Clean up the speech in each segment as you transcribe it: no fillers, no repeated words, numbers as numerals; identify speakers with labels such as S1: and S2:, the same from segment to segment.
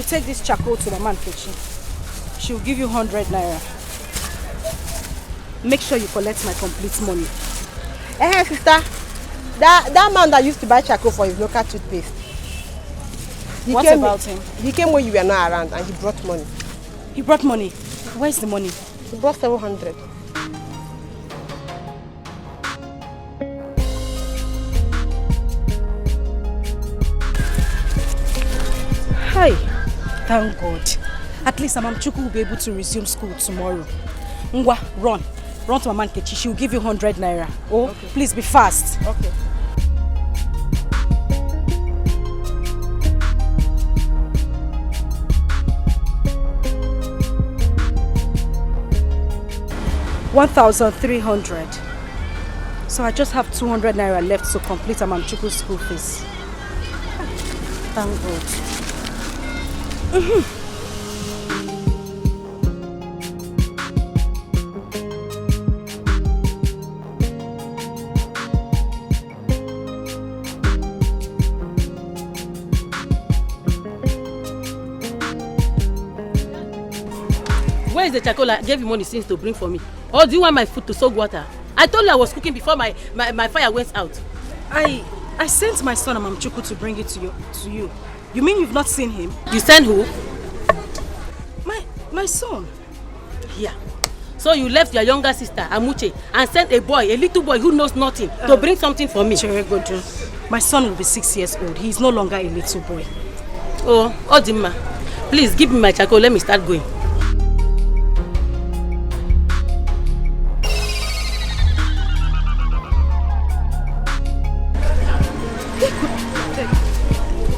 S1: You take this charcoal to Mama Nkechi. She'll give you 100 naira. Make sure you collect my complete money.
S2: Sister, that man that used to buy charcoal for his local toothpaste.
S1: What about him?
S2: He came when you were not around and he brought money.
S1: He brought money? Where's the money?
S2: He brought 700.
S1: Hi. Thank God. At least Amamchuku will be able to resume school tomorrow. Ngwa, run. Run to Mama Nkechi. She will give you 100 naira. Oh, okay. Please be fast.
S2: Okay.
S1: $1,300. So I just have 200 naira left to complete Amamchuku's school fees. Thank God.
S3: Where is the charcoal I gave you money since to bring for me? Or do you want my food to soak water? I told you I was cooking before my fire went out.
S1: I sent my son Amamchuku to bring it to you. You mean you've not seen him?
S3: You sent who?
S1: My son.
S3: Yeah. So you left your younger sister, Amuche, and sent a little boy who knows nothing, to bring something for me.
S1: My son will be 6 years old. He is no longer a little boy.
S3: Oh, Odima, please give me my charcoal. Let me start going.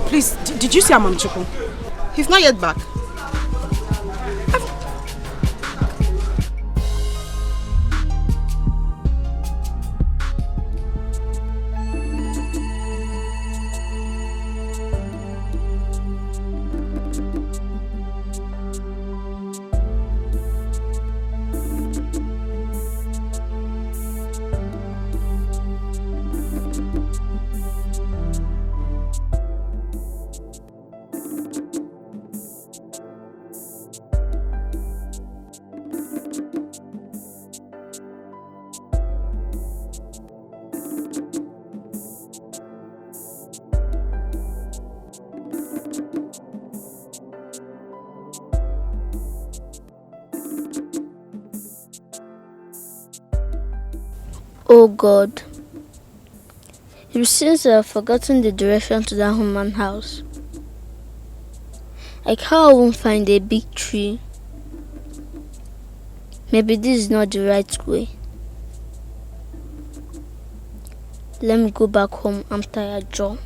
S1: Please, did you see Amamchuku?
S2: He's not yet back.
S4: Oh God, it seems I have forgotten the direction to that human house. I can't even find a big tree. Maybe this is not the right way. Let me go back home. I'm tired, Joe.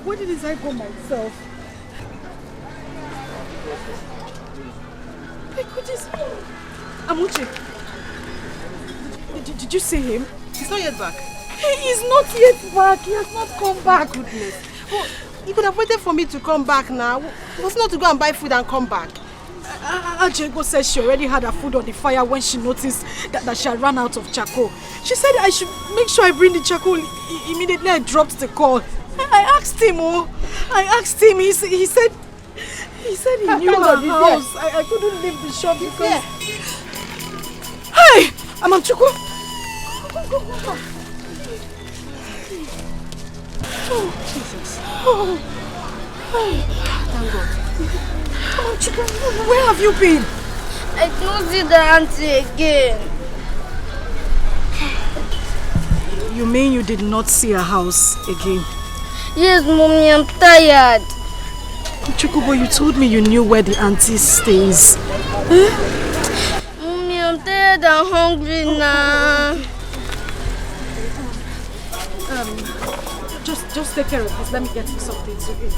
S1: Where did I go myself? Amuche, did you see him?
S2: He's not yet back.
S1: He is not yet back. He has not come back.
S2: Goodness. Well, you could have waited for me to come back now. It was not to go and buy food and come back.
S1: Ajego said she already had her food on the fire when she noticed that she had run out of charcoal. She said I should make sure I bring the charcoal. Immediately I dropped the call. I asked him, he said he knew our house. I couldn't leave the shop because... Hey! Amamchuku! Go. Oh, Jesus. Oh. Thank God. Amamchuku, where have you been?
S4: I don't see the auntie again.
S1: You mean you did not see her house again?
S4: Yes, Mommy, I'm tired.
S1: Chukubo, you told me you knew where the auntie stays.
S4: Mommy, I'm tired and hungry now.
S1: Just take care of this. Let me get you something to eat.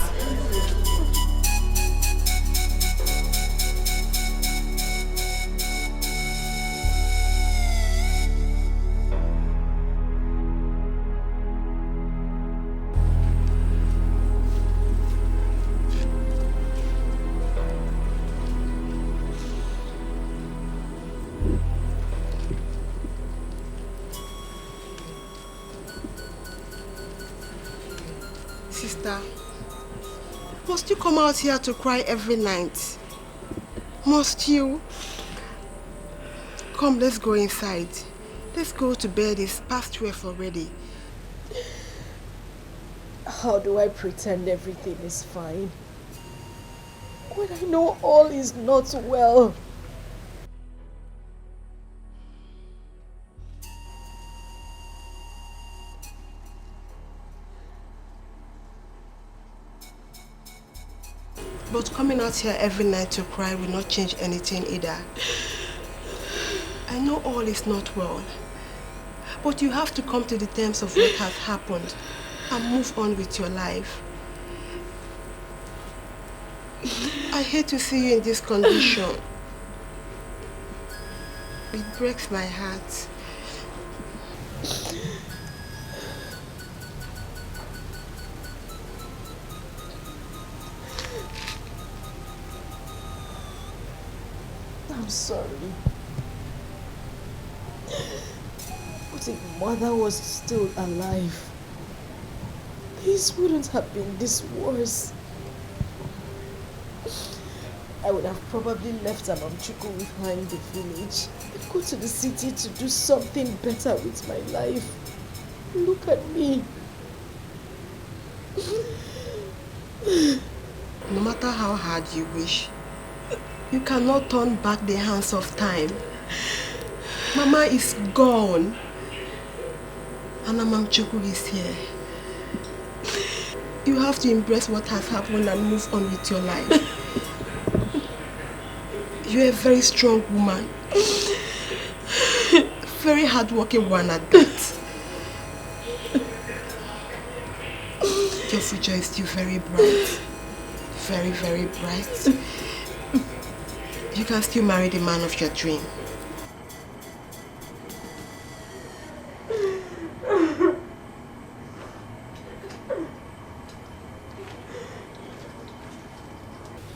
S2: Sister, must you come out here to cry every night? Must you? Come, let's go inside. Let's go to bed. It's past 12 already.
S1: How do I pretend everything is fine when I know all is not well?
S2: But coming out here every night to cry will not change anything either. I know all is not well, but you have to come to the terms of what has happened and move on with your life. I hate to see you in this condition. It breaks my heart.
S1: I'm sorry. But if Mother was still alive, this wouldn't have been this worse. I would have probably left Amamchuku with her in the village and go to the city to do something better with my life. Look at me.
S2: No matter how hard you wish, you cannot turn back the hands of time. Mama is gone. And Amamchuku is here. You have to embrace what has happened and move on with your life. You're a very strong woman. Very hardworking one at that. Your future is still very bright. Very, very bright. You can still marry the man of your dream.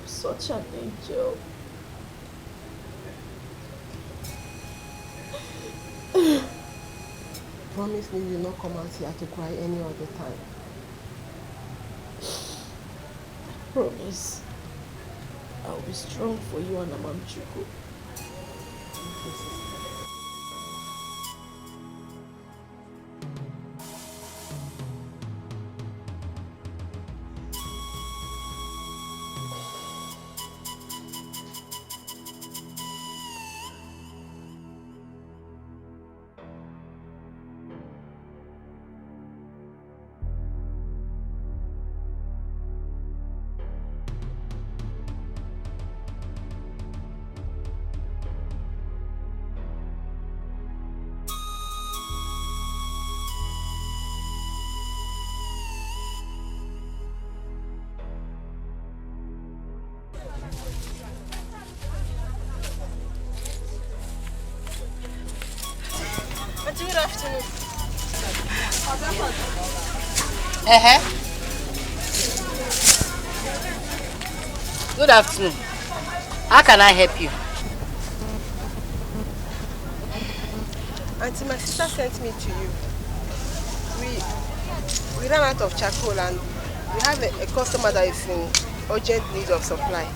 S1: Such an angel.
S2: Promise me you will not come out here to cry any other time.
S1: Promise. I'll be strong for you and Amamchuku.
S2: Good afternoon.
S3: Good afternoon. How can I help you?
S2: Auntie, my sister sent me to you. We ran out of charcoal and we have a customer that is in urgent need of supply.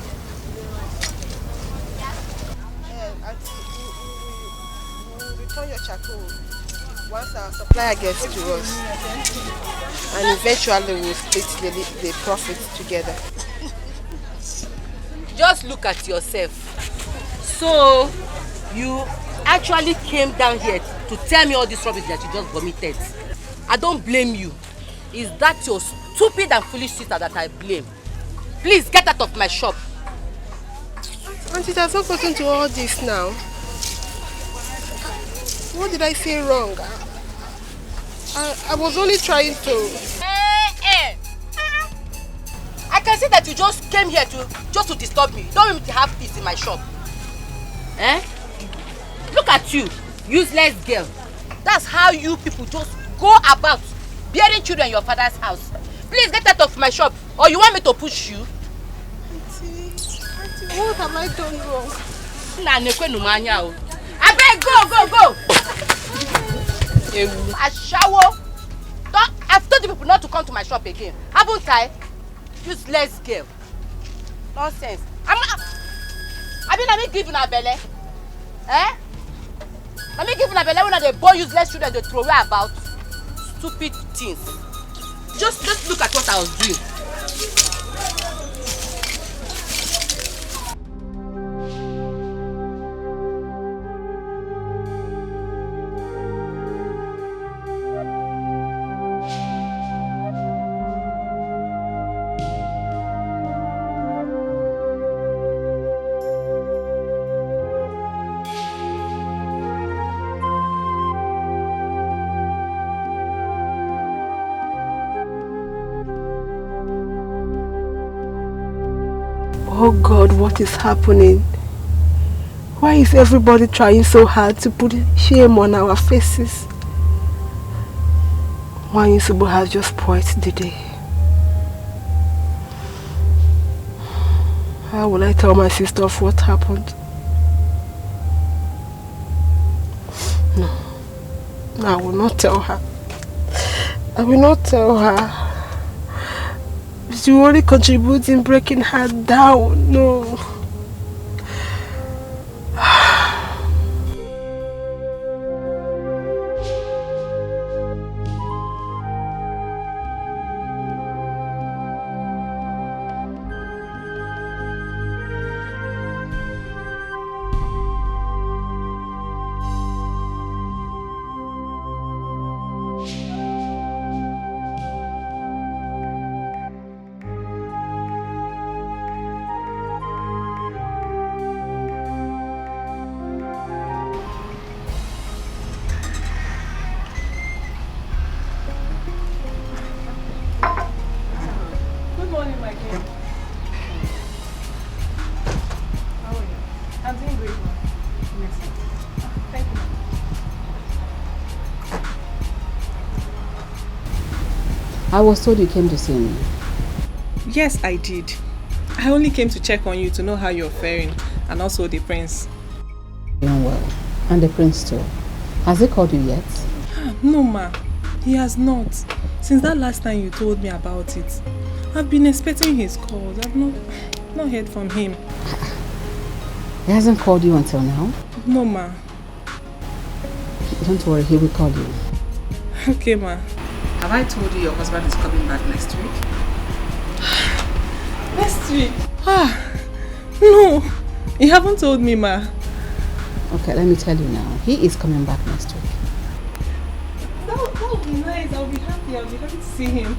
S2: Auntie, we will return your charcoal once our supplier gets to us, and eventually we'll split the profits together.
S3: Just look at yourself. So, you actually came down here to tell me all this rubbish that you just vomited. I don't blame you. Is that your stupid and foolish sister that I blame? Please get out of my shop.
S2: Auntie, that's not gotten to all this now. What did I say wrong? I was only trying to...
S3: I can see that you just came here just to disturb me. Don't want me to have peace in my shop. Look at you, useless girl. That's how you people just go about bearing children in your father's house. Please get out of my shop, or you want me to push you?
S2: Auntie, what have I done wrong?
S3: I beg, go! A shower. I've told you people not to come to my shop again. Haven't I? Useless girl. Nonsense. I'm giving a belly. I'm giving a belly when they born useless children they throw away about stupid things. Just look at what I was doing.
S2: Oh God, what is happening? Why is everybody trying so hard to put shame on our faces? Wanyisubu has just spoiled the day. How will I tell my sister of what happened? No, I will not tell her. I will not tell her. She will only contribute in breaking her down. No.
S3: I was told you came to see me.
S5: Yes, I did. I only came to check on you to know how you're faring, and also the prince.
S3: Doing well. And the prince too. Has he called you yet?
S5: No, ma. He has not. Since that last time you told me about it. I've been expecting his calls. I've not heard from him.
S3: He hasn't called you until now?
S5: No, ma.
S3: Don't worry, he will call you.
S5: Okay, ma.
S6: Have I told you your husband is coming back next week?
S5: Next week? No. You haven't told me, ma.
S3: Okay, let me tell you now. He is coming back next week.
S5: That would be nice. I'll be happy. I'll be happy to see him.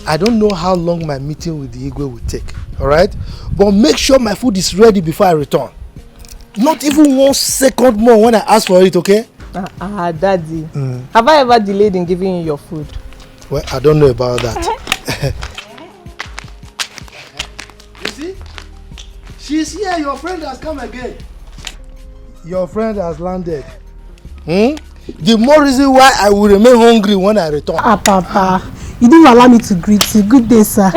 S7: I don't know how long my meeting with the Igwe will take, alright? But make sure my food is ready before I return. Not even 1 second more when I ask for it, okay?
S5: Daddy. Have I ever delayed in giving you your food?
S7: Well, I don't know about that. You see? She's here, your friend has come again. Your friend has landed. The more reason why I will remain hungry when I return.
S8: Papa. You didn't allow me to greet you. Good day, sir.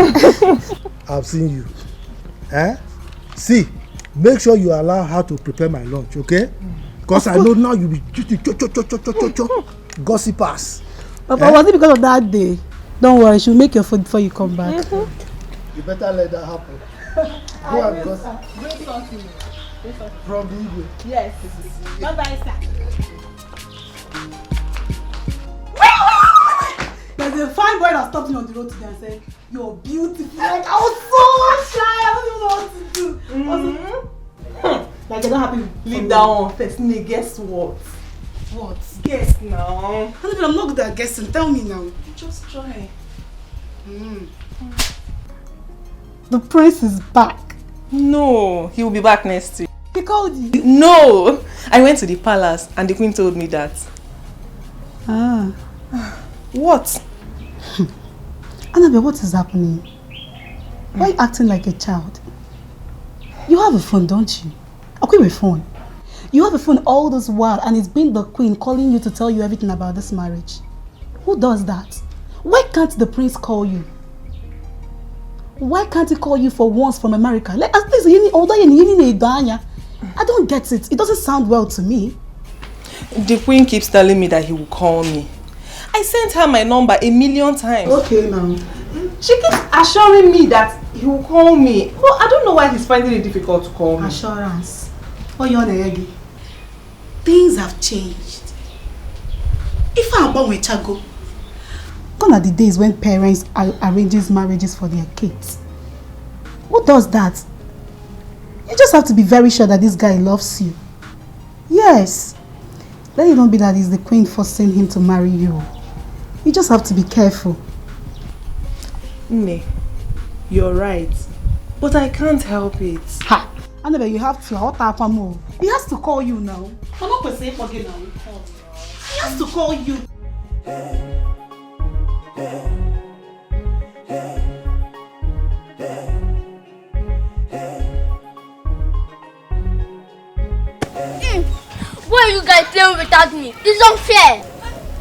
S7: I've seen you. See, make sure you allow her to prepare my lunch, okay? Because I know now you'll be gossipers.
S8: Papa, was it because of that day? Don't worry, she'll make your food before you come back.
S7: You better let that happen. Go and gossip.
S5: Great talking.
S7: From the Igwe.
S5: Yes. Bye-bye, sir.
S8: There's a fine boy that's stopped me on the road today and said, "You're beautiful." Like, I was so shy. I don't even know what to do. Like, you're not happy.
S5: Leave that one first. Guess what?
S8: What?
S5: Guess now.
S8: I'm not good at guessing. Tell me now.
S5: Just try.
S8: The prince is back.
S5: No, he will be back next week.
S8: He called you.
S5: No! I went to the palace and the queen told me that.
S8: Ah.
S5: What?
S8: Annabelle, what is happening? Why are you acting like a child? You have a phone, don't you? Okay, with phone. You have a phone all this while and it's been the queen calling you to tell you everything about this marriage. Who does that? Why can't the prince call you? Why can't he call you for once from America? Like, at least I don't get it. It doesn't sound well to me.
S5: The queen keeps telling me that he will call me. I sent her my number 1,000,000 times.
S8: Okay, now.
S5: She keeps assuring me that he will call me. Well, I don't know why he's finding it difficult to call me.
S8: Assurance. Oh, you're Nayegi. Things have changed. If I'm born with Chago, gone are the days when parents arranges marriages for their kids. Who does that? You just have to be very sure that this guy loves you. Yes. Let it not be that it's the queen forcing him to marry you. You just have to be careful.
S5: Nne, you're right. But I can't help it.
S8: Ha! Annabelle, you have to hot up more. He has to call you now. I'm not going to say forget now. He has to call you.
S4: Why you guys playing without me? It's unfair.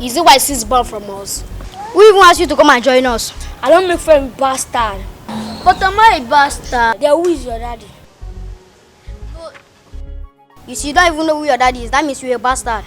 S4: Is it why she's born from us? We even asked you to come and join us. I don't make friends with bastard. But am I a bastard? Then who is your daddy? But you see, you don't even know who your daddy is. That means you're a bastard.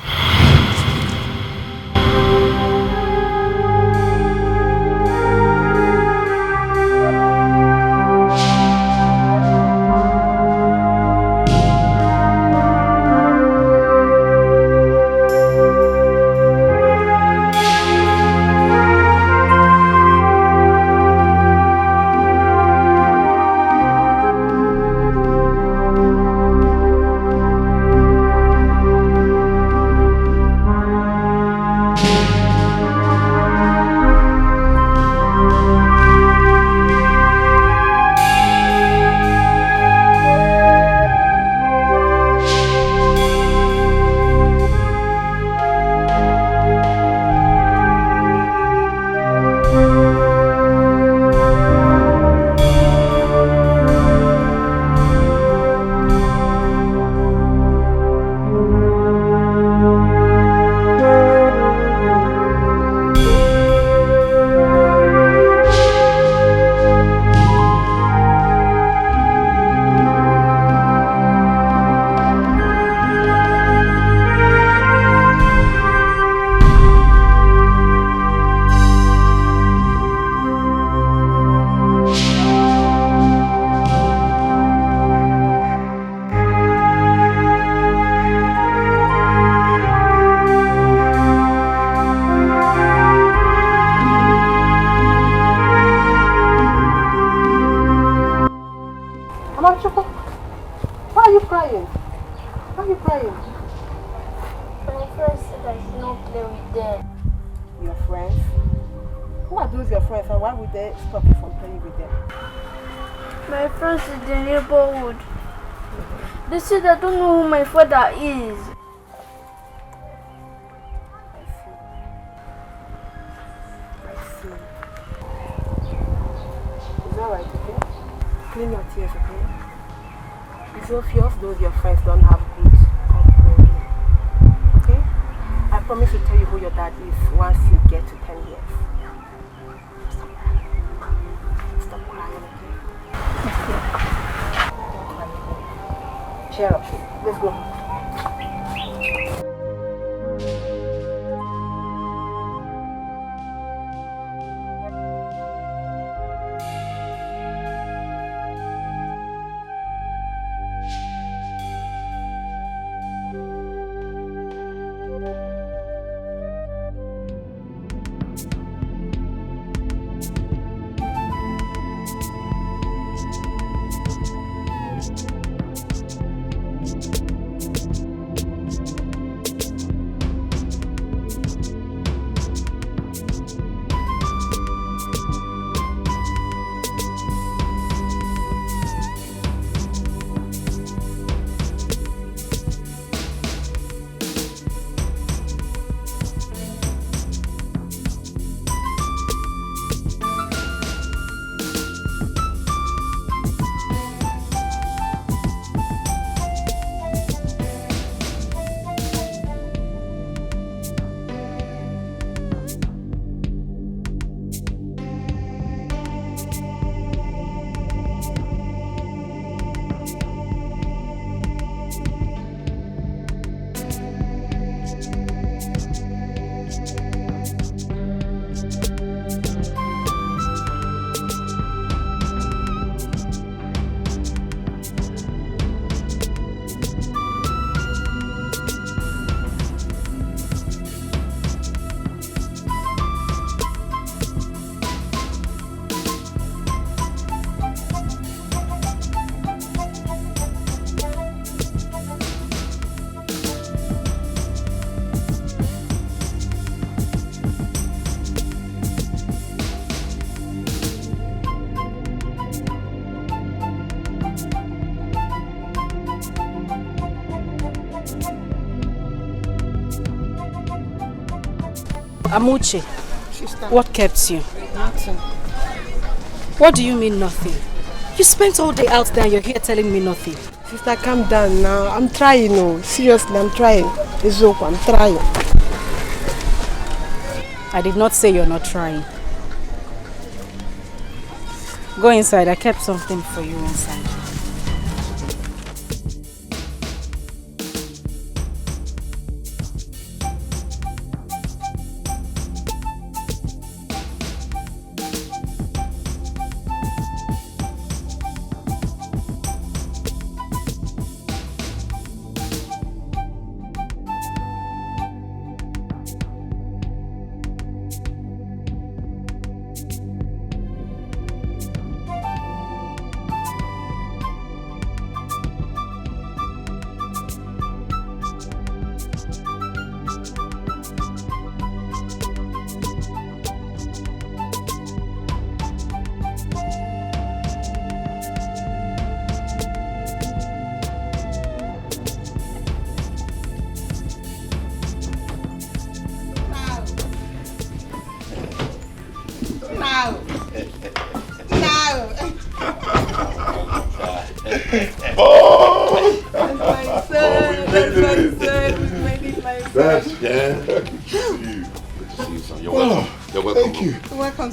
S4: They said I don't know who my father is.
S2: I see. Is that right, okay? Clean your tears, okay? It's obvious those your friends don't have good upbringing. Okay? I promise to tell you who your dad is once you get to 10 years. Stop crying. Stop crying, okay? Cheer up. Let's go.
S1: Amuche,
S2: Sister.
S1: what kept you?
S2: Nothing.
S1: What do you mean nothing? You spent all day out there and you're here telling me nothing.
S2: Sister, calm down now. I'm trying, no. Seriously, I'm trying. It's okay, I'm trying.
S1: I did not say you're not trying. Go inside, I kept something for you inside.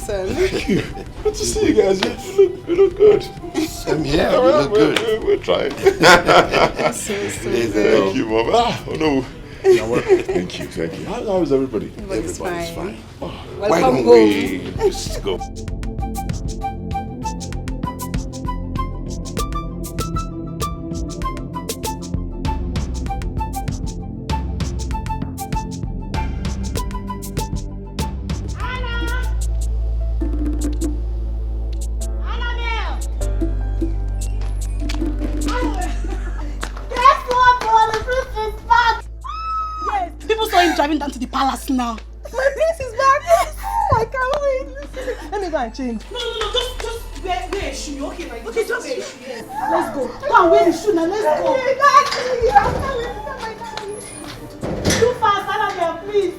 S9: Thank you. Good to see you guys. You look good.
S10: Same here. You look good.
S9: We're trying. Thank you, Mom. Oh no. Thank you. How is everybody?
S6: Everybody's fine.
S9: Oh,
S10: Why don't we just go?
S8: Driving down to the palace now.
S2: My prince is back. Oh, I can't wait. Let me go and change.
S8: No, just wear a shoe. Okay, like okay, just wear a shoe. Yes. Let's go. Go and wear the shoe now. Let's go. Too fast, Annabelle, please.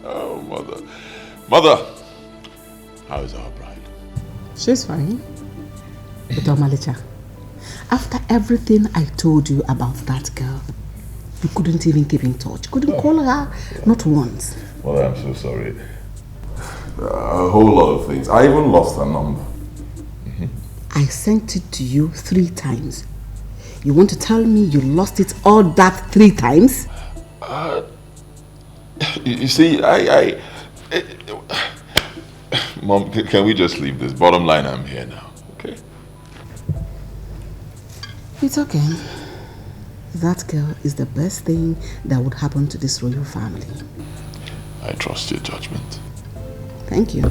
S9: Oh, mother, how is our bride?
S11: She's fine. But Malicha, after everything I told you about that girl, you couldn't even keep in touch. Couldn't call her, not once.
S9: Well, I'm so sorry. A whole lot of things. I even lost her number.
S11: I sent it to you 3 times. You want to tell me you lost it all that 3 times?
S9: You see, Mom, can we just leave this? Bottom line, I'm here now, okay?
S11: It's okay. That girl is the best thing that would happen to this royal family.
S9: I trust your judgment.
S11: Thank you.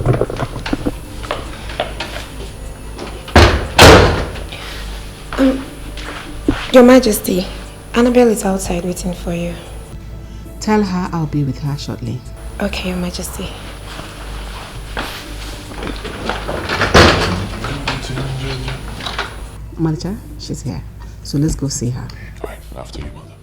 S12: Your Majesty, Annabelle is outside waiting for you.
S11: Tell her I'll be with her shortly.
S12: Okay, Your Majesty.
S11: Malicha, she's here. So let's go see her.
S9: All right, after you, mother.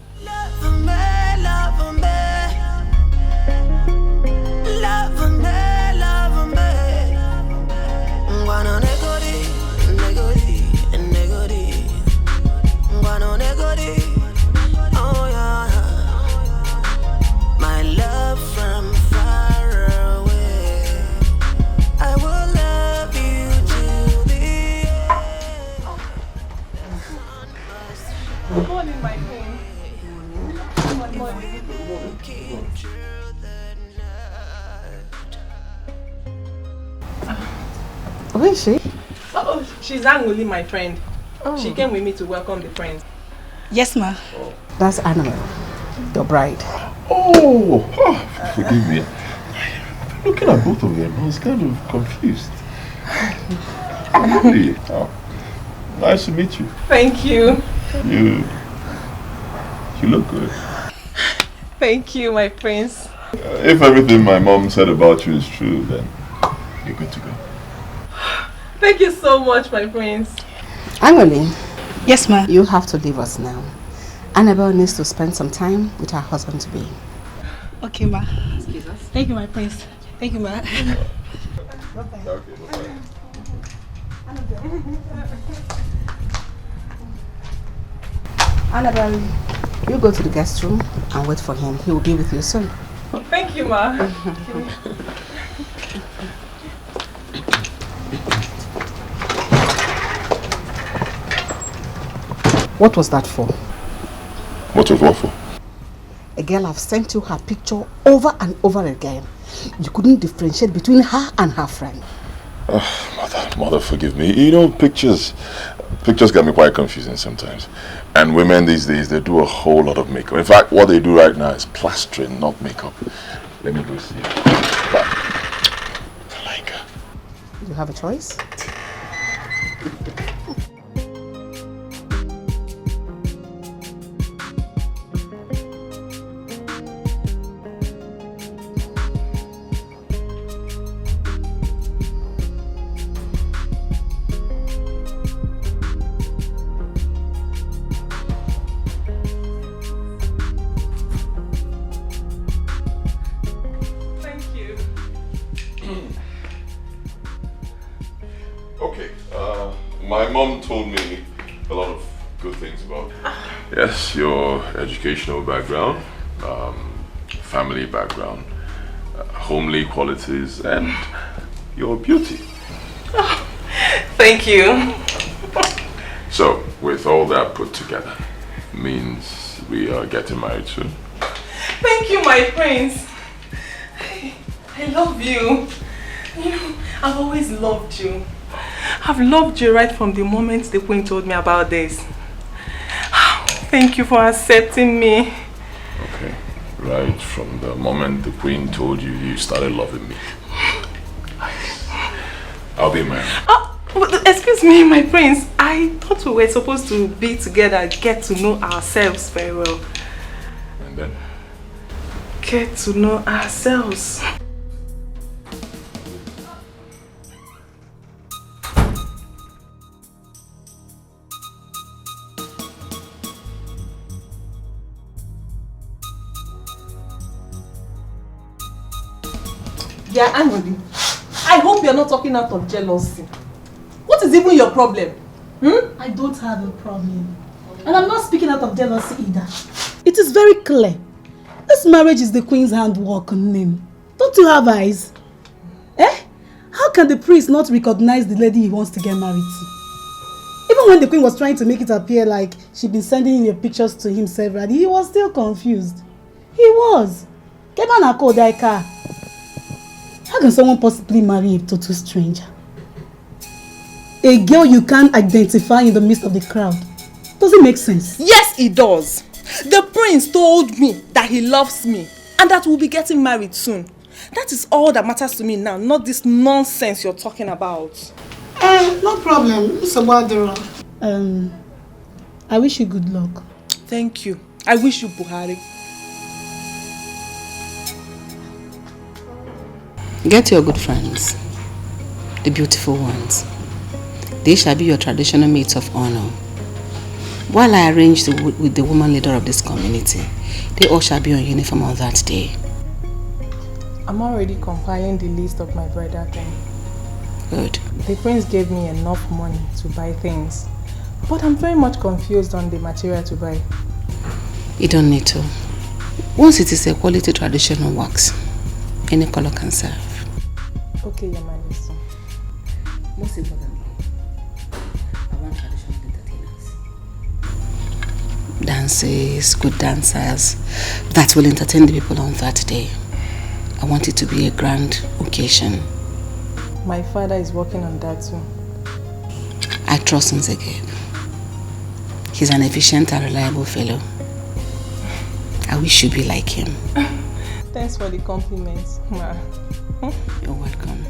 S13: My love from far away, I will love you till the end.
S2: Good morning, my queen. Good morning.
S11: Where is she?
S2: Oh, she's Angoli, my friend. Oh. She came with me to welcome the friends.
S8: Yes, ma.
S9: Oh.
S11: That's Annabelle, your bride.
S9: Oh, forgive me. Looking at both of them, I was kind of confused. Really? Oh, nice to meet you.
S2: Thank you.
S9: You look good.
S2: Thank you, my prince.
S9: If everything my mom said about you is true, then you're good to go.
S2: Thank you so much, my prince.
S11: Angoli.
S8: Yes, ma.
S11: You have to leave us now. Annabelle needs to spend some time with her husband-to-be.
S8: Okay, ma.
S6: Excuse us.
S8: Thank you, my prince. Thank you, ma.
S9: Okay, bye-bye.
S11: Annabelle, you go to the guest room and wait for him. He will be with you soon.
S5: Thank you, ma.
S11: What was that for?
S9: What was what for?
S11: A girl have sent you her picture over and over again. You couldn't differentiate between her and her friend.
S9: Mother, forgive me. You know, pictures get me quite confusing sometimes. And women these days, they do a whole lot of makeup. In fact, what they do right now is plastering, not makeup. Let me go see.
S11: You have a choice?
S9: My mom told me a lot of good things about, yes, your educational background, family background, homely qualities, and your beauty.
S5: Oh, thank you.
S9: So, with all that put together, means we are getting married soon.
S5: Thank you, my prince. I love you. You know, I've always loved you. I've loved you right from the moment the queen told me about this. Thank you for accepting me.
S9: Okay, right from the moment the queen told you, you started loving me. I'll be married.
S5: Excuse me, my prince. I thought we were supposed to be together, get to know ourselves very well.
S9: And then?
S5: Get to know ourselves.
S14: Yeah, Anjali, I hope you're not talking out of jealousy. What is even your problem?
S8: I don't have a problem. And I'm not speaking out of jealousy either. It is very clear. This marriage is the queen's handwork on him. Don't you have eyes? Eh? How can the priest not recognize the lady he wants to get married to? Even when the queen was trying to make it appear like she'd been sending your pictures to him severally, he was still confused. He was. Dikeh. How can someone possibly marry a total stranger? A girl you can't identify in the midst of the crowd. Does it make sense?
S14: Yes, it does. The prince told me that he loves me and that we'll be getting married soon. That is all that matters to me now, not this nonsense you're talking about.
S8: No problem, Mr. Wadura. I wish you good luck.
S14: Thank you. I wish you Buhari.
S11: Get your good friends, the beautiful ones. They shall be your traditional mates of honor. While I arrange with the woman leader of this community, they all shall be on uniform on that day.
S5: I'm already compiling the list of my bridal thing.
S11: Good.
S5: The prince gave me enough money to buy things, but I'm very much confused on the material to buy.
S11: You don't need to. Once it is a quality traditional wax, any color can serve.
S5: Okay, Your Majesty.
S11: Most importantly, I want traditional entertainers. Dances, good dancers that will entertain the people on that day. I want it to be a grand occasion.
S5: My father is working on that too.
S11: I trust Nzegeb. He's an efficient and reliable fellow. I wish you'd be like him.
S5: Thanks for the compliments, Ma.
S11: You're welcome.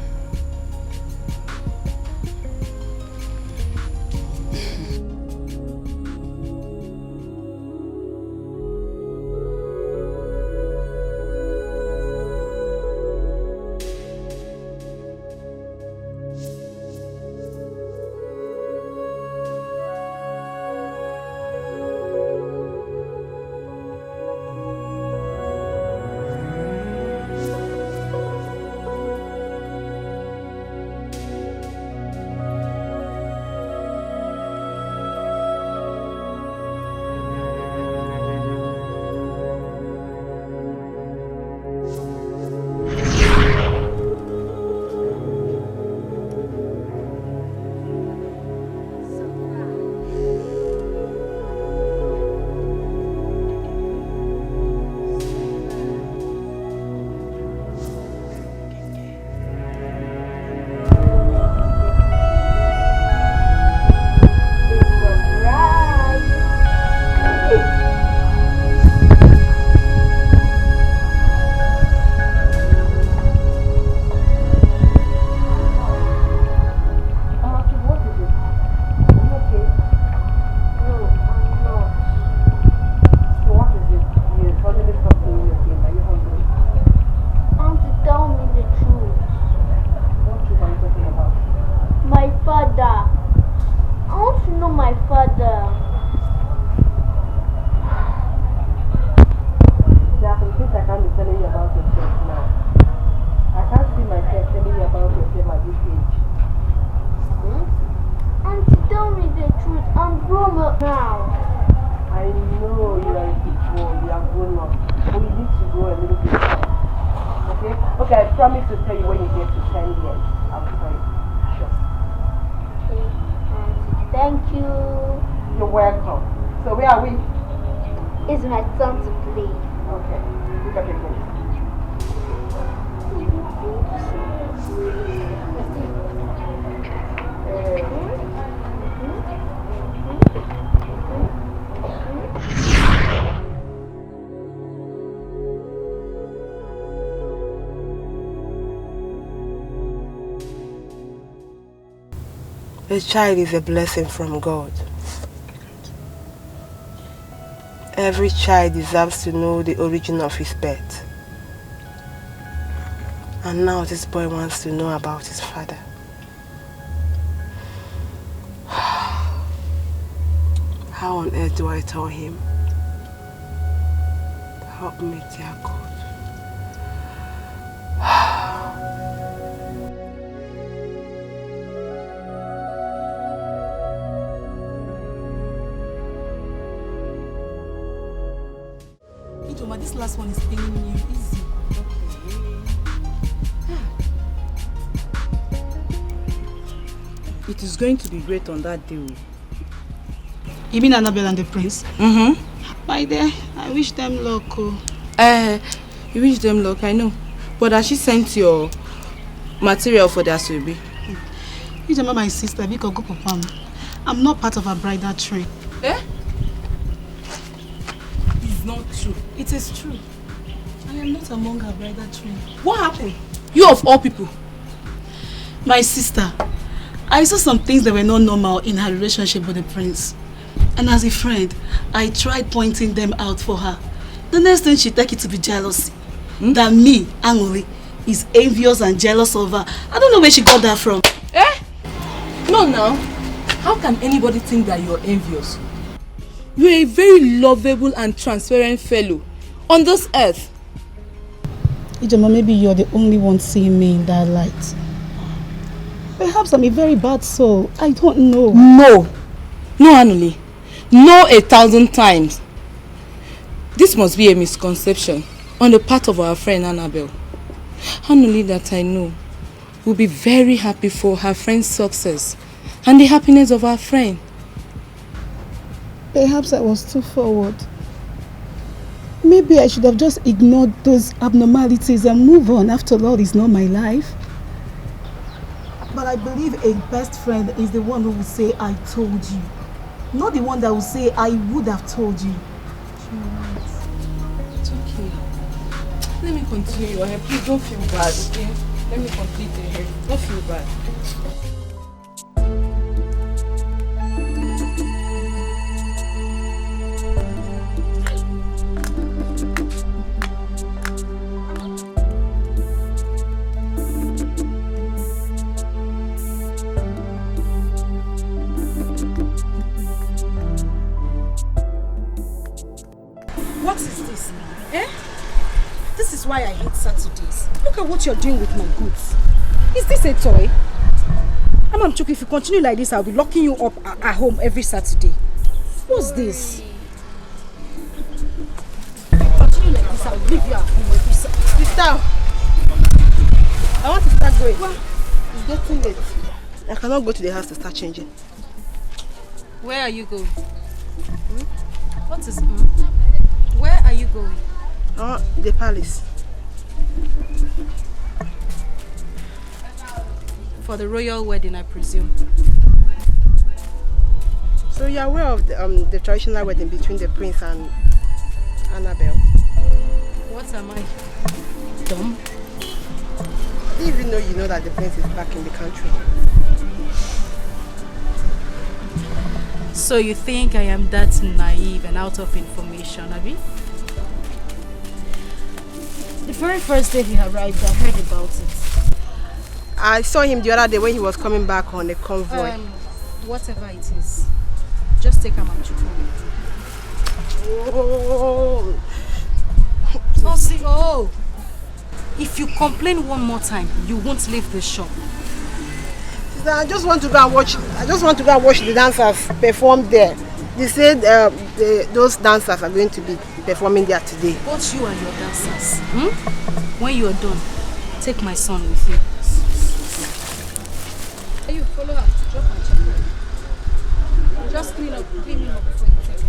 S2: promise to tell you when you get to 10 years. I'll tell you. Sure.
S4: Thank you.
S2: You're welcome. So where are we?
S4: It's my turn to play.
S2: Okay. Look at your game. A child is a blessing from God. Every child deserves to know the origin of his birth. And now this boy wants to know about his father. How on earth do I tell him? Help me, dear God.
S8: This last one is paining me easy.
S14: It is going to be great on that day.
S8: You mean Annabelle and the prince?
S14: Mm-hmm.
S8: My dear, I wish them luck. Oh.
S14: You wish them luck, I know. But has she sent your material for their survey?
S8: You remember my sister, because go papa. I'm not part of her bridal train.
S14: Eh? It's not true.
S8: It is true. I am not among her bridal train.
S14: What happened? You of all people.
S8: My sister, I saw some things that were not normal in her relationship with the prince. And as a friend, I tried pointing them out for her. The next thing she took it to be jealousy. That me, Angoli, is envious and jealous of her. I don't know where she got that from.
S14: Eh? No, now. How can anybody think that you're envious? You're a very lovable and transparent fellow on this earth.
S8: Ijoma, maybe you're the only one seeing me in that light. Perhaps I'm a very bad soul. I don't know.
S14: No, Anuli. No 1,000 times. This must be a misconception on the part of our friend Annabelle. Anuli, that I know, will be very happy for her friend's success and the happiness of our friend.
S8: Perhaps I was too forward. Maybe I should have just ignored those abnormalities and move on. After all, it's not my life. But I believe a best friend is the one who will say, I told you. Not the one that will say, I would have told you.
S14: It's okay. Let me continue your hair. Please don't feel bad, okay? Let me complete the hair. Don't feel bad.
S1: What is this? Eh? This is why I hate Saturdays. Look at what you're doing with my goods. Is this a toy? Amam Chuku, if you continue like this, I'll be locking you up at home every Saturday. What's this? If you continue like this, I'll leave you at home every Saturday.
S2: Sister, I want to start going. What? It's getting late. I cannot go to the house to start changing.
S15: Where are you going? What is... Where are you going?
S2: The palace.
S15: For the royal wedding, I presume.
S2: So you're aware of the traditional wedding between the prince and Annabelle?
S15: What am I? Dumb?
S2: I didn't even know you know that the prince is back in the country.
S15: So you think I am that naive and out of information, Abby?
S1: The very first day he arrived, I heard about it.
S2: I saw him the other day when he was coming back on a convoy.
S15: Whatever it is, just take Amam Chuku with you. Oh, if you complain one more time, you won't leave the shop.
S2: Sister, I just want to go and watch the dancers perform there. They said those dancers are going to be performing there today.
S15: Both you and your dancers. When you are done, take my son with you. You follow her to drop my chocolate. Just clean him up before you take it.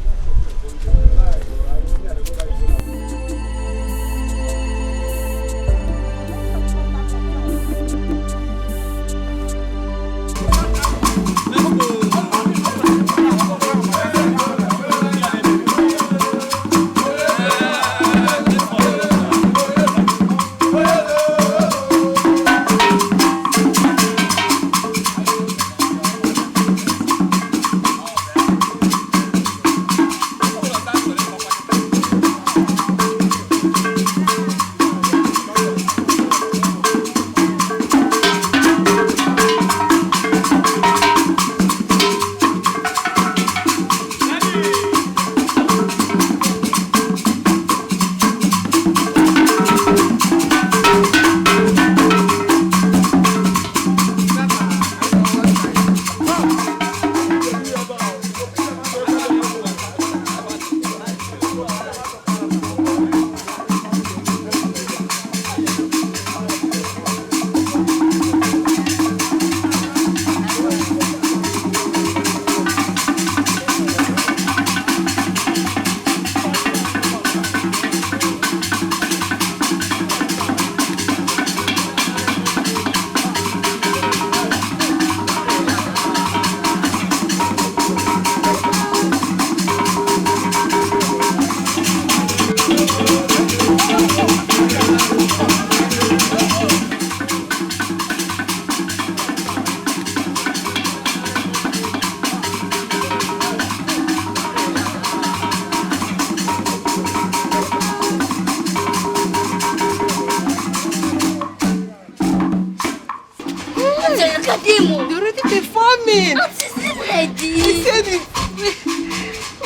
S2: They're already performing.
S4: What is it, lady?
S2: He said it.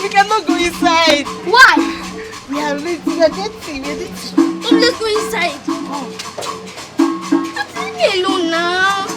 S2: We cannot go inside.
S4: Why?
S2: We are late. We are getting ready.
S4: Let's go inside. Leave me alone now.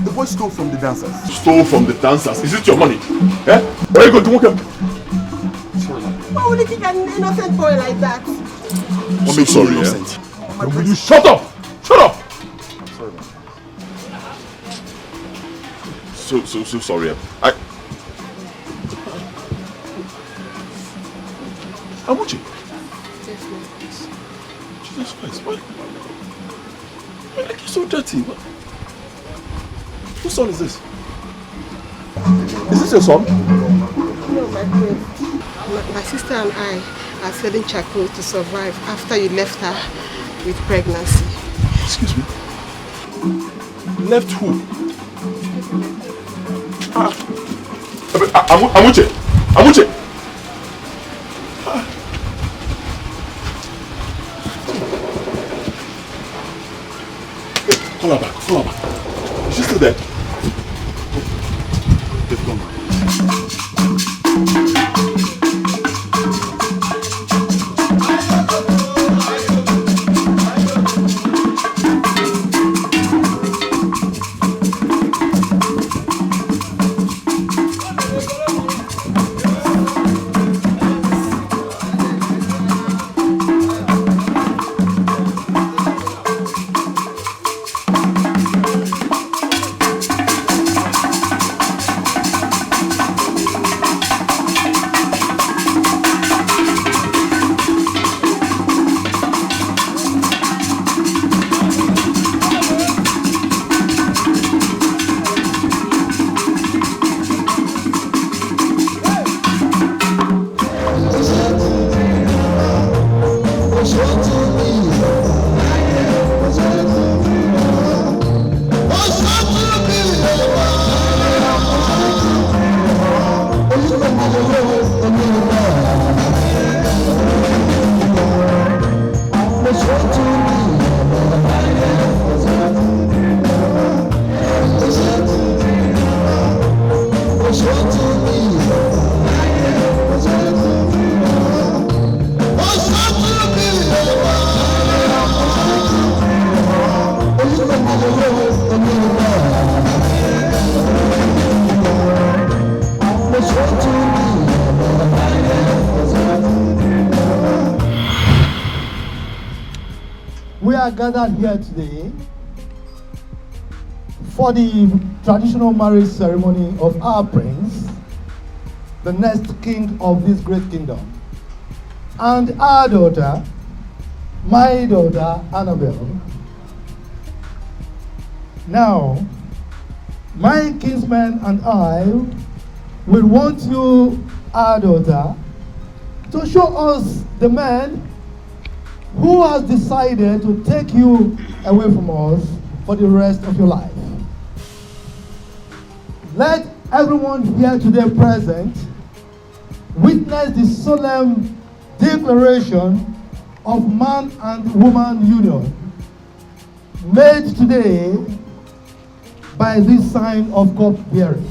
S16: The boy stole from the dancers.
S9: Stole from the dancers? Is it your money? Eh? Where are you going to walk him?
S2: Why would you kick an innocent boy like that?
S9: What makes you innocent? Will you shut up? Shut up!
S16: Sorry, man.
S9: So sorry. Amuchi. Jesus Christ, why? You're so dirty. What? Whose son is this? Is this your son?
S2: No, my friend. My sister and I are selling charcoal to survive after you left her with pregnancy.
S9: Excuse me? Left who? Amuche! Amuche! Call her back, call her back. Is she still there? They've gone.
S7: are gathered here today for the traditional marriage ceremony of our prince, the next king of this great kingdom, and our daughter, my daughter Annabelle. Now, my kinsmen and I will want you, our daughter, to show us the man who has decided to take you away from us for the rest of your life. Let everyone here today present witness the solemn declaration of man and woman union made today by this sign of cup bearing.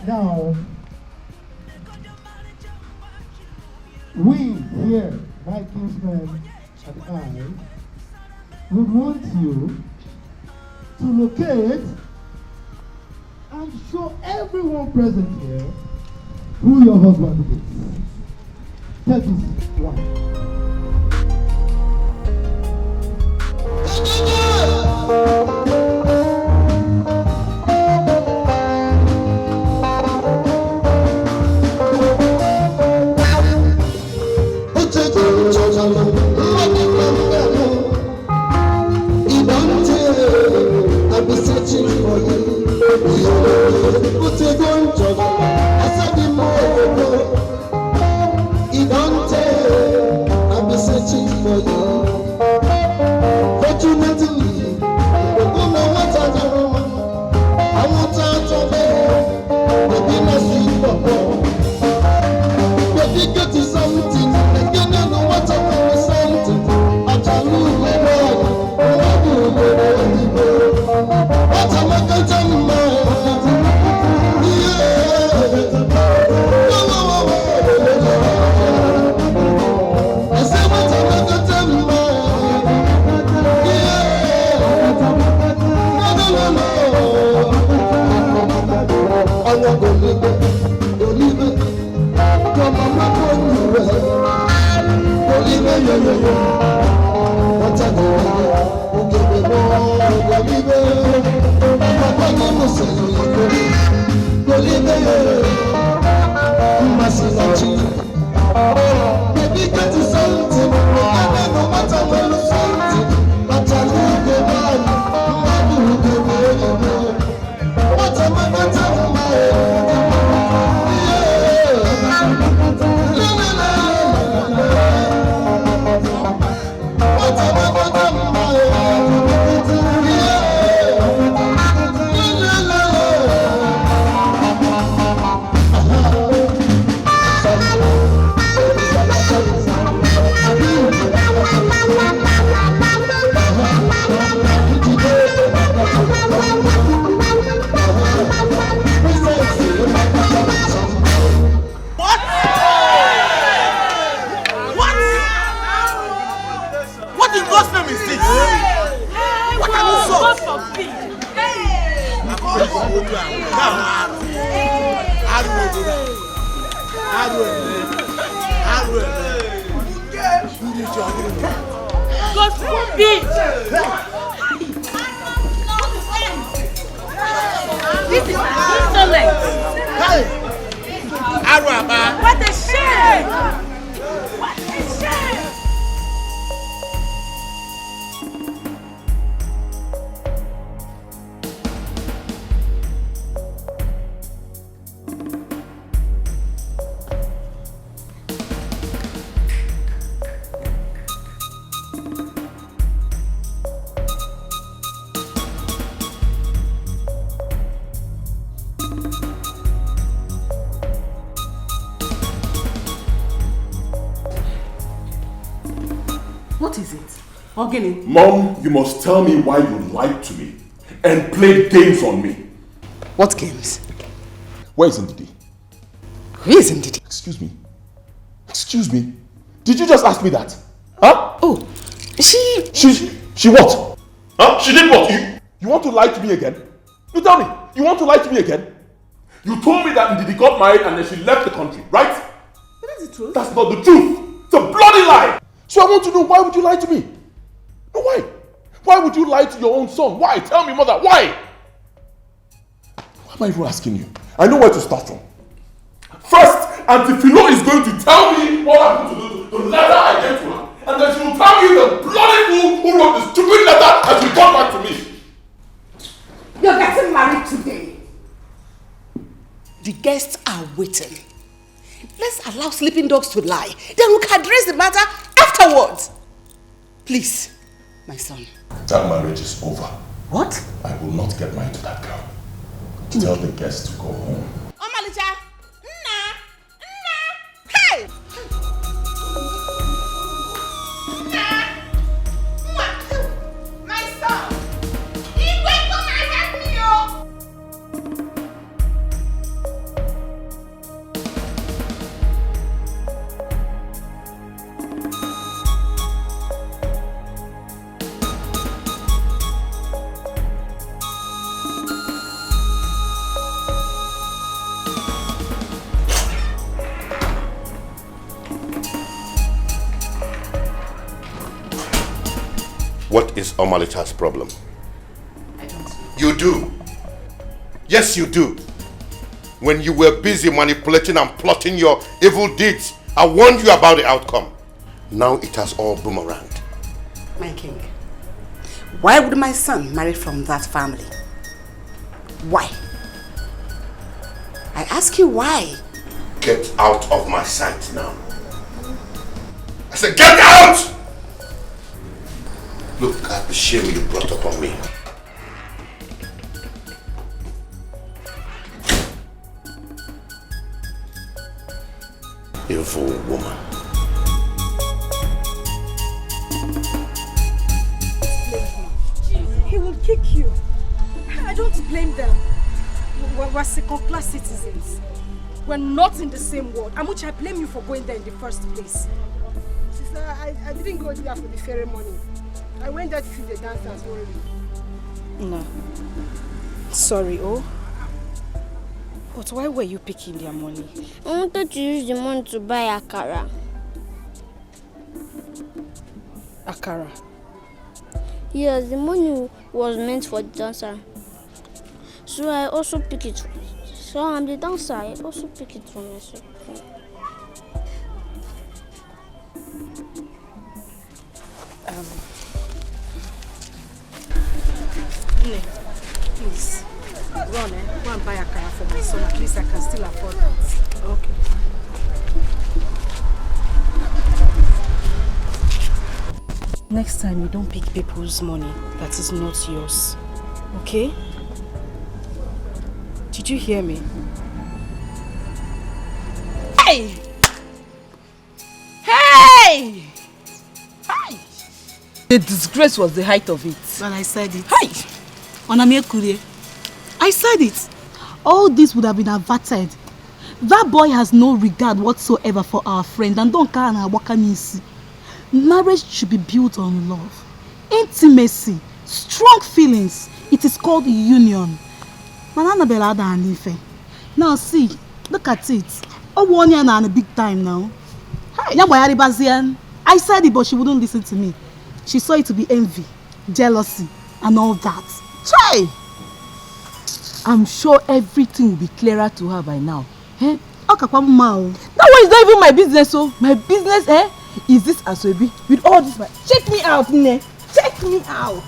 S7: Now, we here, my kinsmen and I, would want you to locate and show everyone present here who your husband is. That is one.
S3: What a shame! What a shame!
S6: What is it? Ogini?
S9: Mom, you must tell me why you lied to me and played games on me.
S11: What games?
S16: Where is Ndidi?
S11: Who is Ndidi?
S16: Excuse me. Excuse me. Did you just ask me that? Huh?
S11: Oh,
S16: She what? Huh? She did what? You want to lie to me again? You tell me. You want to lie to me again?
S9: You told me that Ndidi got married and then she left the country, right?
S6: But that's the truth.
S9: That's not the truth. It's a bloody lie.
S16: So I want to know, why would you lie to me? No, why? Why would you lie to your own son? Why? Tell me, mother, why? Why am I even asking you? I know where to start from.
S9: First, Auntie Philo is going to tell me what happened to the letter I gave to her. And then she will tell me the bloody fool who wrote the stupid letter and she got back to me.
S6: You're getting married today.
S11: The guests are waiting. Let's allow sleeping dogs to lie. Then we can address the matter afterwards. Please, my son.
S9: That marriage is over.
S11: What?
S9: I will not get married to that girl. Tell the guests to go home.
S3: Omalicha! Nna! Nna! Hey! Nna! Nwa! My son! Igwe, come and help me, oh!
S10: What is Omalicha's problem? I don't know. You do. Yes, you do. When you were busy manipulating and plotting your evil deeds, I warned you about the outcome. Now it has all boomeranged.
S11: My king, why would my son marry from that family? Why? I ask you why?
S10: Get out of my sight now. I said get out! Look at the shame you brought upon me. Evil woman.
S1: He will kick you. I don't blame them. We're second-class citizens. We're not in the same world. And which I blame you for going there in the first place.
S2: Sister, I didn't go there for the ceremony. I went there to see the dancers only.
S1: No. Sorry, oh. But why were you picking their money?
S4: I wanted to use the money to buy akara.
S1: Akara?
S4: Yes, the money was meant for the dancer. So I also pick it. So I'm the dancer, I also pick it for myself.
S1: Please, run, go and buy a car for my son. At least I can still afford it. Okay. Next time, you don't pick people's money that is not yours. Okay? Did you hear me?
S14: Hey! Hey! Hi! The disgrace was the height of it.
S8: Well, I said it.
S14: Hi!
S8: I said it. All this would have been averted. That boy has no regard whatsoever for our friend and don't care about what can see. Marriage should be built on love, intimacy, strong feelings. It is called union. Now see, look at it. Oh, 1 year now and a big time now. I said it, but she wouldn't listen to me. She saw it to be envy, jealousy, and all that.
S14: Try! I'm sure everything will be clearer to her by now. Eh?
S8: That one
S14: is not even my business, oh. My business, is this Asoebi with all this. Check me out, Nne. Check me out.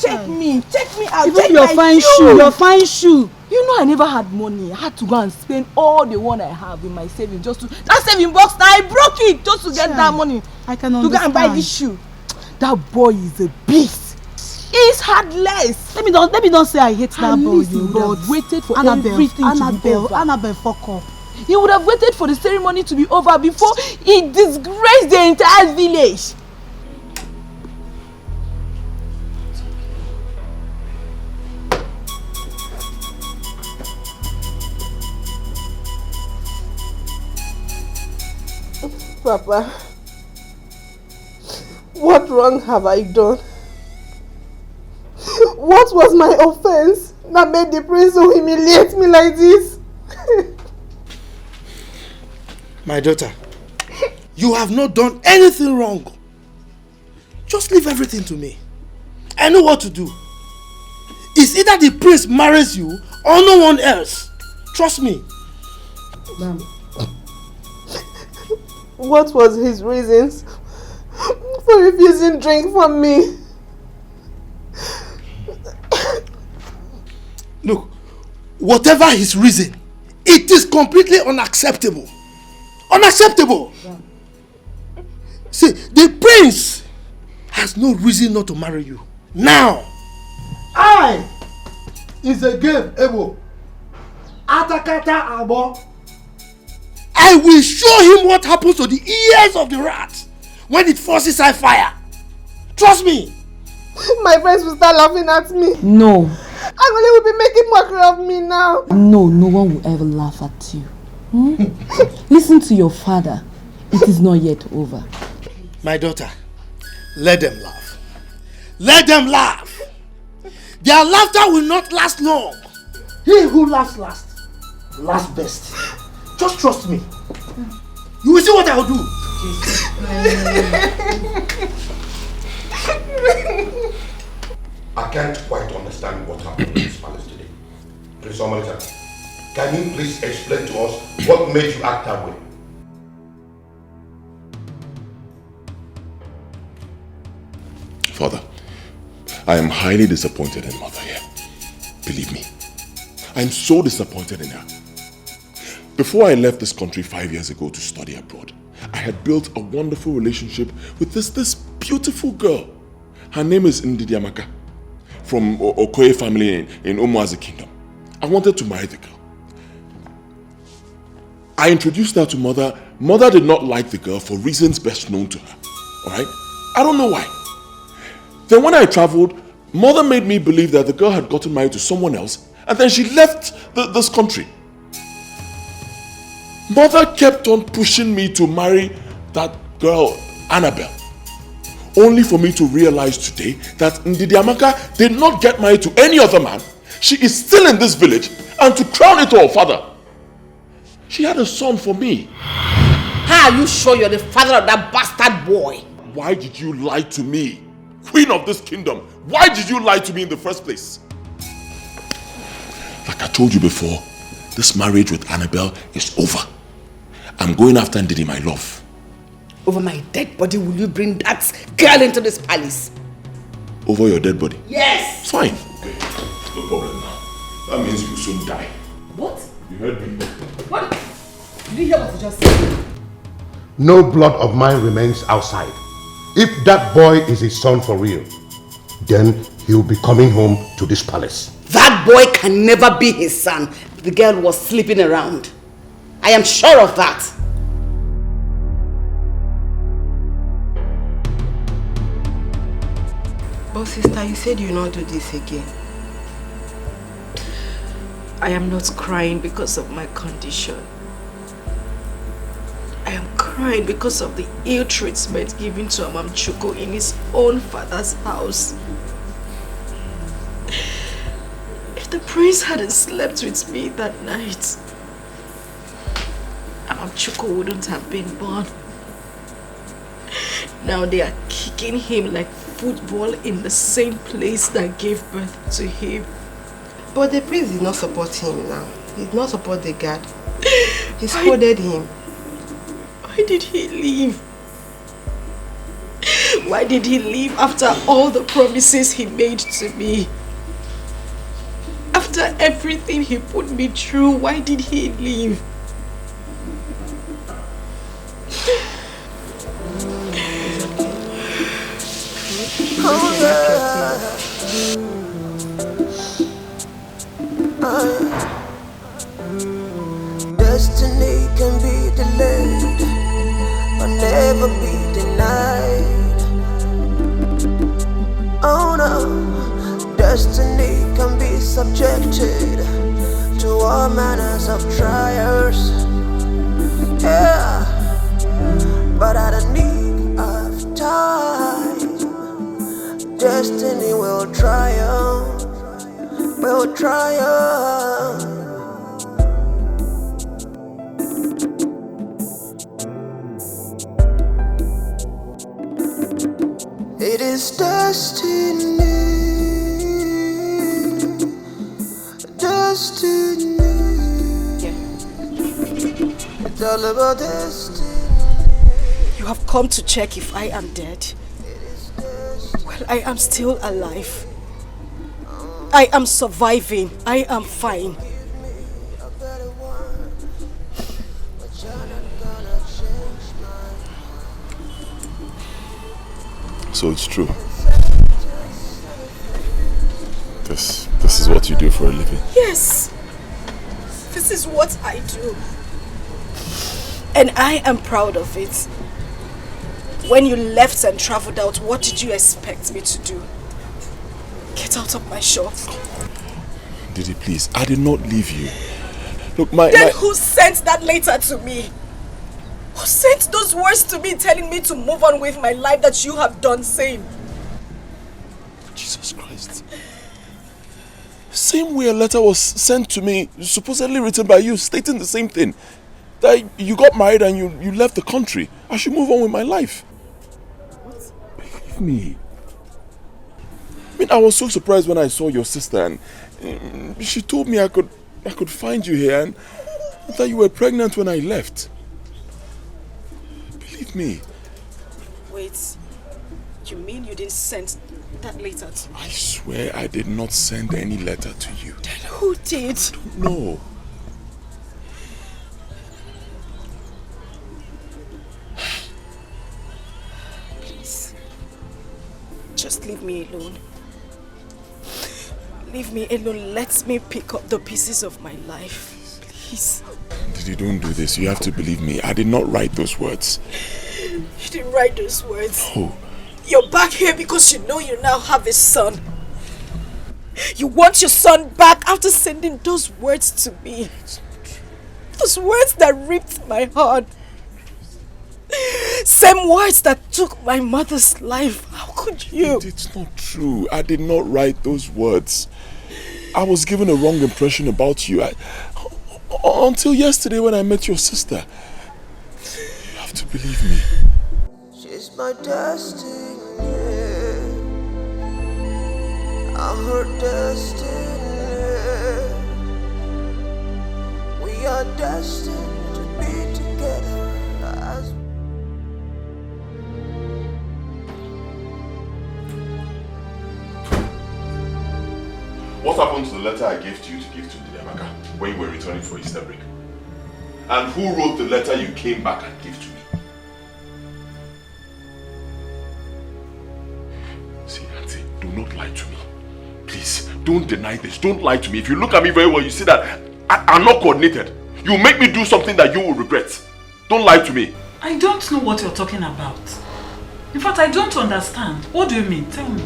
S14: Check me out.
S8: Even
S14: check
S8: your fine shoe. Your fine shoe.
S14: You know I never had money. I had to go and spend all the one I have in my savings just to that saving box. Now I broke it just to get that money.
S8: I can understand.
S14: To go and buy this shoe. That boy is a beast. He's heartless.
S8: Let me don't say I hate that boy.
S14: He would have waited for everything to be over.
S8: Annabelle, fuck up.
S14: He would have waited for the ceremony to be over before he disgraced the entire village.
S2: Papa, what wrong have I done? What was my offense that made the prince so humiliate me like this?
S17: My daughter, you have not done anything wrong. Just leave everything to me. I know what to do. It's either the prince marries you or no one else. Trust me.
S2: Ma'am. What was his reasons for refusing drink from me?
S17: Look, whatever his reason, it is completely unacceptable. Unacceptable! See, the prince has no reason not to marry you. Now!
S7: I is a game, Ebo. Atakata Abo.
S17: I will show him what happens to the ears of the rat when it forces out fire. Trust me.
S2: My friends will start laughing at me.
S14: No.
S2: Okoli will be making mockery of me now.
S14: No, no one will ever laugh at you. Listen to your father. It is not yet over.
S17: My daughter, let them laugh. Let them laugh. Their laughter will not last long. He who laughs last, laughs best. Just trust me. You will see what I will do.
S10: I can't quite understand what happened in this palace today. Prince Omalita, can you please explain to us what made you act that way?
S16: Father, I am highly disappointed in Mother here. Believe me. I am so disappointed in her. Before I left this country 5 years ago to study abroad, I had built a wonderful relationship with this beautiful girl. Her name is Ini Edo from Okoli family in Umuazi Kingdom. I wanted to marry the girl. I introduced her to Mother. Mother did not like the girl for reasons best known to her. Alright? I don't know why. Then when I traveled, Mother made me believe that the girl had gotten married to someone else, and then she left this country. Mother kept on pushing me to marry that girl, Annabelle. Only for me to realize today that Ini Edo did not get married to any other man. She is still in this village, and to crown it all, Father, she had a son for me.
S3: How are you sure you're the father of that bastard boy?
S16: Why did you lie to me? Queen of this kingdom, why did you lie to me in the first place? Like I told you before, this marriage with Annabelle is over. I'm going after Ndidi, my love.
S3: Over my dead body, will you bring that girl into this palace?
S16: Over your dead body?
S3: Yes!
S16: Fine. Okay, no problem now. That means you will soon die.
S3: What?
S16: You heard me.
S3: What? Did you hear what you just said?
S10: No blood of mine remains outside. If that boy is his son for real, then he'll be coming home to this palace.
S3: That boy can never be his son. The girl was sleeping around. I am sure of that.
S2: But sister, you said you'll not do this again.
S1: I am not crying because of my condition. I am crying because of the ill treatment given to Amamchuko in his own father's house. If the prince hadn't slept with me that night, Amamchuko wouldn't have been born. Now they are kicking him like football in the same place that gave birth to him.
S2: But the prince did not support him now. He did not support the guard. He scolded him.
S1: Why did he leave? Why did he leave after all the promises he made to me? After everything he put me through, why did he leave?
S13: Destiny can be delayed, but never be denied. Oh no, destiny can be subjected to all manners of trials. Yeah, but but at a need of time, destiny will triumph, will triumph. It is destiny, destiny. It's all about destiny.
S1: You have come to check if I am dead. Well, I am still alive. I am surviving. I am fine.
S16: So it's true. This is what you do for a living?
S1: Yes. This is what I do. And I am proud of it. When you left and traveled out, what did you expect me to do? Get out of my shop.
S16: Didi, please, I did not leave you. Look,
S1: Then who sent that letter to me? Who sent those words to me telling me to move on with my life that you have done same?
S16: Jesus Christ. Same way a letter was sent to me, supposedly written by you, stating the same thing. That you got married and you left the country. I should move on with my life. What? Believe me. I mean, I was so surprised when I saw your sister and she told me I could find you here and that you were pregnant when I left. Believe me.
S1: Wait, you mean you didn't send that letter to me?
S16: I swear I did not send any letter to you.
S1: Then who did?
S16: I don't know.
S1: Please, just leave me alone. Leave me alone. Let me pick up the pieces of my life. Please.
S16: Didi, don't do this. You have to believe me. I did not write those words.
S1: You didn't write those words.
S16: No.
S1: You're back here because you know you now have a son. You want your son back after sending those words to me. Those words that ripped my heart. Same words that took my mother's life. How could you?
S16: It's not true. I did not write those words. I was given a wrong impression about you. Until yesterday when I met your sister. You have to believe me.
S13: She's my destiny. I'm her destiny. We are destined to be together as
S9: What happened to the letter I gave to you to give to Ndidamaka when you were returning for Easter break? And who wrote the letter you came back and gave to me? See, Auntie, do not lie to me. Please, don't deny this. Don't lie to me. If you look at me very well, you see that I'm not coordinated. You make me do something that you will regret. Don't lie to me.
S18: I don't know what you're talking about. In fact, I don't understand. What do you mean? Tell me.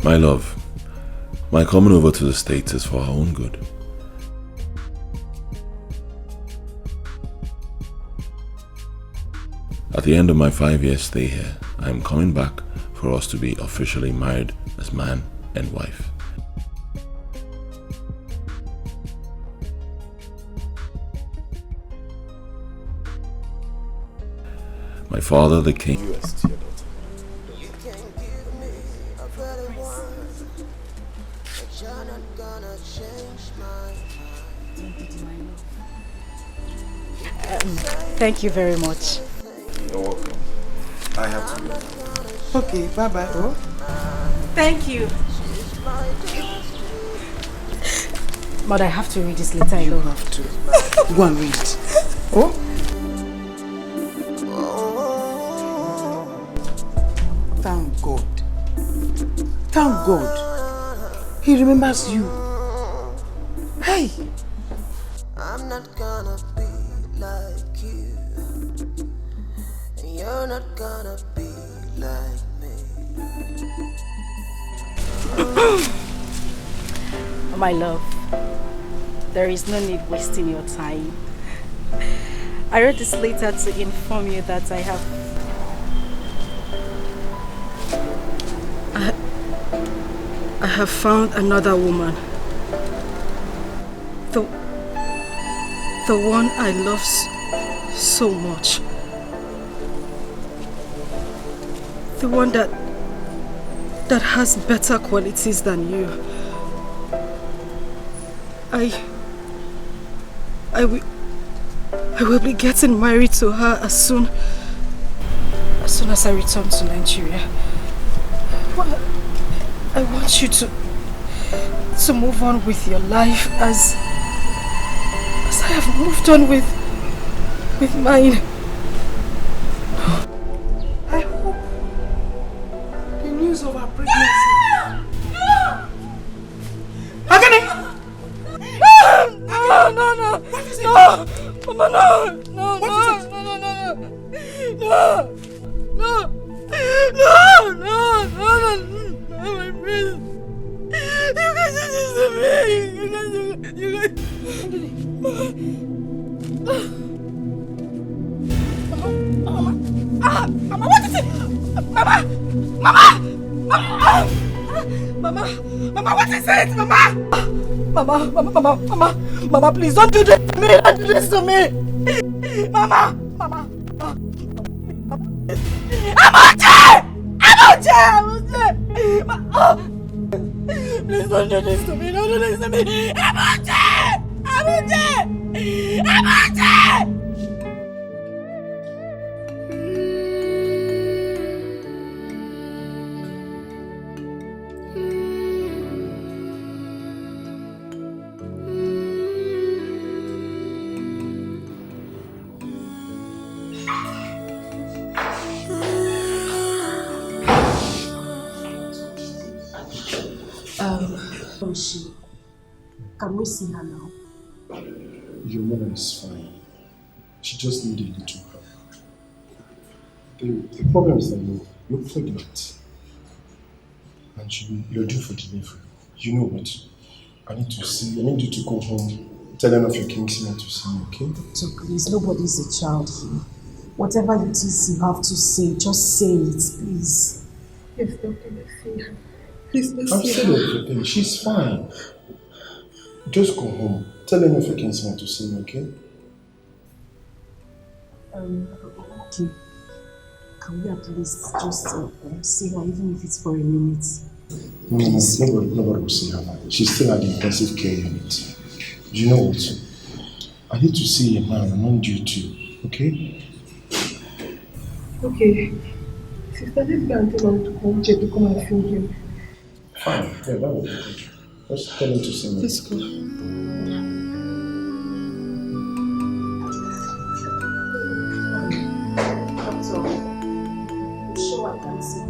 S16: My love, my coming over to the States is for our own good. At the end of my 5-year stay here, I am coming back for us to be officially married as man and wife. My father, the king.
S1: Thank you very much.
S19: You're welcome. I have to go.
S6: Okay, bye-bye. Oh.
S1: Thank you. But I have to read this letter. I don't have to.
S6: Go and read. Oh. Thank God. Thank God. He remembers you. Hey!
S13: I'm not gonna be like you, and you're not gonna be like me.
S1: My love, there is no need wasting your time. I wrote this letter to inform you that I have found another woman. The one I love so much. The one that has better qualities than you. I will be getting married to her as soon as I return to Nigeria. I want you to move on with your life as I have moved on with mine.
S6: I hope the news of our pregnancy. Agane!
S1: No!
S6: What is it?
S1: No! Mama, no! No!
S6: What
S1: No!
S6: is it?
S1: No! My friend! You guys do this to me! You guys... Mama, what is it? Mama, what is it? Mama, please don't do this to me! Don't do this to me! Mama! Amoche! Please don't do this to me! Don't do this to me! Amoche!
S20: Can we see her now?
S19: Your mother is fine. She just needs a little help. The problem is that you're pregnant. And you're due for delivery. You know what? I need you to go home, tell one of your kinsmen to see me, okay?
S20: So please, nobody's a child here. Whatever it is you have to say, just say it, please.
S6: Yes, Doctor, let's see her. Please, let's
S19: I've
S6: see
S19: said
S6: her.
S19: everything. She's fine. Just go home. Tell one of your kinsmen to see me, okay?
S20: Okay. Can we at least just see her, even if it's for a minute?
S19: No, nobody will see her now. She's still at the intensive care unit. You know what? I need to see a man among you two, okay?
S6: Okay. Sister, let's go and tell her to come check to come and film him.
S19: Fine. Yeah, that will be good. Just tell him to see me.
S6: Let's go.
S20: Doctor, I'm sure I can see her.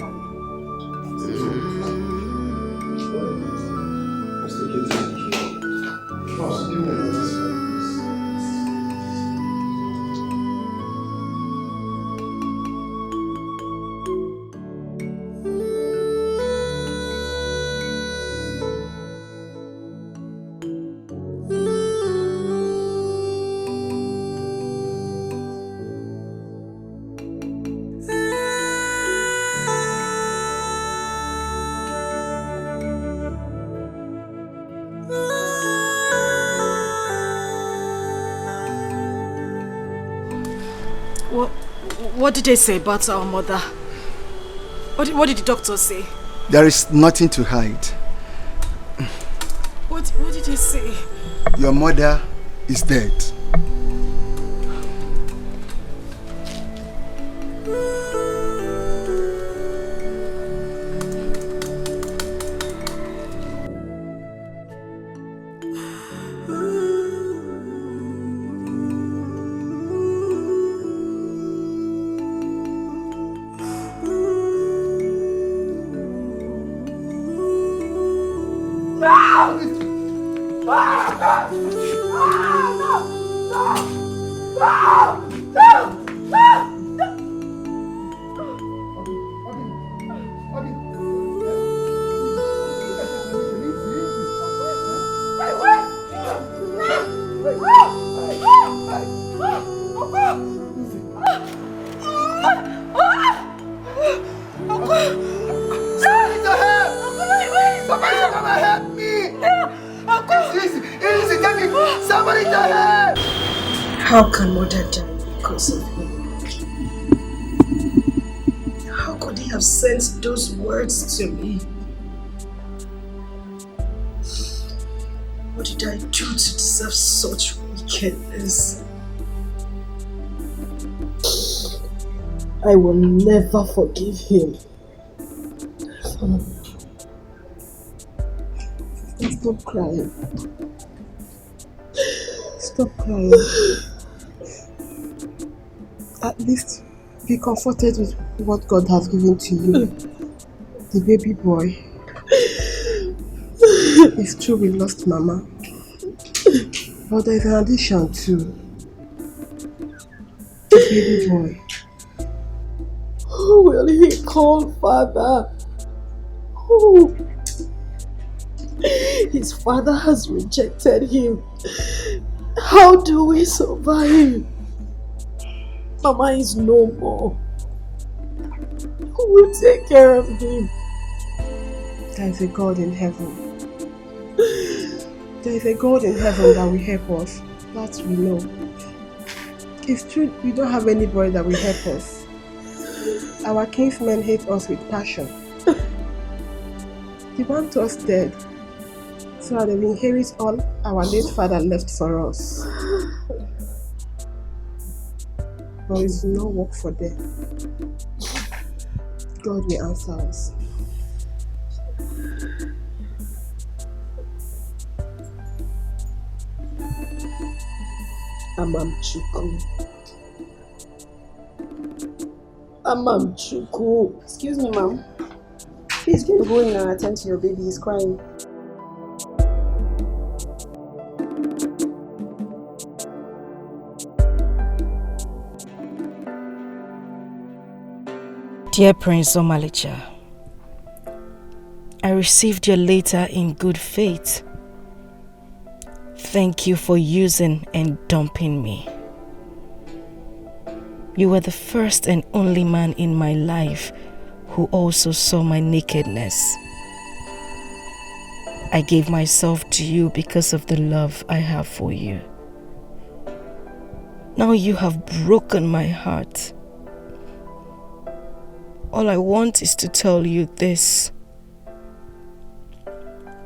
S1: What did they say about our mother? What did the doctor say?
S17: There is nothing to hide.
S1: What did he say?
S17: Your mother is dead.
S1: How can mother die because of me? How could he have sent those words to me? What did I do to deserve such wickedness? I will never forgive him.
S2: Stop crying. Stop crying. At least be comforted with what God has given to you. The baby boy. It's true we lost Mama. But there's an addition too. The baby boy.
S1: Who will he call father? Who? His father has rejected him. How do we survive? Mama is no more. Who will take care of him?
S2: There is a God in heaven. There is a God in heaven that will help us. That we know. It's true we don't have anybody that will help us. Our kinsmen hate us with passion. They want us dead, so that they will inherit all our late father left for us. But it's no work for them. God will answer us.
S1: Amamchuku. Amamchuku.
S20: Excuse me, ma'am. Please can you go in and attend to your baby? He's crying.
S21: Dear Prince Omalicha, I received your letter in good faith. Thank you for using and dumping me. You were the first and only man in my life who also saw my nakedness. I gave myself to you because of the love I have for you. Now you have broken my heart. All I want is to tell you this.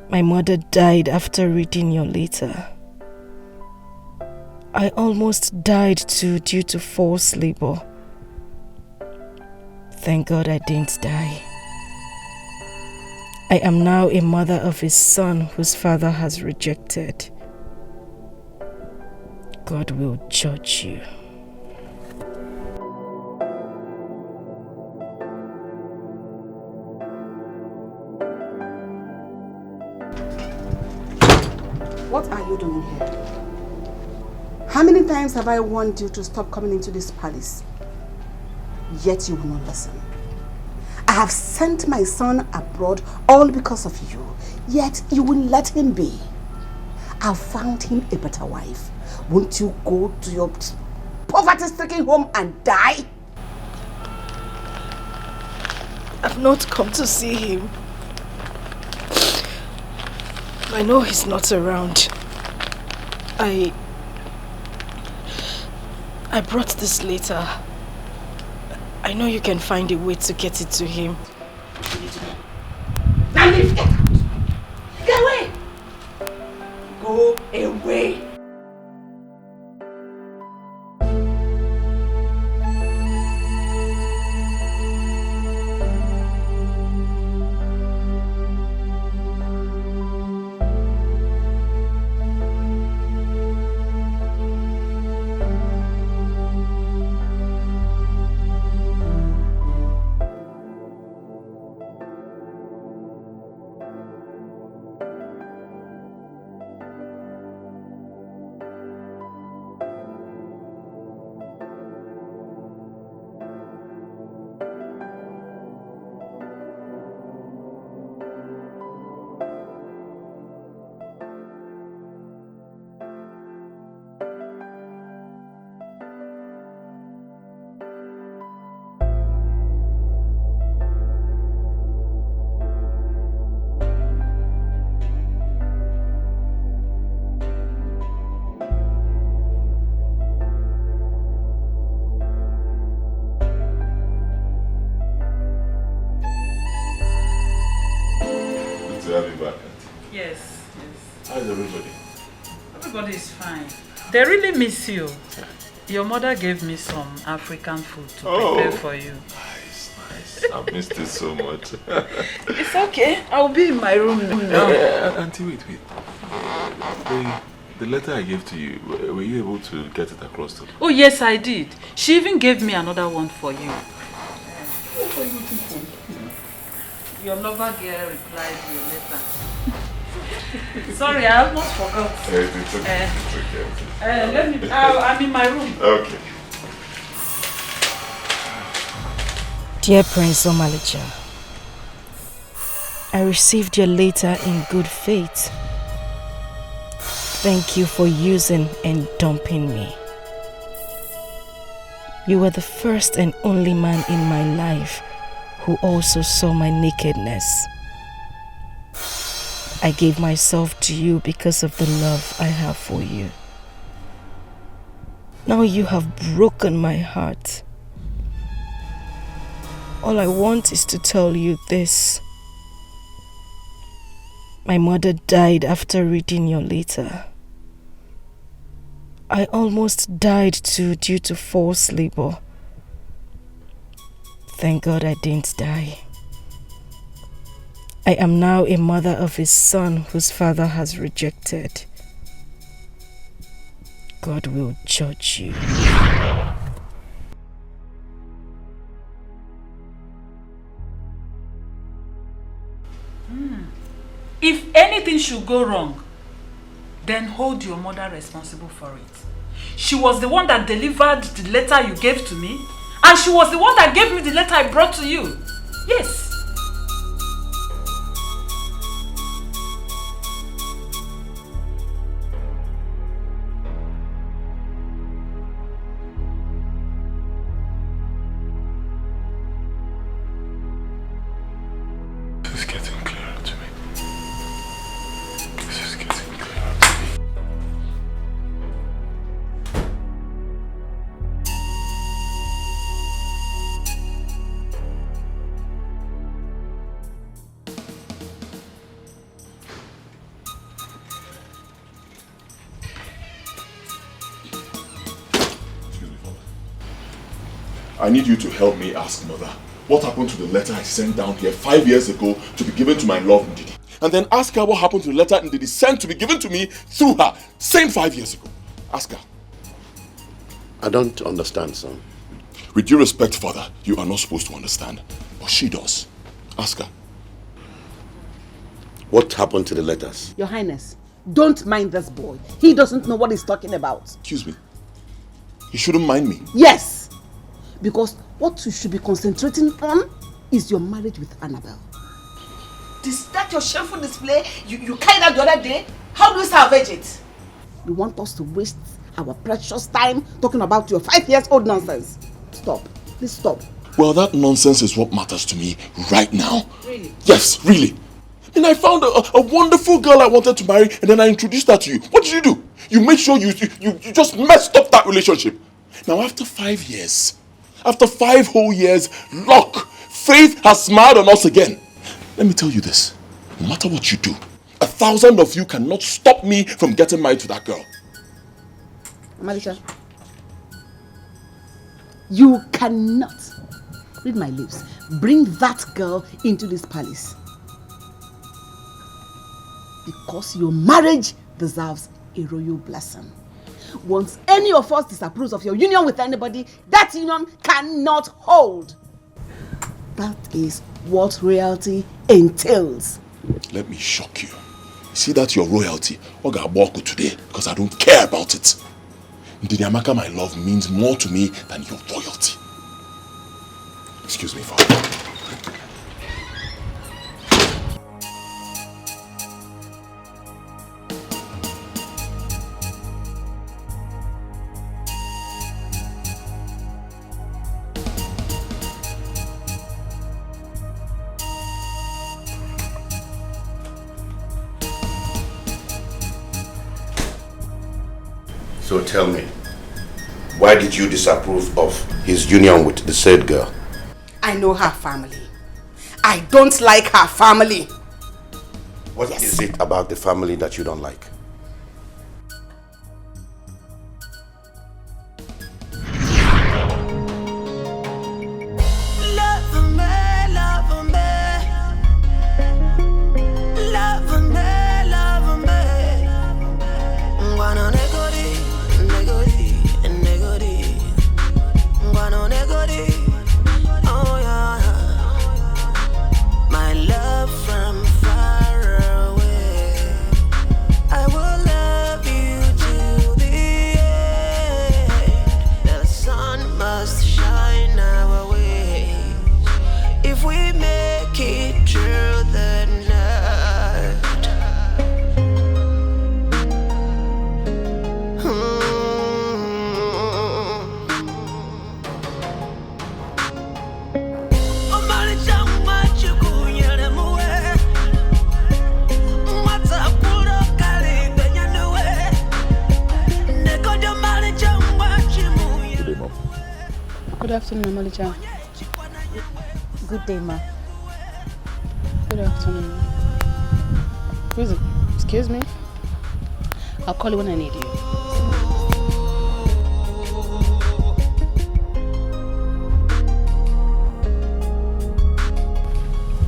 S21: My mother died after reading your letter. I almost died too due to forced labor. Thank God I didn't die. I am now a mother of a son whose father has rejected. God will judge you.
S8: What are you doing here? How many times have I warned you to stop coming into this palace? Yet you will not listen. I have sent my son abroad all because of you, yet you will let him be. I've found him a better wife. Won't you go to your poverty-stricken home and die?
S1: I've not come to see him. I know he's not around. I brought this letter. I know you can find a way to get it to him.
S8: Now leave, get out! Get away! Go away!
S16: How's everybody?
S18: Everybody is fine. They really miss you. Your mother gave me some African food to prepare for you.
S16: Nice. I've missed it so much.
S18: It's okay. I'll be in my room now.
S16: Auntie, wait. The letter I gave to you, were you able to get it across to me?
S18: Oh yes, I did. She even gave me another one for you.
S16: What are you looking for?
S18: Your lover girl replied to your letter. Sorry, I almost forgot.
S16: It's okay.
S18: I'm in my room.
S16: Okay.
S21: Dear Prince Omalicha, I received your letter in good faith. Thank you for using and dumping me. You were the first and only man in my life who also saw my nakedness. I gave myself to you because of the love I have for you. Now you have broken my heart. All I want is to tell you this. My mother died after reading your letter. I almost died too due to forced labor. Thank God I didn't die. I am now a mother of a son whose father has rejected. God will judge you.
S18: If anything should go wrong, then hold your mother responsible for it. She was the one that delivered the letter you gave to me, and she was the one that gave me the letter I brought to you. Yes.
S16: This is getting clearer to me. I need you to help me ask Mother what happened to the letter I sent down here 5 years ago to be given to my love Ndidi. And then ask her what happened to the letter Ndidi sent to be given to me through her, same 5 years ago. Ask her.
S10: I don't understand, son.
S16: With due respect, Father, you are not supposed to understand. But she does. Ask her.
S10: What happened to the letters?
S12: Your Highness, don't mind this boy. He doesn't know what he's talking about.
S16: Excuse me. You shouldn't mind me.
S12: Yes. Because what you should be concentrating on is your marriage with Annabelle.
S3: Is that your shameful display you carried out the other day? How do we salvage it?
S12: You want us to waste our precious time talking about your 5-year-old nonsense? Stop. Please stop.
S16: Well, that nonsense is what matters to me right now.
S3: Really?
S16: Yes, really. And I found a wonderful girl I wanted to marry, and then I introduced her to you. What did you do? You made sure you just messed up that relationship. Now, after 5 years, after 5 whole years, luck, faith has smiled on us again. Let me tell you this. No matter what you do, 1,000 of you cannot stop me from getting married to that girl.
S12: Malisha, you cannot, read my lips, bring that girl into this palace. Because your marriage deserves a royal blessing. Once any of us disapproves of your union with anybody, that union cannot hold. That is what royalty entails.
S16: Let me shock you. See that your royalty, I got walk today because I don't care about it. Ndidi Amaka, my love, means more to me than your royalty. Excuse me, Father.
S10: So tell me, why did you disapprove of his union with the said girl?
S2: I know her family. I don't like her family.
S10: What is it about the family that you don't like?
S11: Good afternoon, Amalicha.
S20: Good day, ma.
S11: Good afternoon. Who is it? Excuse me? I'll call you when I need you.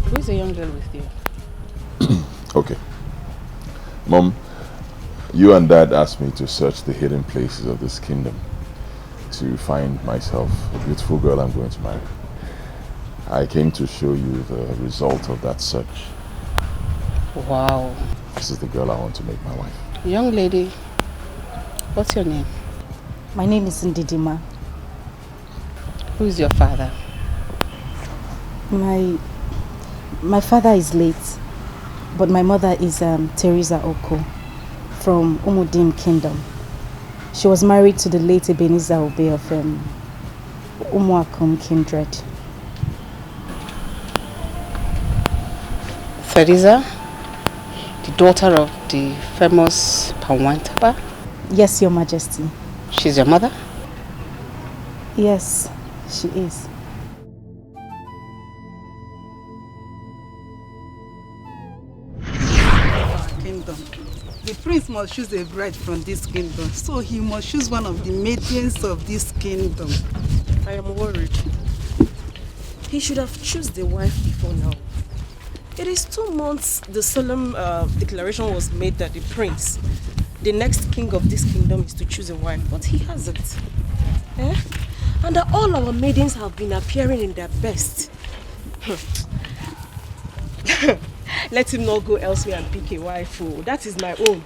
S11: Who is the young girl with you?
S9: Okay. Mom, you and Dad asked me to search the hidden places of this kingdom to find myself a beautiful girl I'm going to marry. I came to show you the result of that search.
S11: Wow.
S9: This is the girl I want to make my wife.
S11: Young lady, what's your name?
S20: My name is Ndidima.
S11: Who is your father?
S20: My father is late, but my mother is Teresa Oko from Umudim Kingdom. She was married to the late Ebenezer Obe of Umuakum kindred.
S11: Teresa, the daughter of the famous Panwantaba?
S20: Yes, Your Majesty.
S11: She's your mother?
S20: Yes, she is.
S8: Kingdom. The prince must choose a bride from this kingdom, so he must choose one of the maidens of this kingdom.
S5: I am worried. He should have chosen the wife before now. It is 2 months the solemn declaration was made that the prince, the next king of this kingdom, is to choose a wife, but he hasn't. Eh? And that all our maidens have been appearing in their best. Let him not go elsewhere and pick a wife. Oh, that is my own.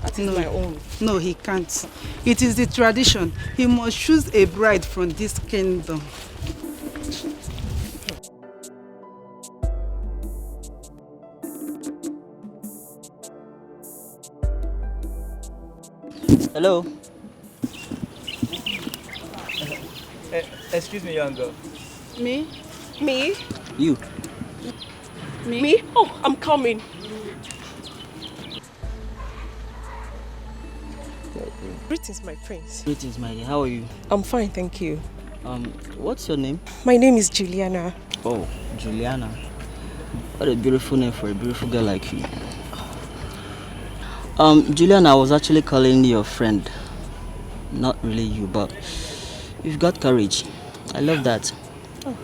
S5: That is my own.
S8: No, he can't. It is the tradition. He must choose a bride from this kingdom.
S22: Hello.
S23: Excuse me, young girl.
S5: Me? Me?
S22: You.
S5: Me? Oh, I'm coming. Greetings, my prince.
S22: Greetings, my dear. How are you?
S5: I'm fine, thank you.
S22: What's your name?
S5: My name is Juliana.
S22: Oh, Juliana. What a beautiful name for a beautiful girl like you. Juliana, I was actually calling your friend. Not really you, but you've got courage. I love that. Oh.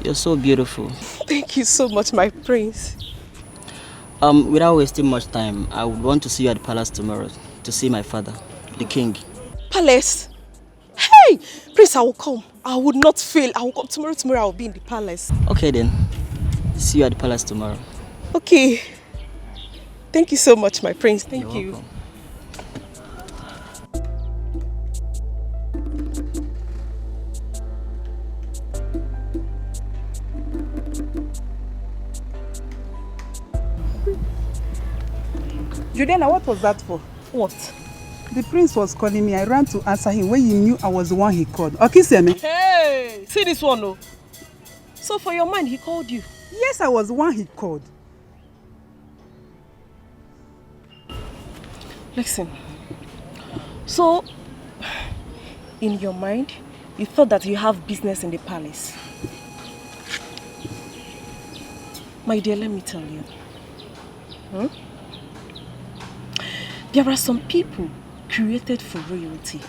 S22: You're so beautiful.
S5: Thank you so much, my prince.
S22: Without wasting much time, I would want to see you at the palace tomorrow to see my father, the king.
S5: Palace? Hey! Prince, I will come. I would not fail. I will come tomorrow. Tomorrow I will be in the palace.
S22: Okay then. See you at the palace tomorrow.
S5: Okay. Thank you so much, my prince. Thank
S22: You're
S5: you.
S22: welcome.
S8: Juliana, what was that for?
S5: What?
S8: The prince was calling me. I ran to answer him when he knew I was the one he called. Okay, Semi.
S5: Hey! See this one, oh. So for your mind, he called you?
S8: Yes, I was the one he called.
S5: Listen. So, in your mind, you thought that you have business in the palace. My dear, let me tell you.
S21: Hmm? There are some people created for royalty.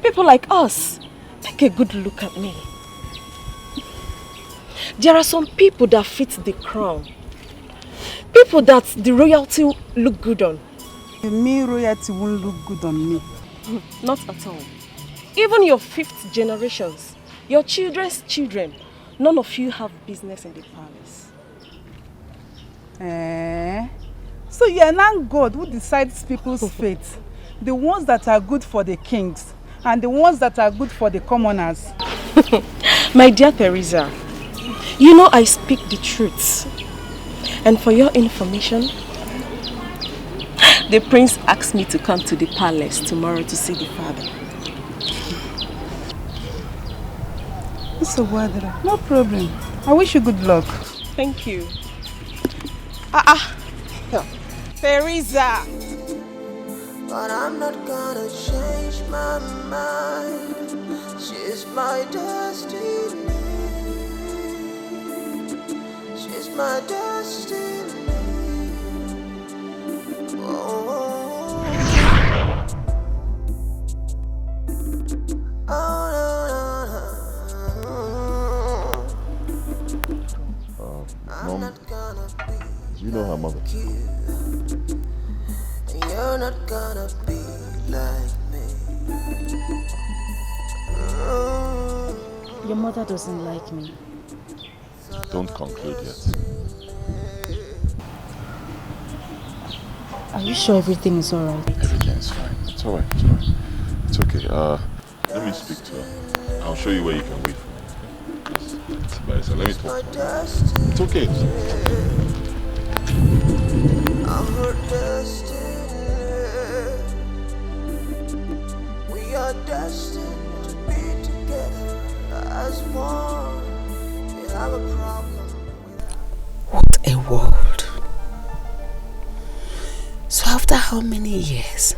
S21: People like us. Take a good look at me. There are some people that fit the crown. People that the royalty look good on.
S8: Me, royalty won't look good on me.
S21: Not at all. Even your 5th generations, your children's children, none of you have business in the palace.
S8: So you are not God who decides people's fate. The ones that are good for the kings and the ones that are good for the commoners.
S21: My dear Teresa, you know I speak the truth. And for your information, the prince asked me to come to the palace tomorrow to see the father.
S8: No problem. I wish you good luck.
S21: Thank you.
S8: Teresa!
S13: But I'm not gonna change my mind. She's my destiny. She's my destiny. Oh,
S16: Mom, do you know her mother?
S13: you're not gonna be like me.
S20: Your mother doesn't like me.
S16: Don't conclude yet.
S20: Are you sure everything is alright?
S16: Everything is fine. It's alright. It's alright. It's okay. Let me speak to her. I'll show you where you can wait for me. Okay? So let me talk to her. It's okay.
S13: I'm her destiny. We are destined to be together as one. We have a problem.
S11: What a world. So after how many years?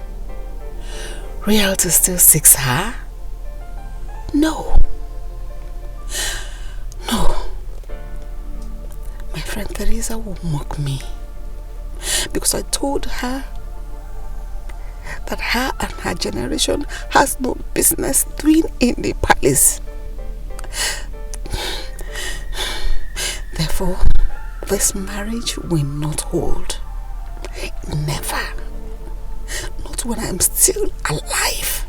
S11: Royalty still seeks her? No. No. My friend Teresa will mock me because I told her that her and her generation has no business doing in the palace. Therefore, this marriage will not hold. Never. Not when I'm still alive.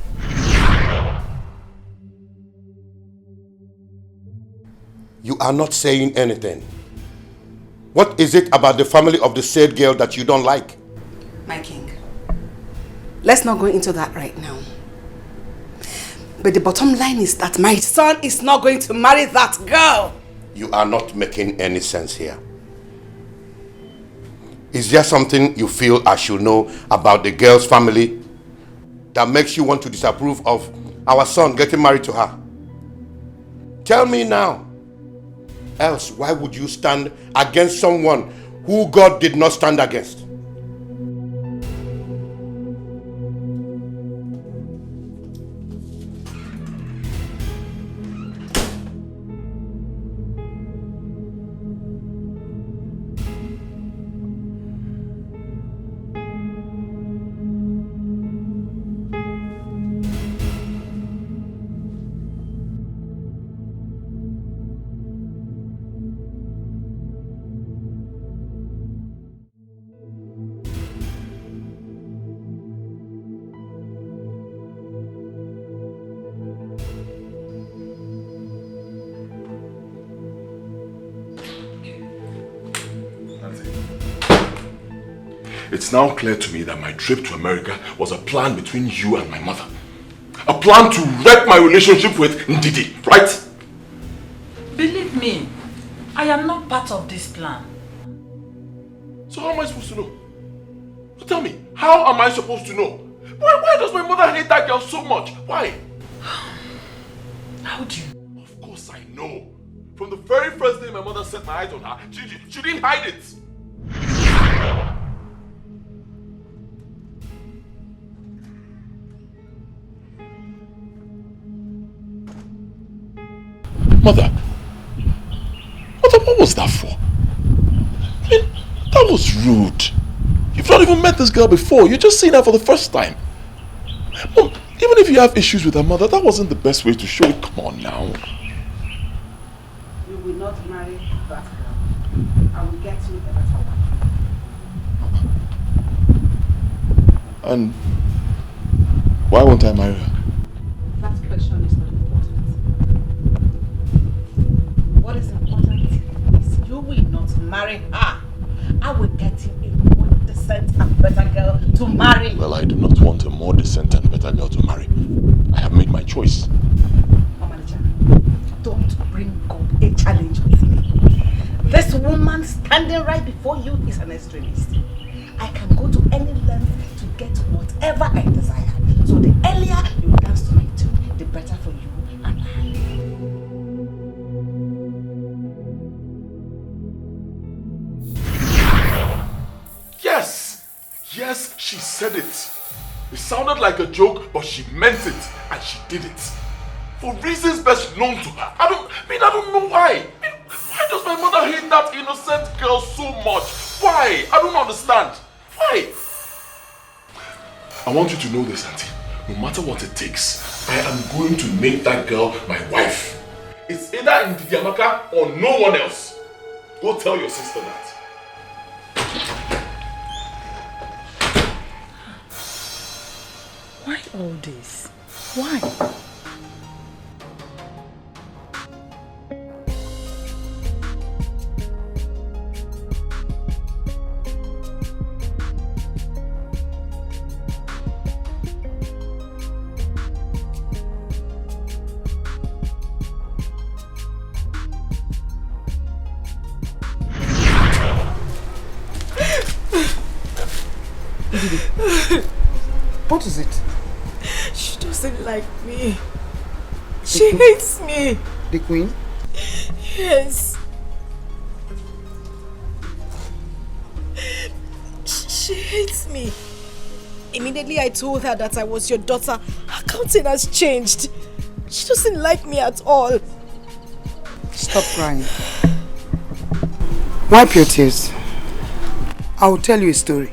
S10: You are not saying anything. What is it about the family of the said girl that you don't like?
S11: My king, let's not go into that right now. But the bottom line is that my son is not going to marry that girl.
S10: You are not making any sense here. Is there something you feel I should know about the girl's family that makes you want to disapprove of our son getting married to her? Tell me now. Else, why would you stand against someone who God did not stand against?
S16: It's now clear to me that my trip to America was a plan between you and my mother. A plan to wreck my relationship with Ndidi, right?
S18: Believe me, I am not part of this plan.
S16: So how am I supposed to know? Tell me, how am I supposed to know? Why does my mother hate that girl so much? Why?
S18: How do you?
S16: Of course I know. From the very first day my mother set my eyes on her, she didn't hide it. Mother, what was that for? I mean, That was rude. You've not even met this girl before. You're just seeing her for the first time. Mom, even if you have issues with her mother, that wasn't the best way to show it. Come on now.
S12: You will not marry that girl. I will get you a better one.
S16: And why won't I marry her?
S12: That question is not important. What is important is you will not marry her. I will get you a more decent and better girl to marry.
S16: Well, I do not want a more decent and better girl to marry. I have made my choice.
S12: Manager, don't bring up a challenge with me. This woman standing right before you is an extremist. I can go to any length to get whatever I desire. So the earlier you dance to my tune, the better for you and I.
S16: Yes! Yes, she said it. It sounded like a joke, but she meant it, and she did it. For reasons best known to her. I don't know why. Why does my mother hate that innocent girl so much? Why? I don't understand. Why? I want you to know this, Auntie. No matter what it takes, I am going to make that girl my wife. It's either in Didiamaka or no one else. Go tell your sister that.
S18: Why all this? Why?
S17: What is it?
S1: She doesn't like me. She hates me.
S17: The queen?
S1: Yes. She hates me. Immediately I told her that I was your daughter, her countenance changed. She doesn't like me at all.
S17: Stop crying. Wipe your tears. I will tell you a story.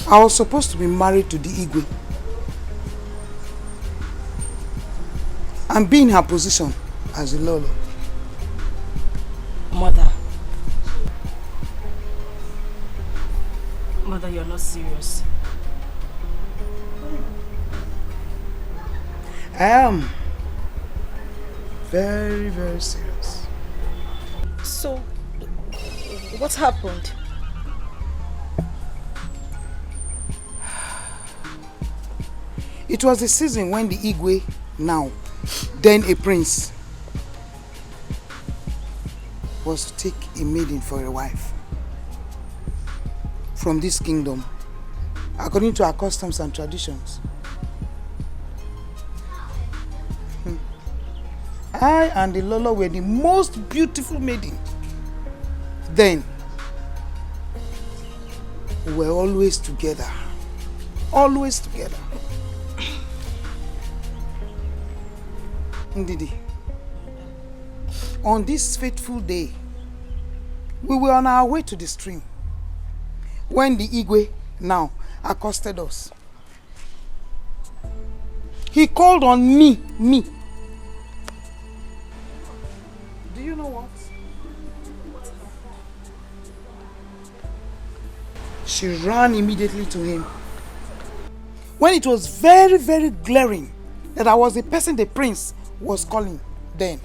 S17: I was supposed to be married to the Igwe and be in her position as a Lolo.
S1: Mother, you're not serious.
S17: I am very, very serious.
S1: So, what happened?
S17: It was the season when the Igwe, now, then a prince, was to take a maiden for a wife from this kingdom, according to our customs and traditions. I and the Lolo were the most beautiful maiden. Then, we were always together. Always together. Ndidi, on this fateful day, we were on our way to the stream when the Igwe now accosted us. He called on me. Do you know what? She ran immediately to him. When it was very, very glaring that I was the person the prince was calling then.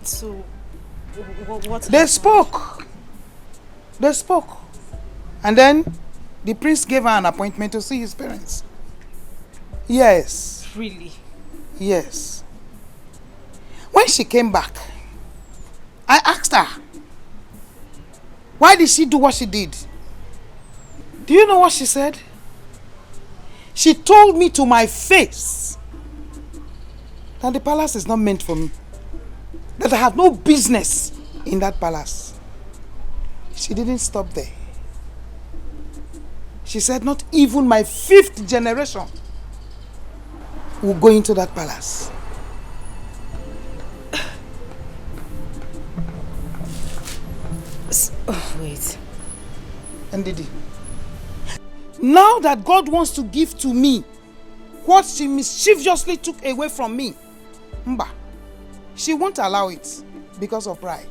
S1: So, what?
S17: They spoke. And then the prince gave her an appointment to see his parents. Yes.
S1: Really?
S17: Yes. When she came back, I asked her, why did she do what she did? Do you know what she said? She told me to my face that the palace is not meant for me. That I have no business in that palace. She didn't stop there.
S6: She said not even my 5th generation will go into that palace.
S14: Oh, wait.
S6: Ndidi, now that God wants to give to me what she mischievously took away from me, Mba, she won't allow it because of pride.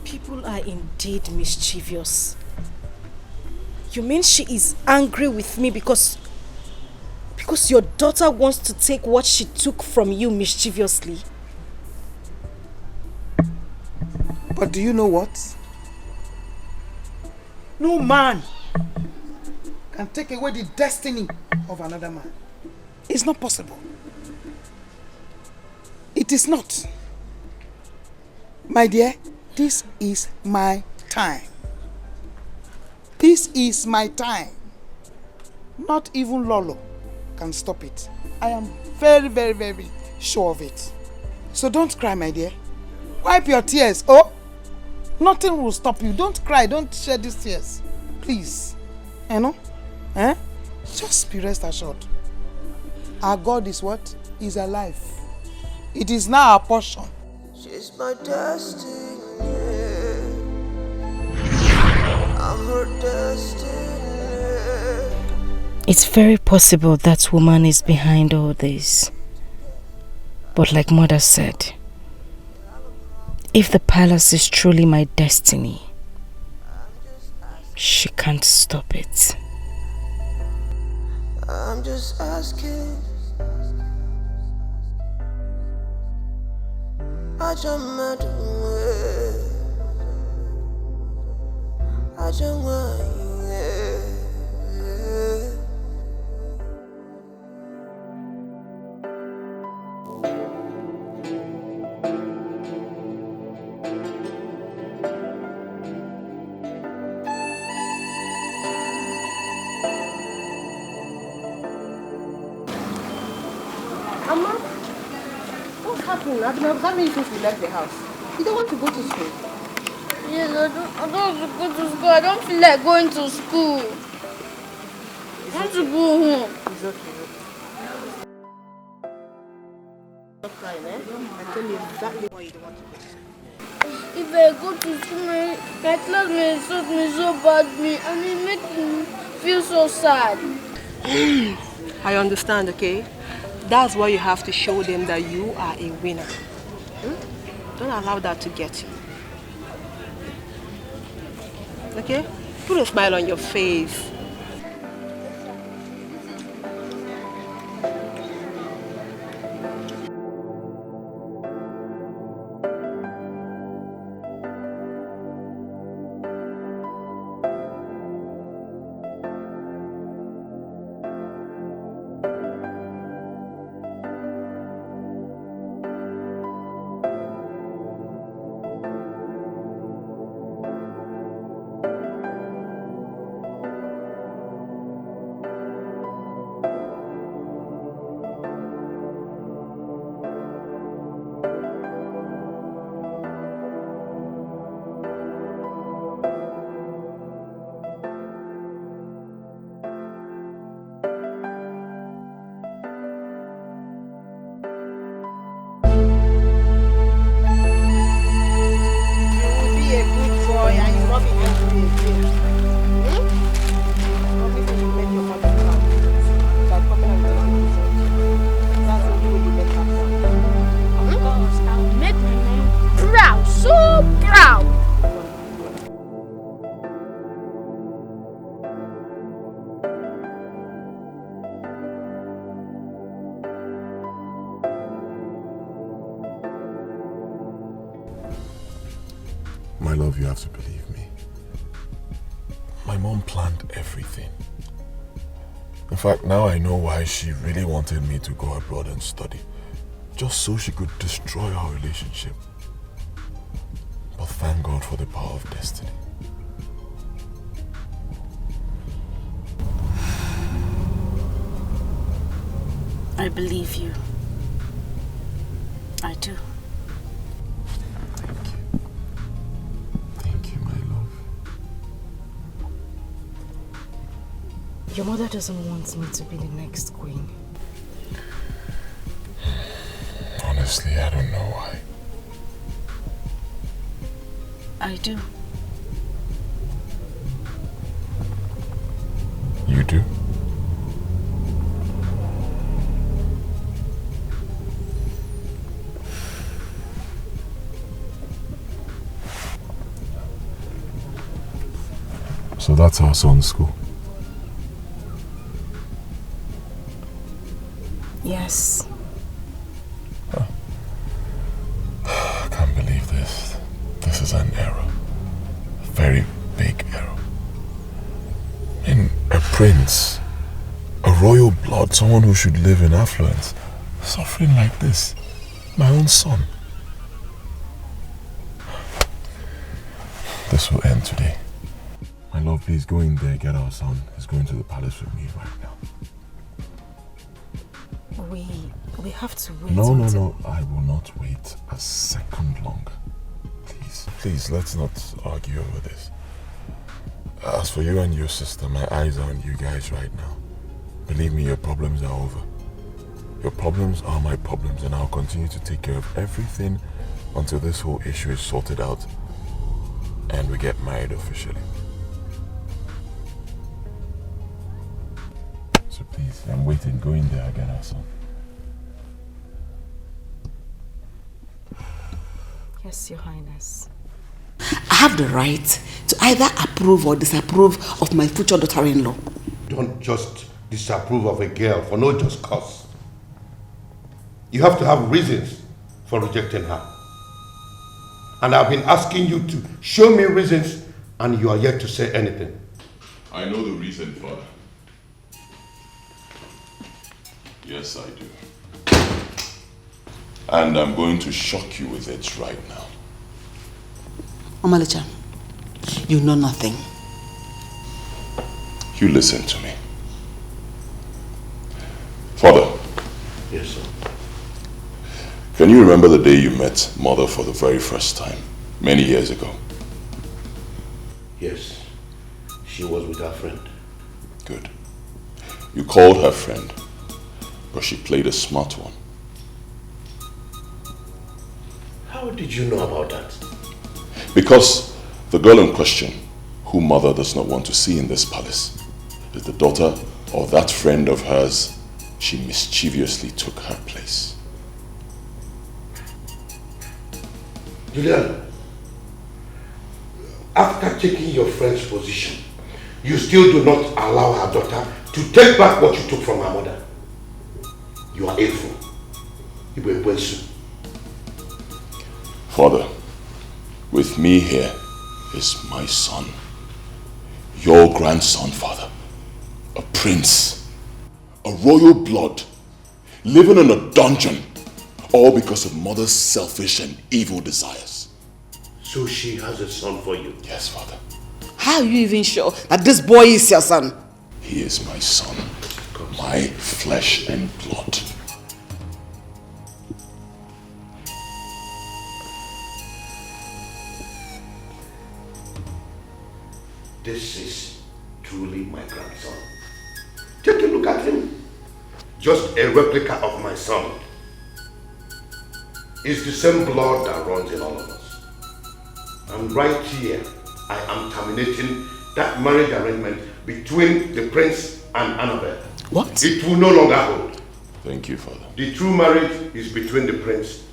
S1: People are indeed mischievous. You mean she is angry with me because your daughter wants to take what she took from you mischievously?
S6: But do you know what? No man can take away the destiny of another man. It's not possible. It is not. My dear, this is my time. This is my time. Not even Lolo can stop it. I am very, very, very sure of it. So don't cry, my dear. Wipe your tears. Oh, nothing will stop you. Don't cry. Don't shed these tears. Please. You know? Eh? Just be rest assured. Our God is what? Is alive. It is now our portion.
S13: She's my destiny. I'm her destiny.
S1: It's very possible that woman is behind all this. But like Mother said, if the palace is truly my destiny, she can't stop it.
S13: I'm just asking. I just mad away. I just want
S12: Mama, what's happening? I've been observing you since we left the house. You don't want to go to school?
S4: Yes, I don't want to go to school. I don't feel like going to school. I want to go home.
S12: It's okay. Stop crying, eh? I tell you exactly why you don't want to go to school.
S4: If I go to school, my classmates insult me so badly and it makes me feel so sad.
S12: I understand, okay? That's why you have to show them that you are a winner. Don't allow that to get you. Okay? Put a smile on your face.
S16: My love, you have to believe me. My mom planned everything. In fact, now I know why she really wanted me to go abroad and study. Just so she could destroy our relationship. But thank God for the power of destiny.
S1: I believe you. I do.
S16: Thank you, my love.
S20: Your mother doesn't want me to be the next queen.
S16: Honestly, I don't know why.
S20: I do.
S16: You do? So that's our son's school?
S20: Yes.
S16: I can't believe this. This is an error. A very big error. A prince, a royal blood, someone who should live in affluence, suffering like this. My own son. This will end today. My love, please go in there, get our son. He's going to the palace with me right now.
S20: We have to wait.
S16: No. I will not wait a second longer. Please, let's not argue over this. As for you and your sister, my eyes are on you guys right now. Believe me, your problems are over. Your problems are my problems, and I'll continue to take care of everything until this whole issue is sorted out and we get married officially. So please, I'm waiting. Go in there and get our son.
S20: Yes, Your Highness.
S12: I have the right to either approve or disapprove of my future daughter-in-law.
S10: Don't just disapprove of a girl for no just cause. You have to have reasons for rejecting her. And I've been asking you to show me reasons, and you are yet to say anything.
S9: I know the reason, Father. Yes, I do. And I'm going to shock you with it right now.
S12: Omalicha, you know nothing.
S9: You listen to me. Father.
S10: Yes, sir.
S9: Can you remember the day you met Mother for the very first time, many years ago?
S10: Yes. She was with her friend.
S9: Good. You called her friend, but she played a smart one.
S10: How did you know about that?
S9: Because the girl in question, who Mother does not want to see in this palace, is the daughter of that friend of hers she mischievously took her place.
S10: Julian, after taking your friend's position, you still do not allow her daughter to take back what you took from her mother. You are hateful.
S9: Father, with me here is my son, your grandson, Father, a prince, a royal blood, living in a dungeon, all because of Mother's selfish and evil desires.
S10: So she has a son for you?
S9: Yes, Father.
S12: How are you even sure that this boy is your son?
S9: He is my son, my flesh and blood.
S10: This is truly my grandson. Take a look at him. Just a replica of my son. It's the same blood that runs in all of us. And right here, I am terminating that marriage arrangement between the prince and Annabelle.
S12: What?
S10: It will no longer hold.
S9: Thank you, Father.
S10: The true marriage is between the prince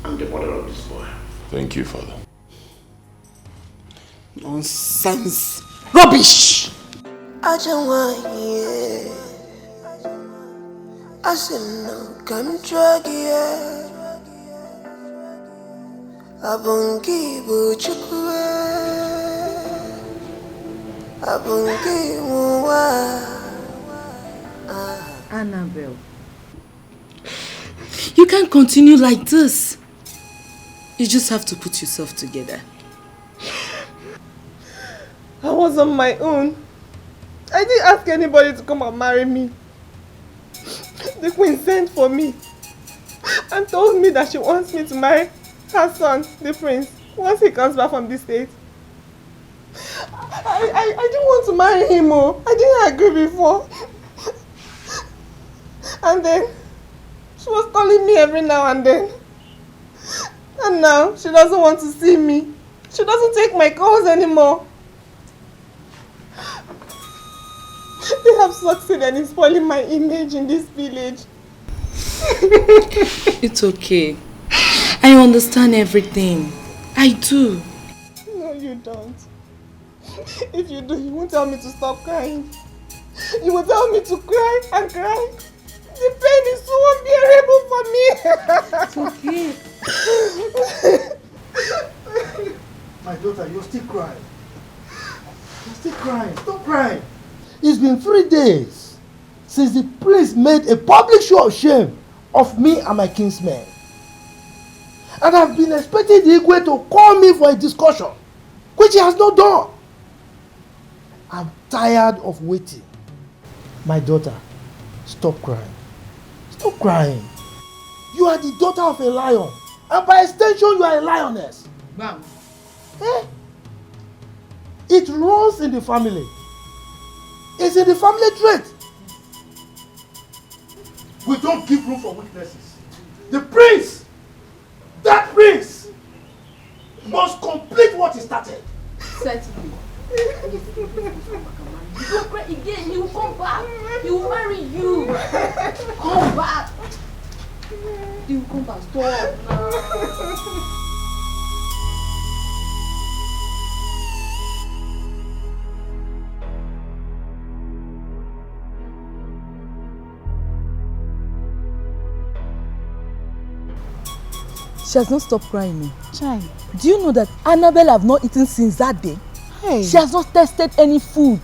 S10: and the mother of this boy.
S9: Thank you, Father.
S12: Nonsense. Rubbish!
S13: Ajawaye Asino Kamtragia Abungi Buchukwe Abungi Muwa.
S14: Annabelle, you can't continue like this. You just have to put yourself together.
S5: I was on my own. I didn't ask anybody to come and marry me. The queen sent for me and told me that she wants me to marry her son, the prince, once he comes back from the States. I didn't want to marry him. I didn't angry before. And then she was calling me every now and then. And now she doesn't want to see me. She doesn't take my calls anymore. They have succeeded in spoiling my image in this village.
S14: It's okay. I understand everything. I do.
S5: No, you don't. If you do, you won't tell me to stop crying. You will tell me to cry and cry. The pain is so unbearable for me.
S17: It's okay. My daughter, you're still crying. You're still crying. Stop crying. It's been 3 days since the prince made a public show of shame of me and my kinsmen. And I've been expecting the Igwe to call me for a discussion, which he has not done. I'm tired of waiting. My daughter, stop crying. Stop crying. You are the daughter of a lion, and by extension, you are a lioness.
S5: Bam.
S17: Eh? It runs in the family. It's in the family trait. We don't give room for weaknesses. The prince, that prince, must complete what he started.
S4: Certainly. If you don't cry again, he will come back. He will marry you. Come back. He will come back. Stop now.
S14: She has not stopped crying. No.
S8: Chai.
S14: Do you know that Annabelle have not eaten since that day?
S8: Hey.
S14: She has not tasted any food.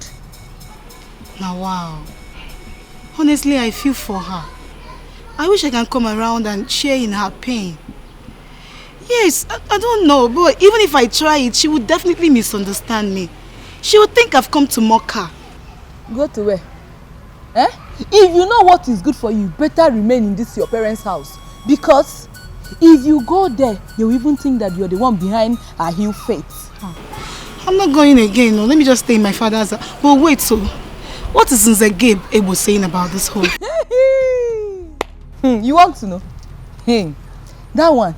S8: Now wow. Honestly, I feel for her. I wish I can come around and share in her pain. Yes, I don't know, but even if I try it, she would definitely misunderstand me. She would think I've come to mock her.
S14: Go to where? Eh? If you know what is good for you, better remain in this your parents' house. Because if you go there, they will even think that you're the one behind her ill fate.
S8: I'm not going again. No. Let me just stay in my father's house. But wait, so what is Nze Gabe Ebo saying about this whole?
S14: You want to know? That one.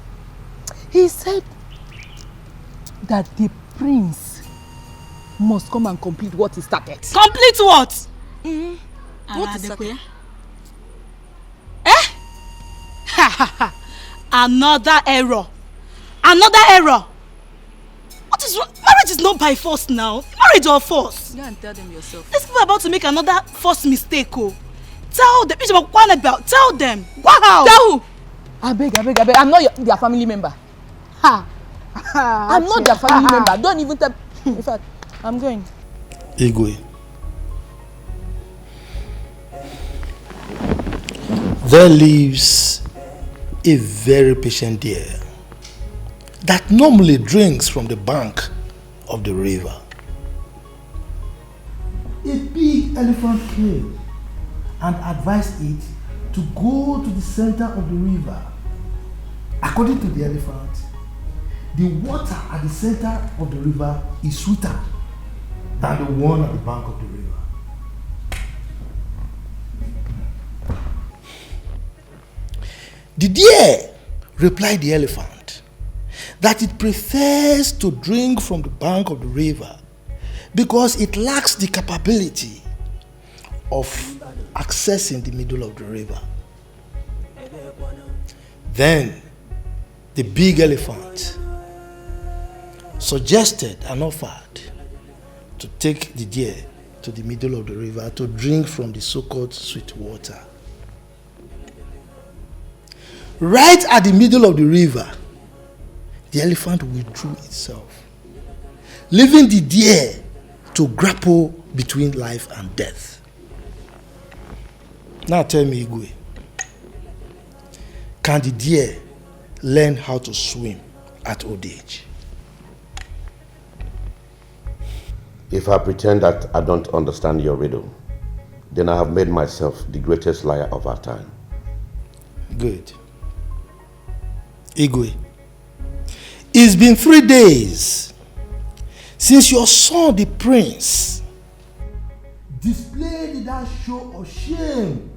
S14: He said that the prince must come and complete what he started.
S8: Complete what?
S14: What is that?
S8: Eh? Another error. Another error. What is wrong? Marriage is not by force now. Marriage or force.
S14: Go and tell them yourself.
S8: These people are about to make another forced mistake. Oh. Tell them. Tell them. Wow.
S14: Tell who? I beg. I'm not their family member. Ha. I'm not their family member. Don't even tell. In fact, I'm going.
S17: Igwe. There lives a very patient deer that normally drinks from the bank of the river. A big elephant came and advised it to go to the center of the river. According to the elephant, the water at the center of the river is sweeter than the one at the bank of the river. The deer replied the elephant that it prefers to drink from the bank of the river because it lacks the capability of accessing the middle of the river. Then the big elephant suggested and offered to take the deer to the middle of the river to drink from the so-called sweet water. Right at the middle of the river, the elephant withdrew itself, leaving the deer to grapple between life and death. Now tell me, Igwe, can the deer learn how to swim at old age?
S10: If I pretend that I don't understand your riddle, then I have made myself the greatest liar of our time.
S17: Good. Igwe, it's been 3 days since your son, the prince, displayed that show of shame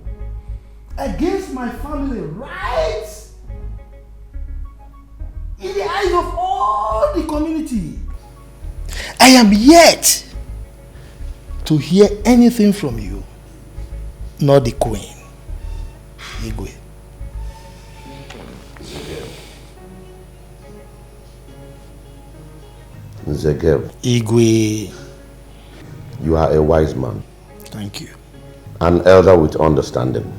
S17: against my family, right in the eyes of all the community. I am yet to hear anything from you, nor the queen, Igwe.
S10: Nzegeb.
S17: Igwe.
S10: You are a wise man.
S17: Thank you.
S10: An elder with understanding.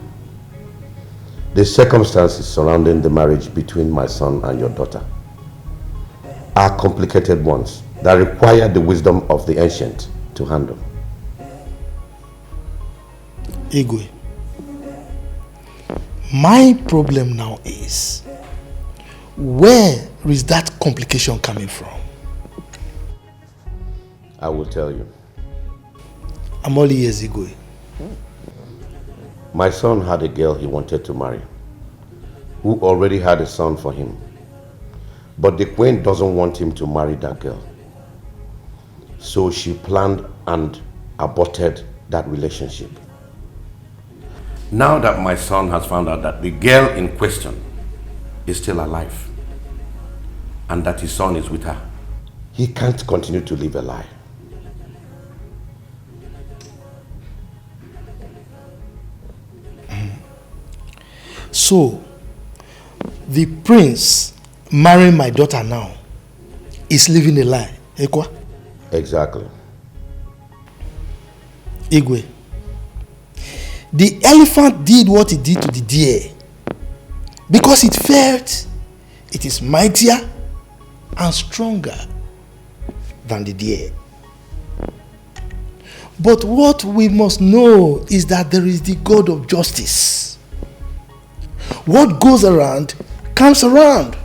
S10: The circumstances surrounding the marriage between my son and your daughter are complicated ones that require the wisdom of the ancient to handle.
S17: Igwe, my problem now is, where is that complication coming from?
S10: I will tell you.
S17: I'm all ears, Igwe.
S10: My son had a girl he wanted to marry, who already had a son for him. But the queen doesn't want him to marry that girl. So she planned and aborted that relationship. Now that my son has found out that the girl in question is still alive and that his son is with her, he can't continue to live a lie.
S17: So, the prince marrying my daughter now is living a lie, Ekwa?
S10: Exactly.
S17: Igwe, the elephant did what it did to the deer because it felt it is mightier and stronger than the deer. But what we must know is that there is the God of justice. What goes around comes around.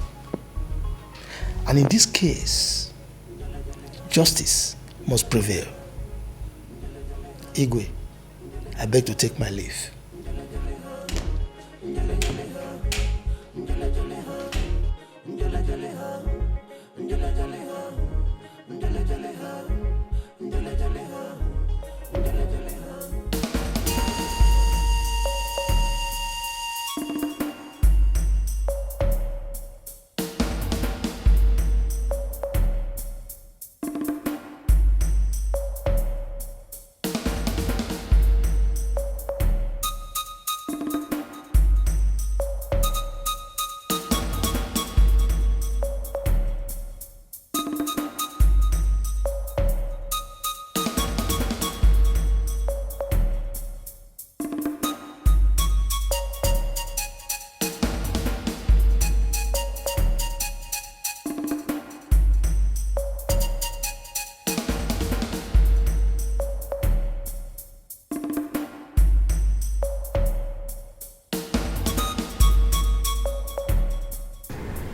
S17: And in this case, justice must prevail. Igwe, I beg to take my leave.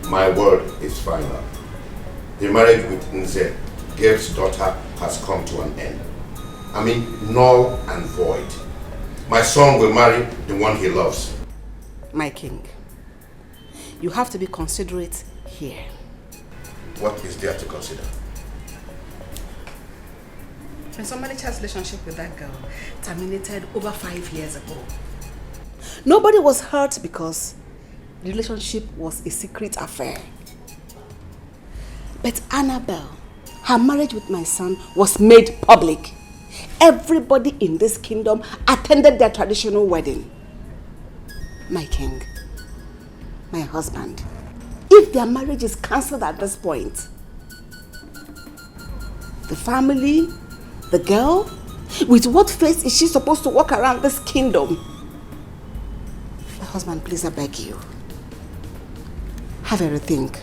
S10: My word is final. The marriage with Nze, Geb's daughter, has come to an end. I mean, null and void. My son will marry the one he loves.
S11: My king, you have to be considerate here.
S10: What is there to consider?
S11: Prince Omalicha's relationship with that girl terminated over 5 years ago. Nobody was hurt because the relationship was a secret affair. But Annabelle, her marriage with my son was made public. Everybody in this kingdom attended their traditional wedding. My king, my husband, if their marriage is cancelled at this point, the family, the girl, with what face is she supposed to walk around this kingdom? My husband, please, I beg you. Have a rethink.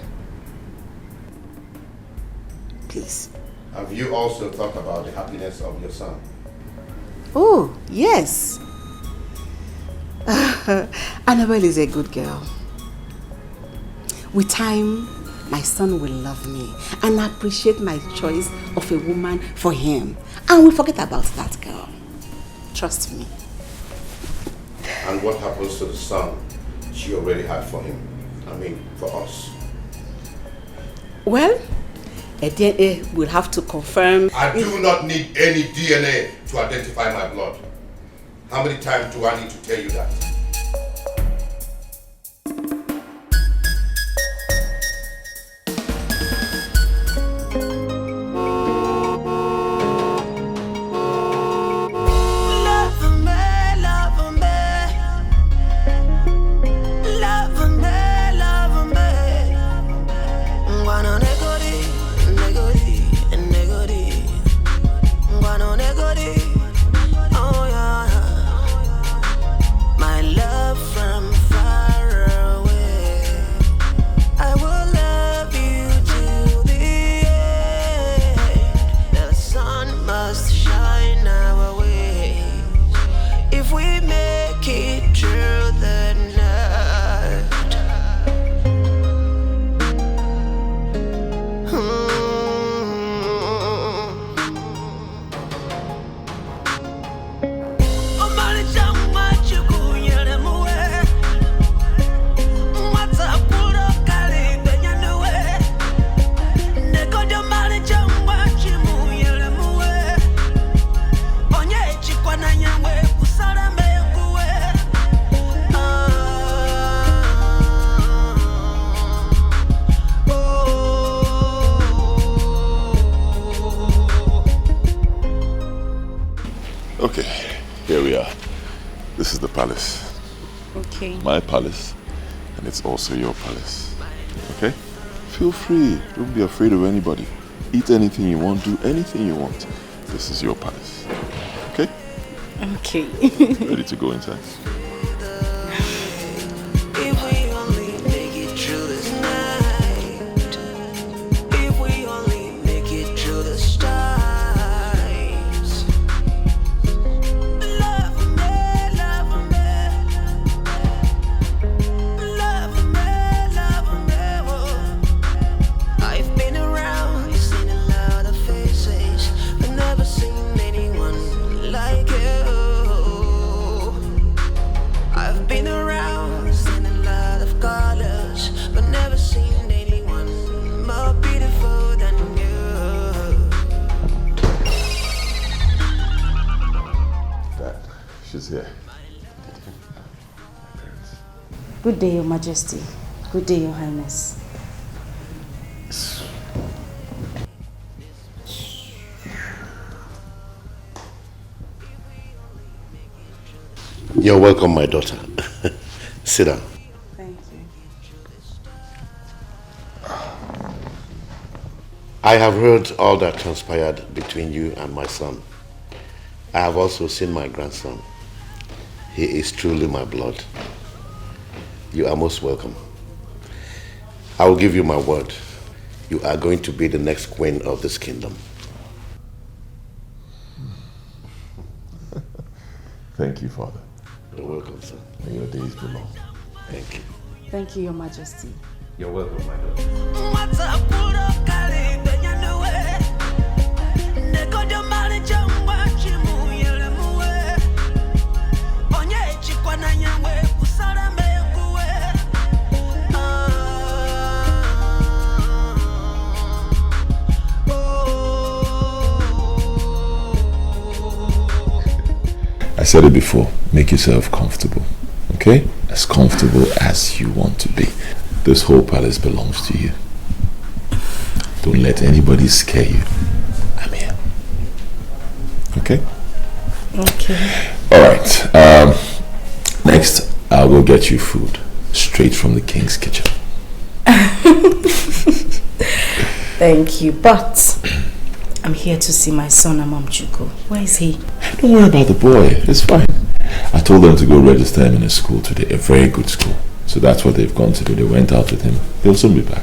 S11: Please.
S10: Have you also thought about the happiness of your son?
S11: Oh, yes. Annabelle is a good girl. With time, my son will love me and appreciate my choice of a woman for him. And we'll forget about that girl. Trust me.
S10: And what happens to the son she already had for him? I mean, for us.
S11: Well, a DNA will have to confirm.
S10: I do not need any DNA to identify my blood. How many times do I need to tell you that?
S9: My palace, and it's also your palace. Okay? Feel free. Don't be afraid of anybody. Eat anything you want, do anything you want. This is your palace. Okay?
S20: Okay.
S9: Ready to go inside?
S20: Good day, Your Majesty. Good day, Your Highness.
S10: You're welcome, my daughter. Sit down.
S20: Thank you.
S10: I have heard all that transpired between you and my son. I have also seen my grandson. He is truly my blood. You are most welcome. I will give you my word. You are going to be the next queen of this kingdom.
S9: Thank you, Father.
S10: You're welcome, sir.
S9: May your days be long.
S10: Thank you.
S20: Thank you, Your Majesty.
S10: You're welcome, my daughter.
S9: I said it before, make yourself comfortable, okay? As comfortable as you want to be. This whole palace belongs to you. Don't let anybody scare you. I'm here. Okay?
S20: Okay.
S9: Alright, next I will get you food straight from the king's kitchen.
S20: Thank you, but I'm here to see my son, Amamchuku. Where is he?
S9: Don't worry about the boy, it's fine. I told them to go register him in a school today, a very good school. So that's what they've gone to do. They went out with him. They'll soon be back.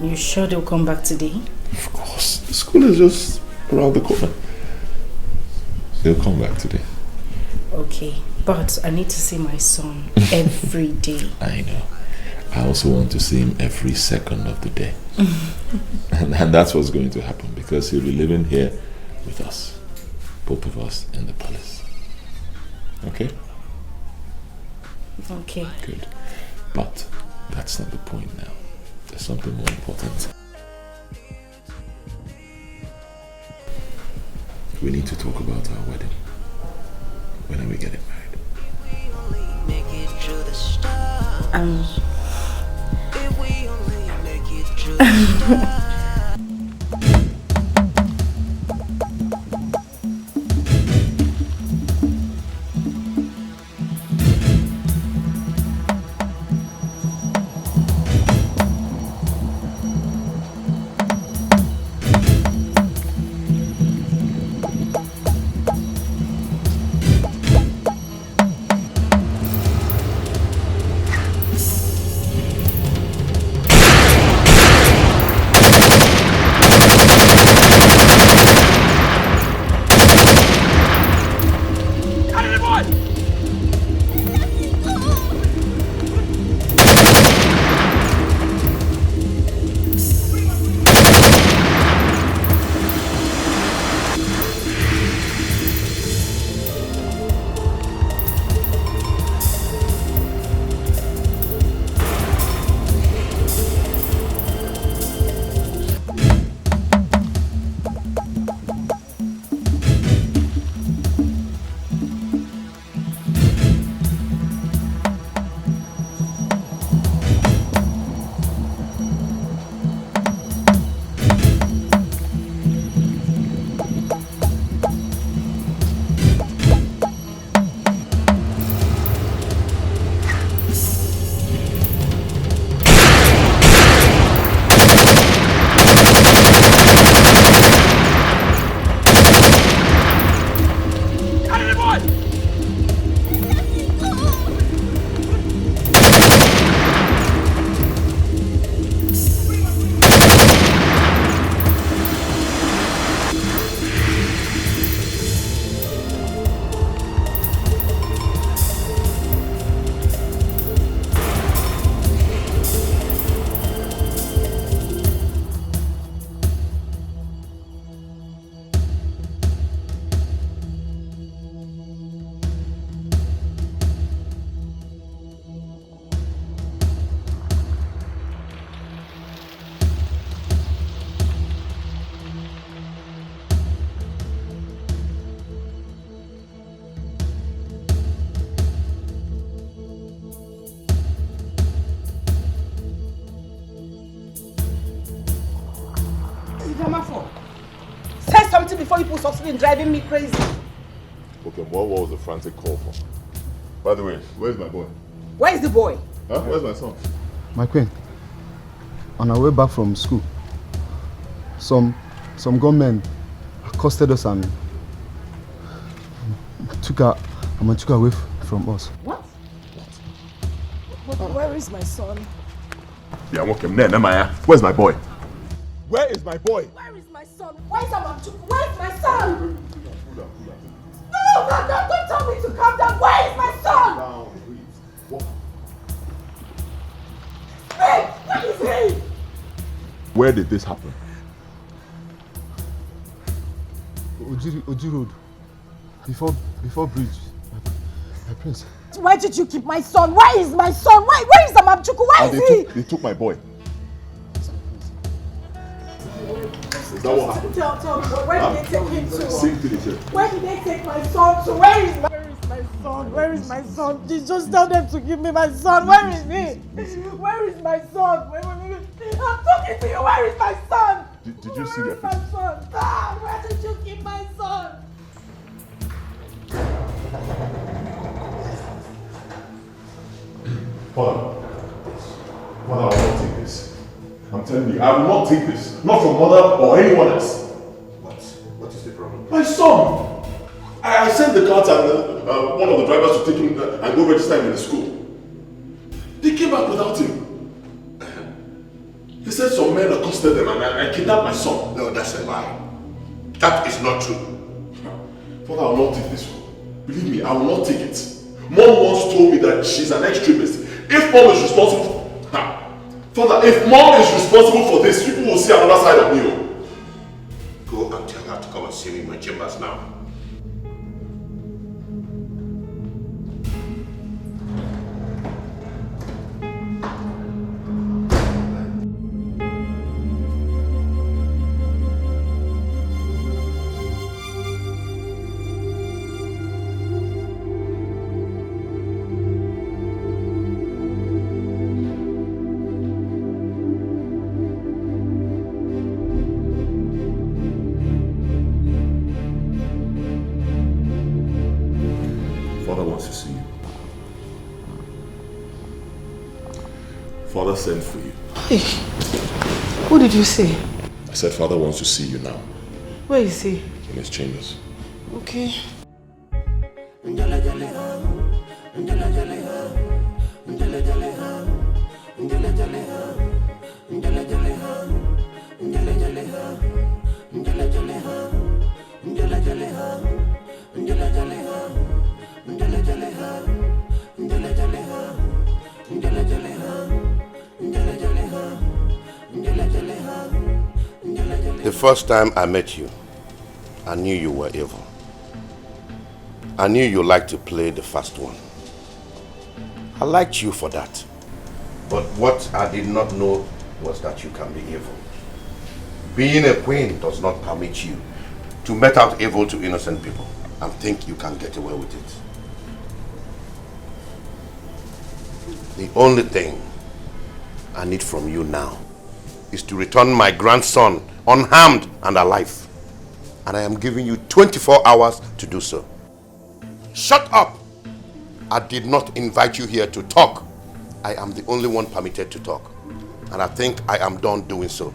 S20: You sure they'll come back today?
S9: Of course. The school is just around the corner. They'll come back today.
S20: Okay, but I need to see my son every day.
S9: I know. I also want to see him every second of the day. and that's what's going to happen because he'll be living here with us. Both of us in the palace. Okay?
S20: Okay.
S9: Good. But that's not the point now. There's something more important.
S16: we need to talk about our wedding. When are we getting married?
S12: Say something before you put succeed in driving me crazy.
S16: Okay, what was the frantic call for? By the way, where's my boy?
S12: Where is the boy?
S16: Huh? Where's my son?
S7: My queen, on our way back from school, some gunmen accosted us and took her away from us.
S12: What? Where is my son?
S16: Yeah, I'm okay. Where's my boy? Where is my boy?
S12: Where is my son? Where is my son? No, don't tell me to calm down. Where is my son? Hey, what is he?
S16: Where did this happen?
S7: Oji Road. Before bridge. My prince.
S12: Where did you keep my son? Where is my son? Where is Amamchuku? Where is he?
S16: They took my boy. Is that what happened?
S12: Tell me, where did they take him to?
S16: Sing to the church.
S12: Where did they take my son to? Where is my son? Where is my son? Just tell them to give me my son. Where is he? Where is my son? I'm talking to you. Where is my son?
S16: Did you see
S12: Where is my son? Ah, where did you keep my son?
S16: Father, I will not take this. I'm telling you, I will not take this. Not from mother or anyone else.
S10: What is the problem?
S16: My son! I sent the cards and one of the drivers to take him and go register him in the school. They came back without him. He said some men accosted them and kidnapped my son.
S10: No, that's a lie. That is not true.
S16: Father, I will not take this one. Believe me, I will not take it. Mom once told me that she's an extremist. If mom is responsible, Father, if mom is responsible for this, people will see another side of me.
S10: Go and tell her to come and see me in my chambers now.
S16: father wants to see you. Father sent for you.
S12: Hey, what did you say?
S16: I said father wants to see you now.
S12: Where is he?
S16: In his chambers.
S12: Okay.
S10: The first time I met you, I knew you were evil. I knew you liked to play the fast one. I liked you for that. But what I did not know was that you can be evil. Being a queen does not permit you to met out evil to innocent people and think you can get away with it. The only thing I need from you now is to return my grandson unharmed and alive. And I am giving you 24 hours to do so. Shut up! I did not invite you here to talk. I am the only one permitted to talk. And I think I am done doing so.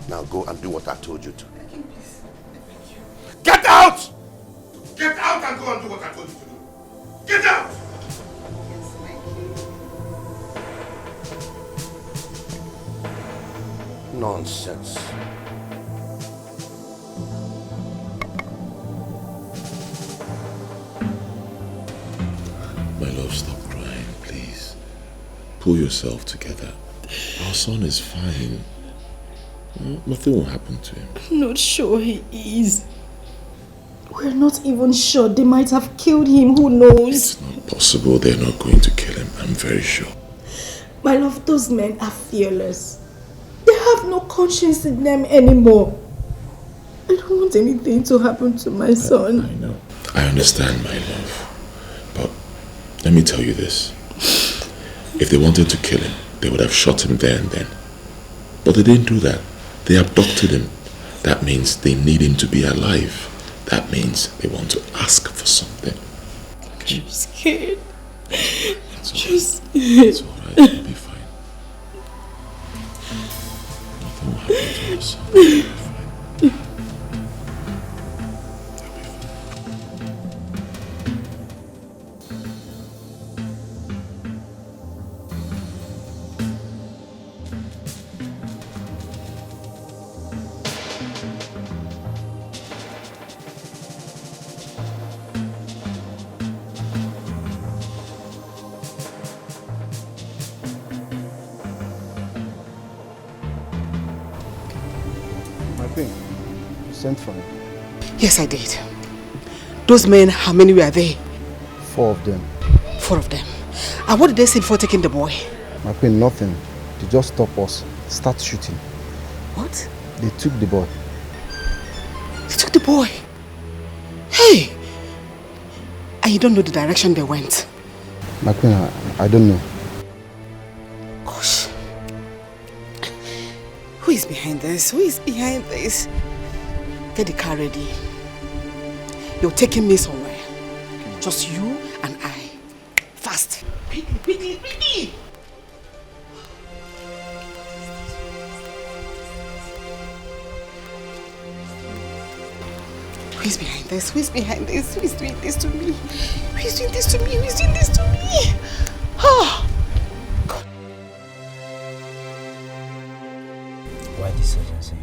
S10: Now go and do what I told you to. Get out! Get out and go and do what I told you to do. Get out! Nonsense.
S16: My love, stop crying, please. Pull yourself together. Our son is fine. Nothing will happen to him.
S1: I'm not sure he is. We're not even sure. They might have killed him. Who knows?
S16: It's not possible. They're not going to kill him. I'm very sure.
S1: My love, those men are fearless. They have no conscience in them anymore. I don't want anything to happen to my son.
S16: I know. I understand, my love. But let me tell you this. If they wanted to kill him, they would have shot him there and then. But they didn't do that. They abducted him. That means they need him to be alive. That means they want to ask for something. Okay?
S1: I'm scared.
S16: It's alright. You'll be fine. Nothing will happen to your son. You'll be fine.
S7: Sent for him.
S12: Yes, I did. Those men, how many were they?
S7: 4 of them.
S12: 4 of them. And what did they say before taking the boy?
S7: My queen, nothing. They just stop us, start shooting.
S12: What?
S7: They took the boy.
S12: They took the boy? Hey! And you don't know the direction they went?
S7: My queen, I don't know.
S12: Gosh. Who is behind this? Who is behind this? Get the car ready. You're taking me somewhere. Just you and I. Fast. Quickly, quickly, quickly! Who is behind this? Who is behind this? Who is doing this to me? Who is doing this to me? Who is doing this to me? Oh! God.
S15: Why this urgency?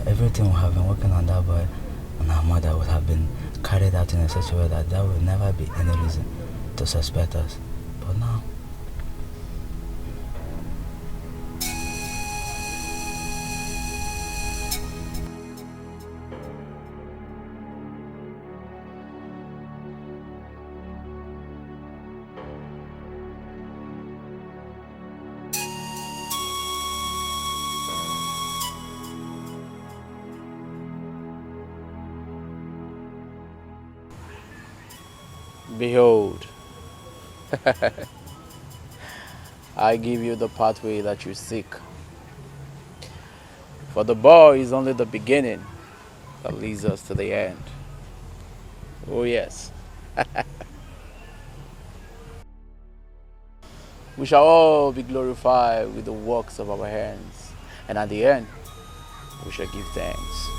S15: Everything we have been working on that boy and our mother would have been carried out in such a way that there would never be any reason to suspect us. But now,
S19: behold,
S3: I give you the pathway that you seek. For the boy is only the beginning that leads us to the end. Oh yes. We shall all be glorified with the works of our hands, and at the end, we shall give thanks.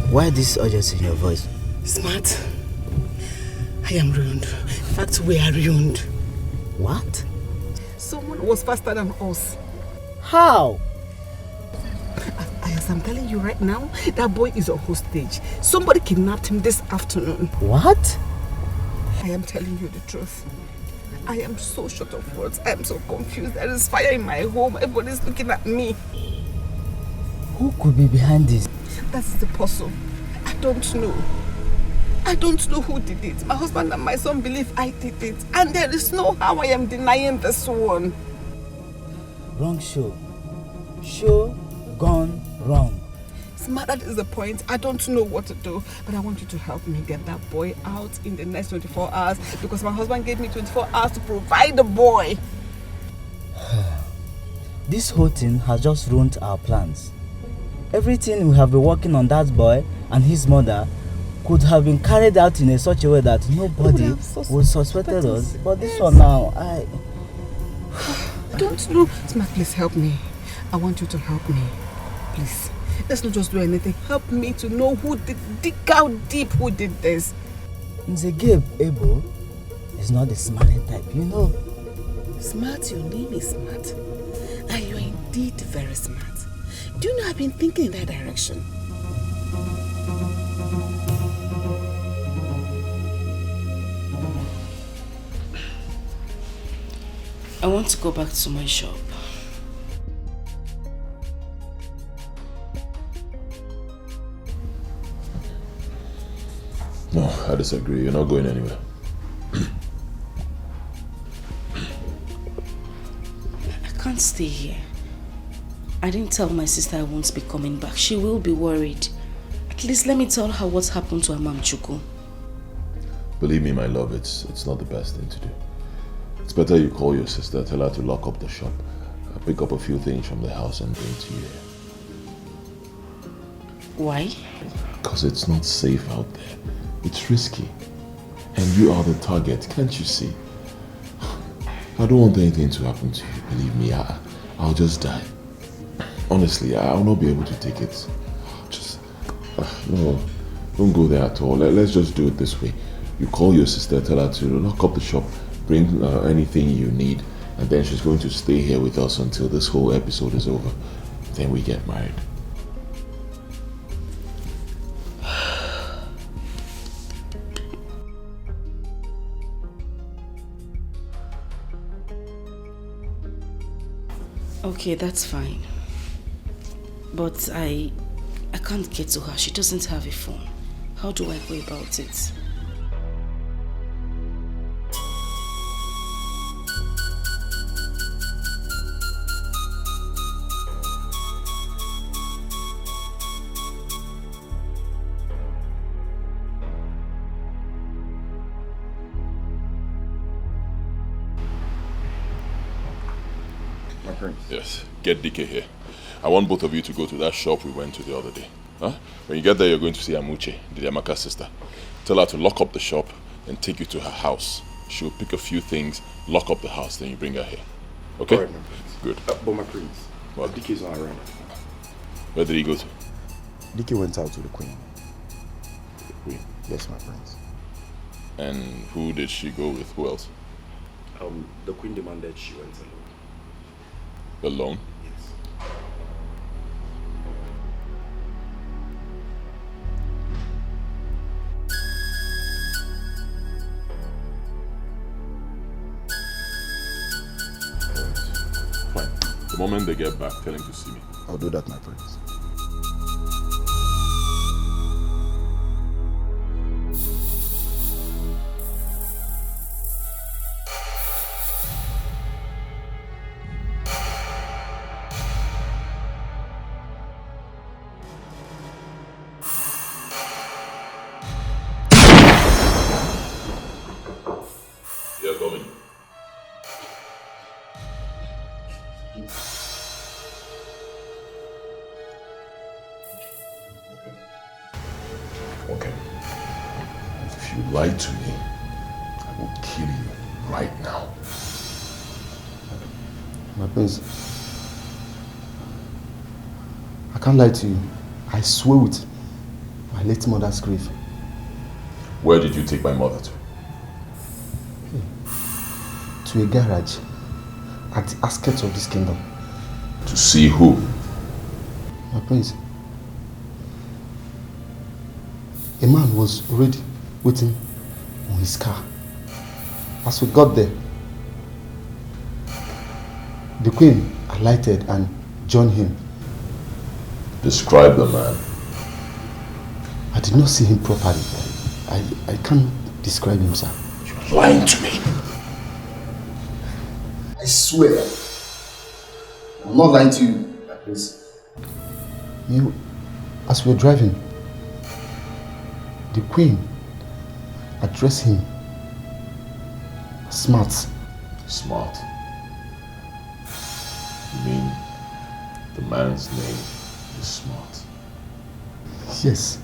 S17: Why this urgency in your voice?
S12: Smart, I am ruined. In fact, we are ruined.
S17: What?
S12: Someone was faster than us.
S17: How?
S12: As I'm telling you right now, that boy is a hostage. Somebody kidnapped him this afternoon.
S17: What?
S12: I am telling you the truth. I am so short of words. I am so confused. There is fire in my home. Everybody's looking at me.
S17: Who could be behind this?
S12: That's the puzzle. I don't know. I don't know who did it. My husband and my son believe I did it. And there is no how I am denying this one.
S17: Wrong show. Show gone wrong.
S12: Smart, that is the point. I don't know what to do. But I want you to help me get that boy out in the next 24 hours. Because my husband gave me 24 hours to provide the boy.
S17: This whole thing has just ruined our plans. Everything we have been working on that boy and his mother could have been carried out in such a way that nobody would suspect us. But this one now, I
S12: don't know. Smart, please help me. I want you to help me. Please. Let's not just do anything. Help me to know who did, dig out deep who did this.
S17: Nzegeb Ebo is not the smiling type, you know.
S12: Smart, your name is Smart. And you are indeed very smart. Do you know I've been thinking in that direction?
S11: I want to go back to my shop.
S9: No, I disagree. You're not going anywhere.
S11: I can't stay here. I didn't tell my sister I won't be coming back. She will be worried. At least let me tell her what's happened to her mom Chuku.
S9: Believe me, my love, it's not the best thing to do. It's better you call your sister, tell her to lock up the shop, pick up a few things from the house and bring to you here.
S11: Why?
S9: Because it's not safe out there. It's risky. And you are the target, can't you see? I don't want anything to happen to you. Believe me, I'll just die. Honestly, I'll not be able to take it. Just, no, don't go there at all. Let's just do it this way. You call your sister, tell her to lock up the shop, bring anything you need, and then she's going to stay here with us until this whole episode is over. Then we get married.
S11: Okay, that's fine. But I can't get to her. She doesn't have a phone. How do I go about it?
S9: Yes, get Dikeh here. I want both of you to go to that shop we went to the other day. Huh? When you get there, you're going to see Amuche, the Amaka's sister. Tell her to lock up the shop,
S16: and take you to her house. She'll pick a few things, lock up the house, then you bring her here. Okay?
S7: Alright, my prince.
S16: Good.
S7: But my prince,
S16: What?
S7: Dikeh is not around.
S16: Where did he go to?
S7: Dikeh went out to the queen.
S16: The queen?
S7: Yes, my prince.
S16: And who did she go with? Who else?
S7: The queen demanded she went alone.
S16: Alone?
S7: Yes.
S16: Fine. The moment they get back, tell him to see me.
S7: I'll do that, my prince.
S16: You're coming. Okay. If you lie to me, I will kill you right now.
S7: My prince, I can't lie to you. I swear with my late mother's grave.
S16: Where did you take my mother to?
S7: To a garage at the outskirts of this kingdom.
S16: To see who?
S7: My prince, a man was already waiting on his car. As we got there, the queen alighted and joined him.
S16: Describe the man.
S7: I did not see him properly. I can't describe him, sir.
S16: You're lying to me.
S7: I swear, I'm not lying to you, please. You, as we were driving, the queen addressed him smart.
S16: Smart? You mean the man's name is Smart?
S7: Yes,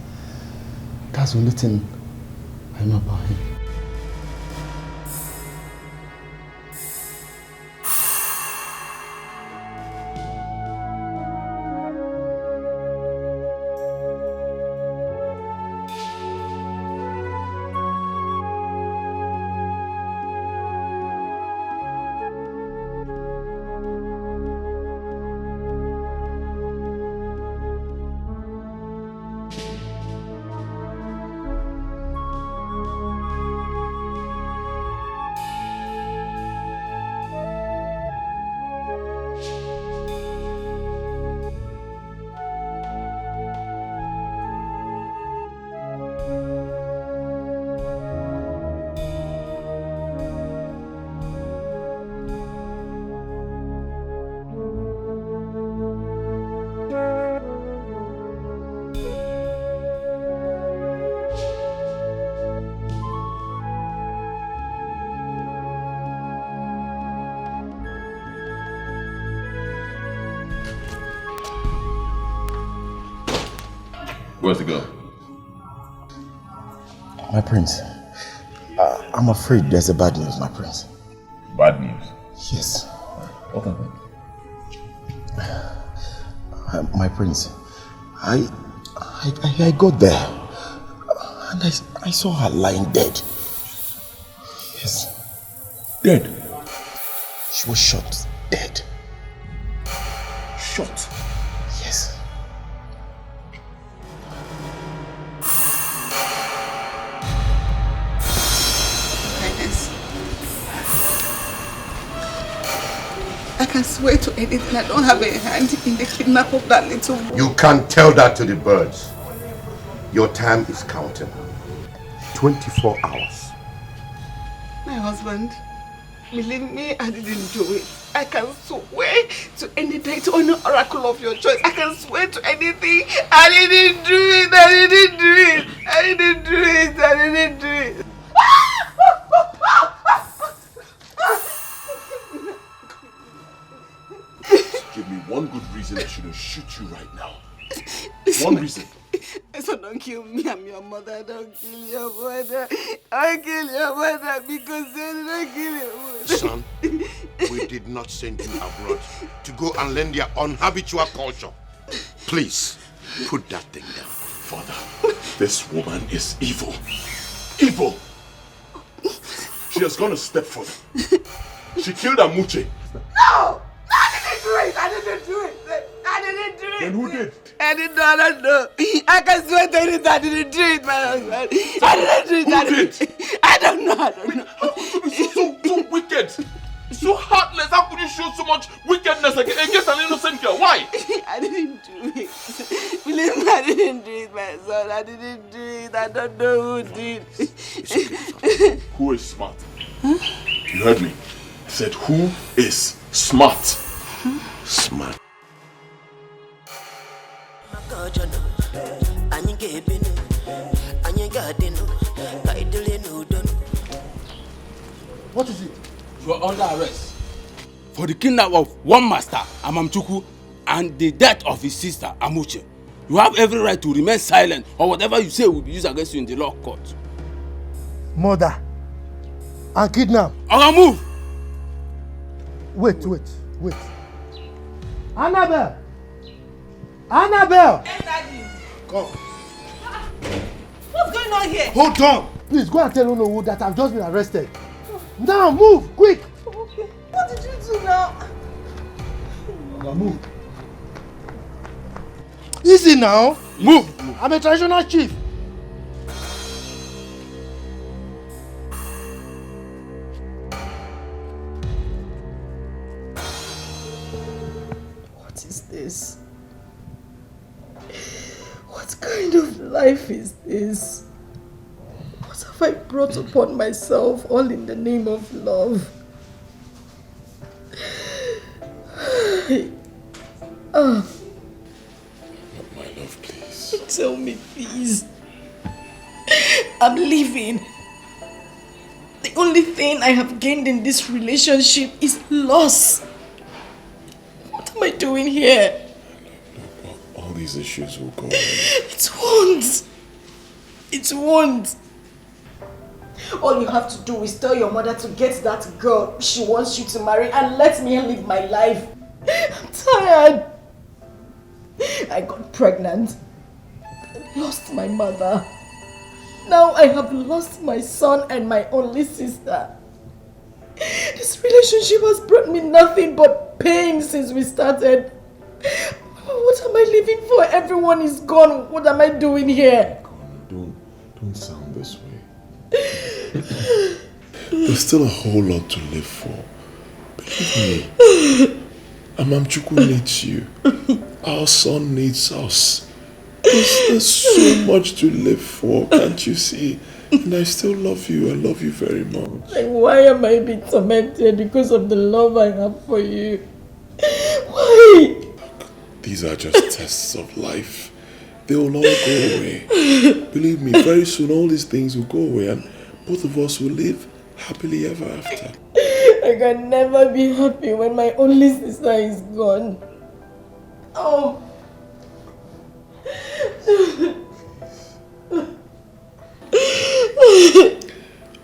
S7: that's the only thing I know about him.
S16: Where's the girl?
S7: My prince, I'm afraid there's a bad news, my prince.
S16: Bad news?
S7: Yes.
S16: What happened?
S7: My prince, I got there and I saw her lying dead. Yes.
S16: Dead?
S7: She was shot dead.
S16: Shot?
S7: Yes.
S12: I can swear to anything. I don't have a hand in the kidnap of that little boy.
S10: You can't tell that to the birds. Your time is counting. 24 hours.
S12: My husband, believe me, I didn't do it. I can swear to any date or any oracle of your choice. I can swear to anything. I didn't do it. I didn't do it. I didn't do it. I didn't do it.
S16: Give me one good reason I shouldn't shoot you right now.
S12: Listen,
S16: One reason.
S12: I So don't kill me, I'm your mother. Don't kill your mother. I'll kill your mother because they don't kill your mother.
S10: Son, we did not send you abroad to go and learn their unhabitual culture. Please, put that thing down.
S16: Father, this woman is evil. Evil! She has gone a step further. She killed Amuche.
S12: No! I didn't do it.
S16: Then who did?
S12: I don't know. I can swear to it, I didn't do it, my husband. I didn't do it.
S16: Who did?
S12: I don't know.
S16: How could you be so wicked? So heartless. How could you show so much wickedness against an innocent girl? Why?
S12: I didn't do it. Believe me, I didn't do it, my son. I didn't do it. I don't know who did.
S16: Who is smart? Huh? You heard me. I said, who is smart?
S10: Smart.
S17: What is it?
S2: You are under arrest for the kidnapping of one master, Amamchuku, and the death of his sister, Amuche. You have every right to remain silent, or whatever you say will be used against you in the law court.
S17: Murder and kidnap.
S2: I'll move.
S17: Wait. Annabelle! Annabelle!
S12: Yes, Daddy.
S17: Come.
S12: What's going on here?
S17: Hold on! Please go and tell Onowu that I've just been arrested. Now move, quick!
S12: Okay. What did you do now?
S17: Now move. Easy now.
S2: Move.
S17: I'm a traditional chief.
S1: What is this? What kind of life is this? What have I brought upon myself, all in the name of love?
S16: My love, please.
S1: Tell me, please. I'm leaving. The only thing I have gained in this relationship is loss. What am I doing here?
S16: All these issues will go away.
S1: It won't. It won't. All you have to do is tell your mother to get that girl she wants you to marry and let me live my life. I'm tired. I got pregnant. I lost my mother. Now I have lost my son and my only sister. This relationship has brought me nothing but pain since we started. What am I living for? Everyone is gone. What am I doing here?
S16: Don't sound this way. There's still a whole lot to live for. Believe me. Amamchuku needs you. Our son needs us. There's so much to live for, can't you see? And I still love you. I love you very much.
S1: Like, why am I being tormented because of the love I have for you? Why?
S16: These are just tests of life. They will all go away. Believe me, very soon all these things will go away and both of us will live happily ever after.
S1: I can never be happy when my only sister is gone. Oh.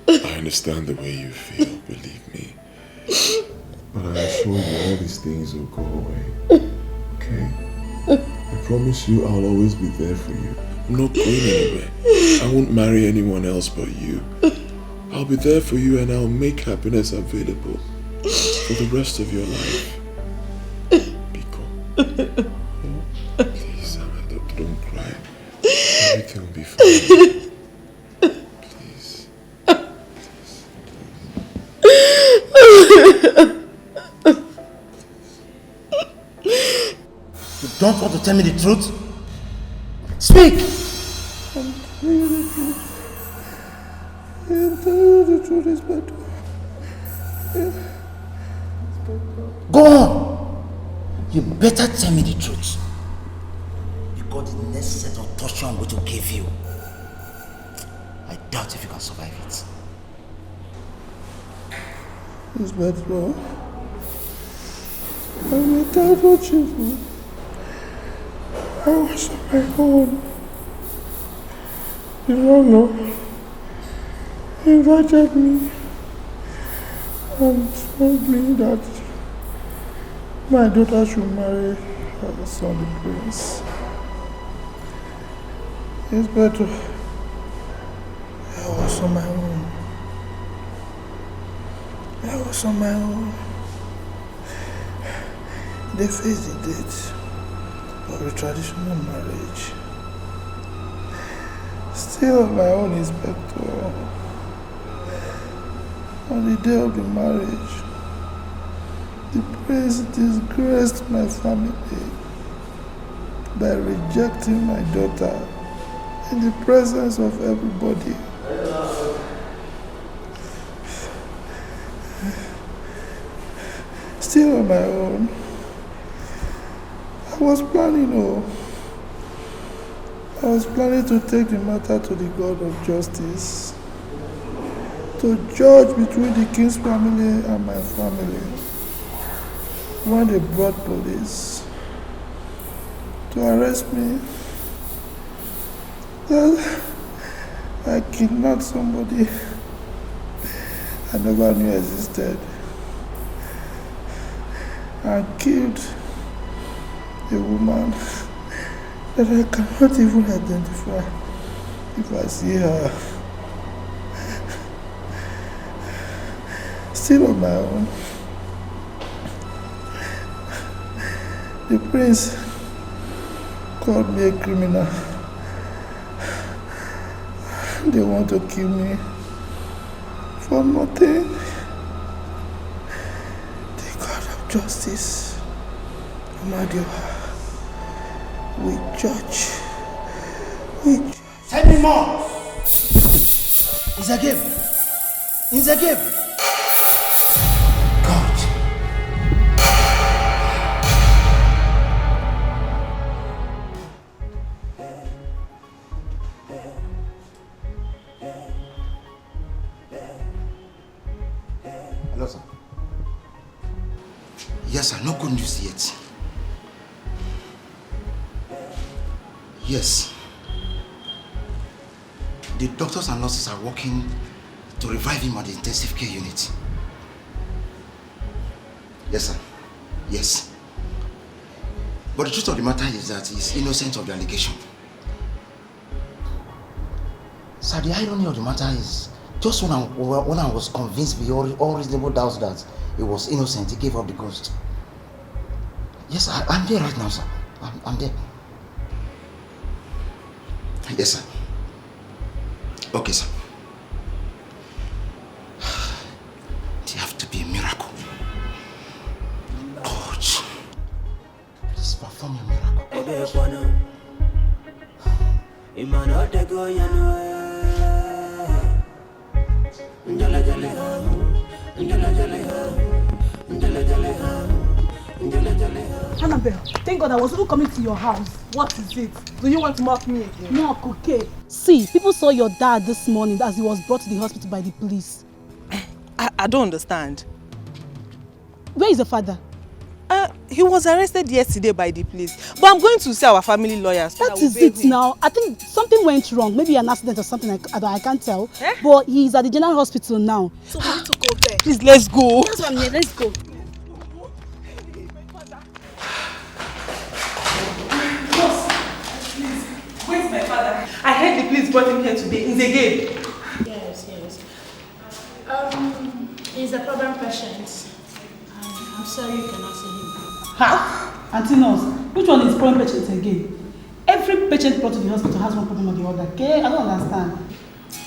S16: I understand the way you feel, believe me. But I assure you all these things will go away. Okay? I promise you I'll always be there for you. I'm not going anywhere. I won't marry anyone else but you. I'll be there for you and I'll make happiness available for the rest of your life. Biko. Please, don't cry. Everything will be fine. Please.
S17: You don't want to tell me the truth? Speak!
S16: I'm telling you the truth. I'm telling you the truth is better.
S17: Go on! You better tell me the truth. Because the next set of torture I'm going to give you, I doubt if you can survive it.
S16: It's better. I'm a terrible chief. I was on my own.
S17: Lolo invited me and told me that my daughter should marry her son, the prince. It's better. I was on my own. They fixed the date of the traditional marriage. Still on my own, Inspector. On the day of the marriage, the prince disgraced my family by rejecting my daughter in the presence of everybody. Still on my own, I was planning to take the matter to the God of justice, to judge between the king's family and my family. When they brought police to arrest me, that I kidnapped somebody I never knew existed and killed a woman that I cannot even identify if I see her. Still on my own, the prince called me a criminal. They want to kill me for nothing. The God of justice, Amadioha, we judge. Tell me more! It's a game. God.
S19: Hello, sir. Yes, sir. No good news yet. Yes. The doctors and nurses are working to revive him at the intensive care unit. Yes, sir. Yes. But the truth of the matter is that he's innocent of the allegation. Sir, the irony of the matter is, just when I was convinced beyond all reasonable doubts that he was innocent, he gave up the ghost. Yes, I'm there right now, sir. I'm there. Yes, sir. Okay, sir. There have to be a miracle. God, please perform your miracle.
S8: Annabelle, thank God I was even coming to your house. What is it? Do you want to mock me again? No, okay. See, people saw your dad this morning as he was brought to the hospital by the police.
S14: I don't understand.
S8: Where is the father?
S14: He was arrested yesterday by the police. But I'm going to see our family lawyers.
S8: That is it now. I think something went wrong. Maybe an accident or something. I can't tell. But he's at the general hospital now. So we need to go there.
S14: Please, let's go.
S8: That's what I'm here. Let's go.
S14: Where's my father? I heard the police brought him here today. He's again.
S22: Yes. He's a problem patient. I'm sorry you cannot see him.
S8: Ha! Auntie Nurse, which one is problem patient again? Every patient brought to the hospital has one problem or the other, okay? I don't understand.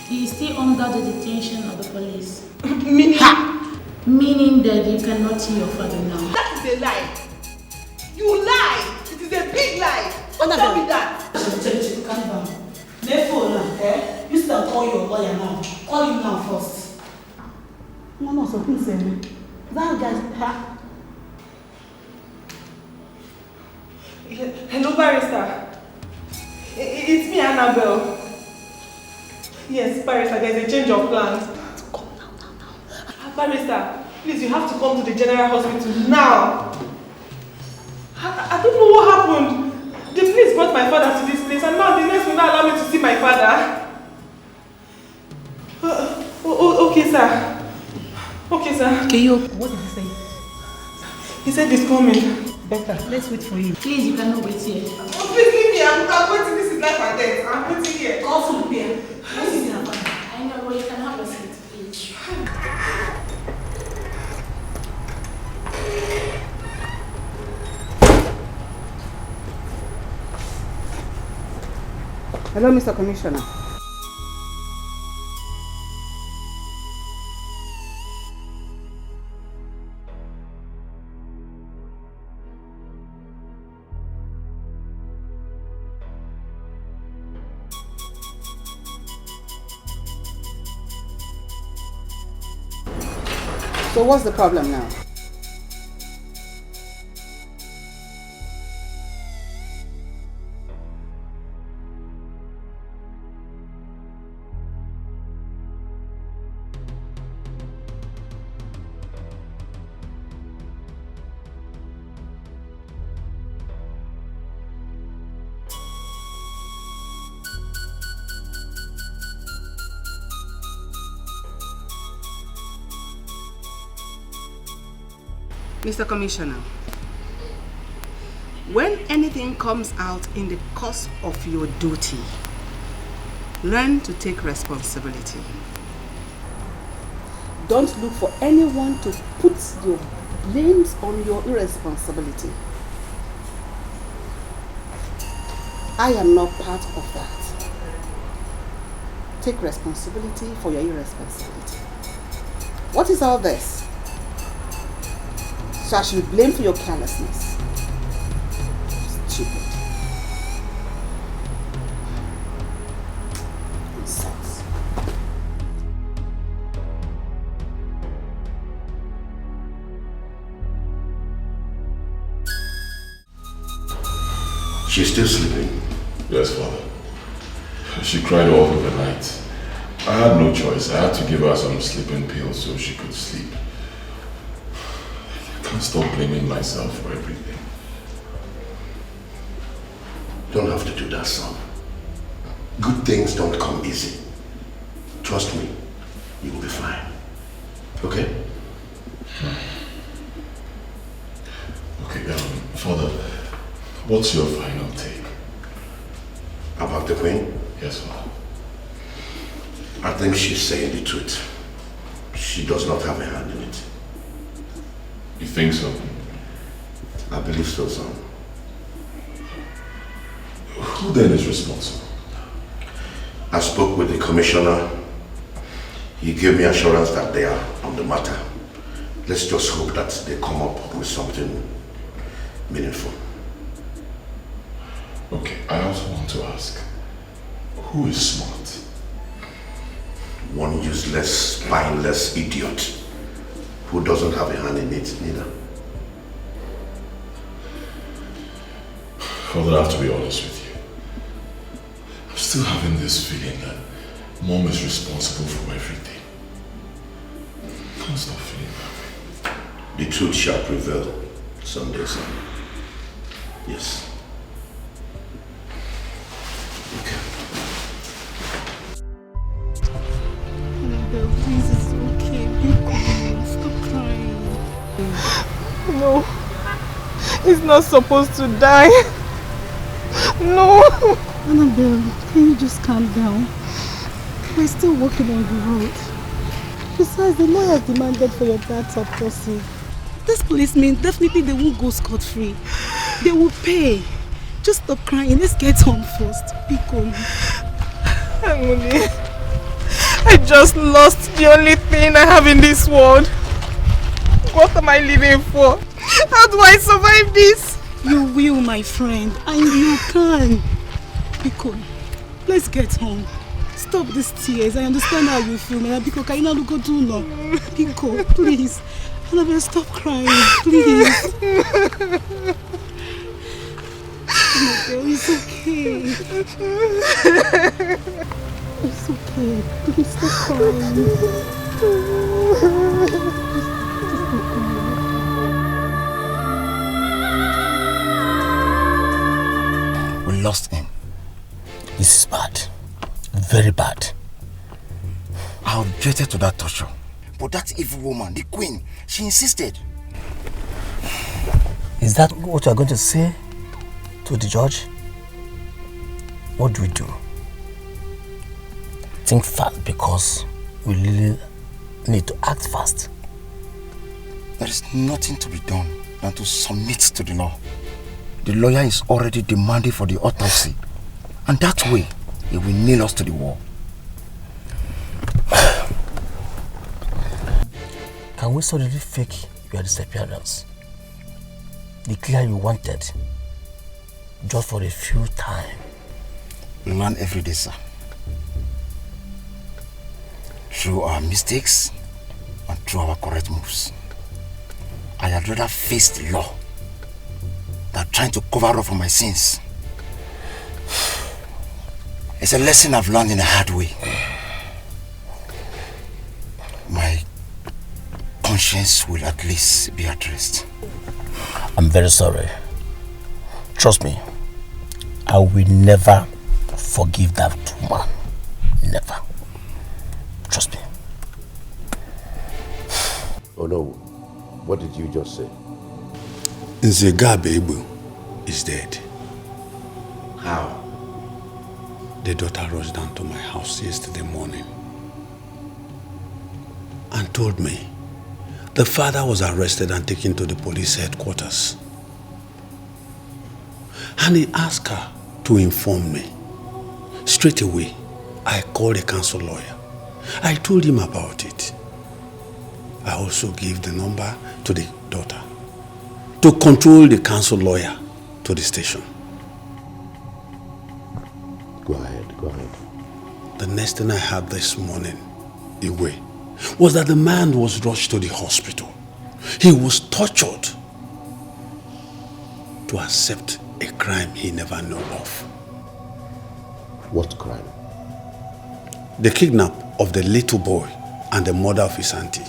S22: He is still under the detention of the police.
S14: Meaning?
S22: Meaning that you cannot see your father now.
S14: That is a lie. You lie. It is a big lie. Don't tell me that.
S8: Calm down. Therefore, you still call your lawyer now. Call him now first. No, so please say me. That guy's
S14: Hello, barrister. It's me, Annabelle. Yes, barrister, there's a change of plans. Come now. Barrister, please, you have to come to the general hospital now. I don't know what happened. The police brought my father to this place and now the nurse will not allow me to see my father. Okay, sir. Okay, sir.
S8: What did he say?
S14: He said he's coming.
S8: Better. Let's wait for him.
S22: Please, you cannot wait here.
S14: Oh, please leave me. I'm waiting. This is life and death. I'm waiting here.
S22: Go food here. Let's sit down. I know, but you can have a seat, please.
S12: Hello, Mr. Commissioner. So what's the problem now? Mr. Commissioner, when anything comes out in the course of your duty, learn to take responsibility. Don't look for anyone to put your blames on your irresponsibility. I am not part of that. Take responsibility for your irresponsibility. What is all this? So I should be blamed for your carelessness. Stupid. Nonsense.
S10: She's still sleeping?
S9: Yes, Father. She cried all through the night. I had no choice. I had to give her some sleeping pills so she could sleep. I can't stop blaming myself for everything.
S10: You don't have to do that, son. Good things don't come easy. Trust me, you will be fine. Okay?
S9: Okay, Father, what's your final take?
S10: About the Queen?
S9: Yes, Father.
S10: I think she's saying the truth. She does not have a hand in it.
S9: You think so?
S10: I believe so, son.
S9: Who then is responsible?
S10: I spoke with the commissioner. He gave me assurance that they are on the matter. Let's just hope that they come up with something meaningful.
S9: Okay, I also want to ask, who is smart?
S10: One useless, spineless idiot who doesn't have a hand in it, neither.
S9: Father, I have to be honest with you. I'm still having this feeling that Mom is responsible for everything. I can't stop feeling that way.
S10: The truth shall prevail someday, son. Yes.
S8: Annabelle, please, it's okay. Be cool. Stop crying.
S14: No. He's not supposed to die. No.
S8: Annabelle, can you just calm down? We're still working on the road. Besides, the lawyers demanded for your dad's autopsy. This policemen, definitely they won't go scot-free. They will pay. Just stop crying. Let's get home first. Be cool.
S14: Emily, I just lost the only thing I have in this world. What am I living for? How do I survive this?
S8: You will, my friend, and you can. Be cool. Let's get home. Stop these tears. I understand how you feel, man. Biko, can you not look do now? Biko, please. Annabelle, stop crying, please. Annabelle, it's okay. It's okay. Please stop crying.
S17: We lost him. This is bad. Very bad. How
S19: subjected to that torture. But that evil woman, the queen, she insisted.
S17: Is that what you are going to say to the judge? What do we do? Think fast, because we really need to act fast.
S19: There is nothing to be done than to submit to the law. The lawyer is already demanding for the autopsy, and that way he will nail us to the wall.
S17: Can we suddenly fake your disappearance? Declare you wanted, just for a few time.
S19: We learn every day, sir. Through our mistakes and through our correct moves. I had rather face the law than trying to cover up for my sins. It's a lesson I've learned in a hard way. My conscience will at least be at rest.
S17: I'm very sorry. Trust me, I will never forgive that woman. Never. Trust me.
S10: Oh no, what did you just say?
S18: Nzegabe is dead.
S10: How?
S18: The daughter rushed down to my house yesterday morning and told me the father was arrested and taken to the police headquarters. And he asked her to inform me. Straight away, I called the council lawyer. I told him about it. I also gave the number to the daughter to control the council lawyer to the station.
S10: Go ahead.
S18: The next thing I heard this morning, Iwe, was that the man was rushed to the hospital. He was tortured to accept a crime he never knew of.
S10: What crime?
S18: The kidnap of the little boy and the mother of his auntie.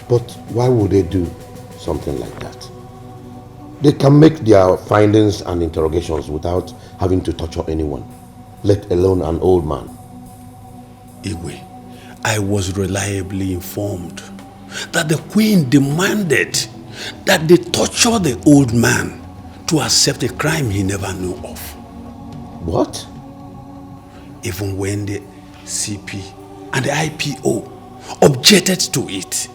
S10: But why would they do something like that? They can make their findings and interrogations without having to torture anyone, let alone an old man.
S18: Igwe, I was reliably informed that the queen demanded that they torture the old man to accept a crime he never knew of.
S10: What?
S18: Even when the CP and the IPO objected to it,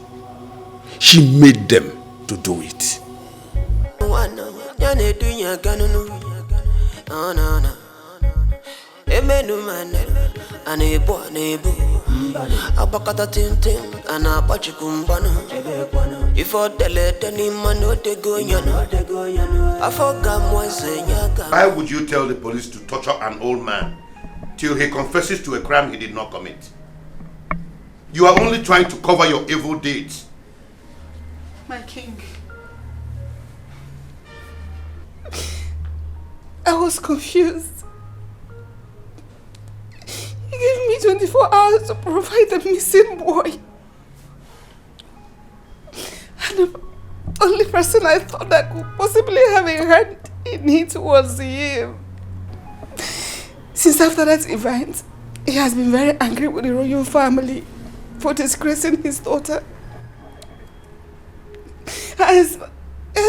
S18: she made them to do it.
S10: Why would you tell the police to torture an old man till he confesses to a crime he did not commit? You are only trying to cover your evil deeds.
S8: My king, I was confused. He gave me 24 hours to provide the missing boy. And the only person I thought that could possibly have a hand in it was him. Since after that event, he has been very angry with the royal family for disgracing his daughter. Has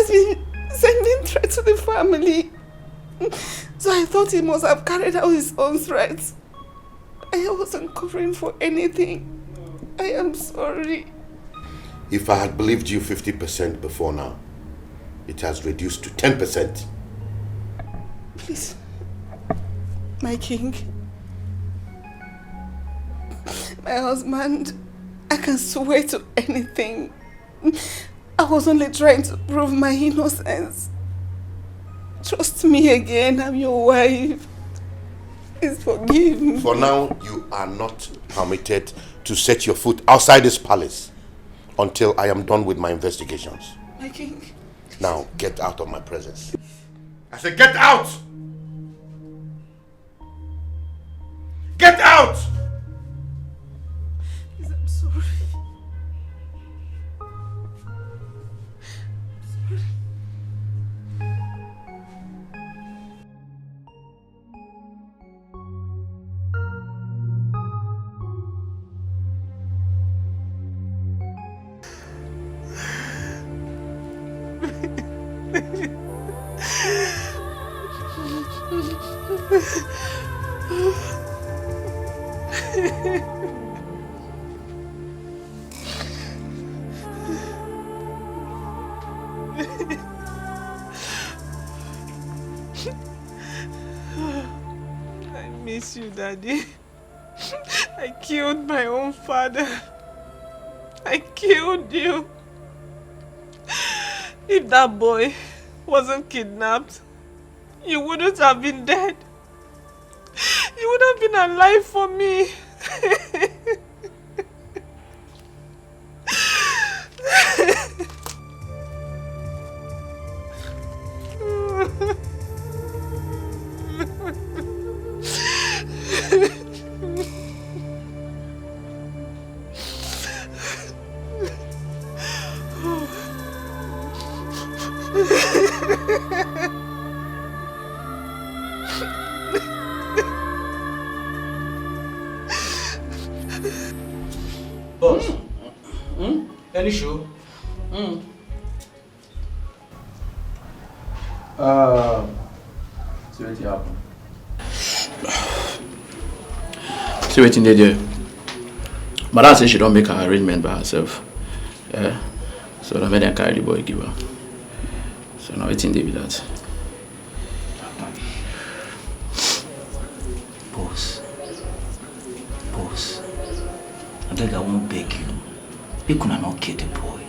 S8: been sending threats to the family. So I thought he must have carried out his own threats. I wasn't covering for anything. I am sorry.
S10: If I had believed you 50% before now, it has reduced to 10%.
S8: Please, my king, my husband, I can swear to anything. I was only trying to prove my innocence. Trust me again, I'm your wife. Please forgive me.
S10: For now, you are not permitted to set your foot outside this palace until I am done with my investigations.
S8: My king.
S10: Now, get out of my presence. I said, get out! Get out!
S8: Please, I'm sorry.
S6: I miss you, Daddy. I killed my own father. I killed you. If that boy wasn't kidnapped, you wouldn't have been dead. You would have been alive for me.
S3: Boss, any show? See what happen. See what they do. Madam says she don't make her arrangement by herself. Yeah. So I made them carry the boy give her. So now it's in there with that.
S15: Boss, I beg I won't beg you. Make una not kill the boy.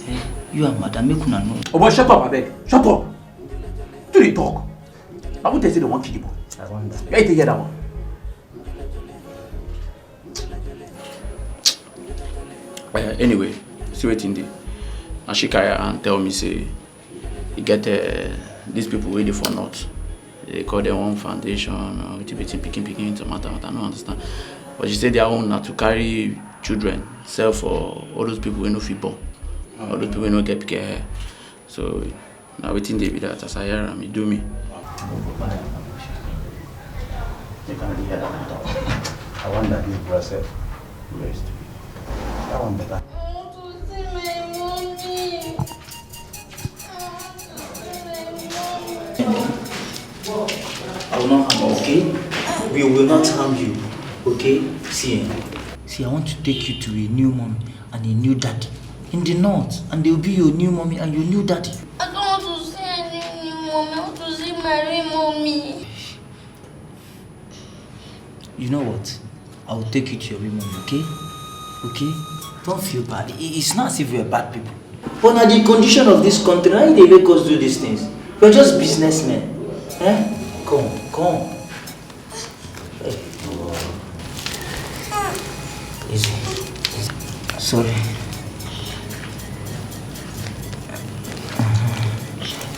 S15: Eh? You and madam, make una know.
S3: Oh boy, shut up, I beg. Shut up. Do they talk? I won't tell you they want kill the boy.
S15: I wonder.
S3: You ain't hear that one. Anyway, see what in there. And she carry and tell me say, you get these people waiting for not. They call their own foundation or picking tomato. I don't understand. But she said their own not to carry children, sell for all those people who no fit born, all those people who no get pick hair. So now waiting they be that as I hear and me do me.
S15: I wonder if you yourself. Rest. That one better. I will not harm you, okay? We will not harm you, okay? See, I want to take you to a new mommy and a new daddy in the north, and they will be your new mommy and your new daddy.
S21: I don't want to see any new mommy. I want to see my real mommy.
S15: You know what? I will take you to your real mommy, okay? Okay? Don't feel bad. It's not as if we're bad people. But now the condition of this country, why they make us do these things? We're just businessmen. Eh? Come. Easy. Sorry.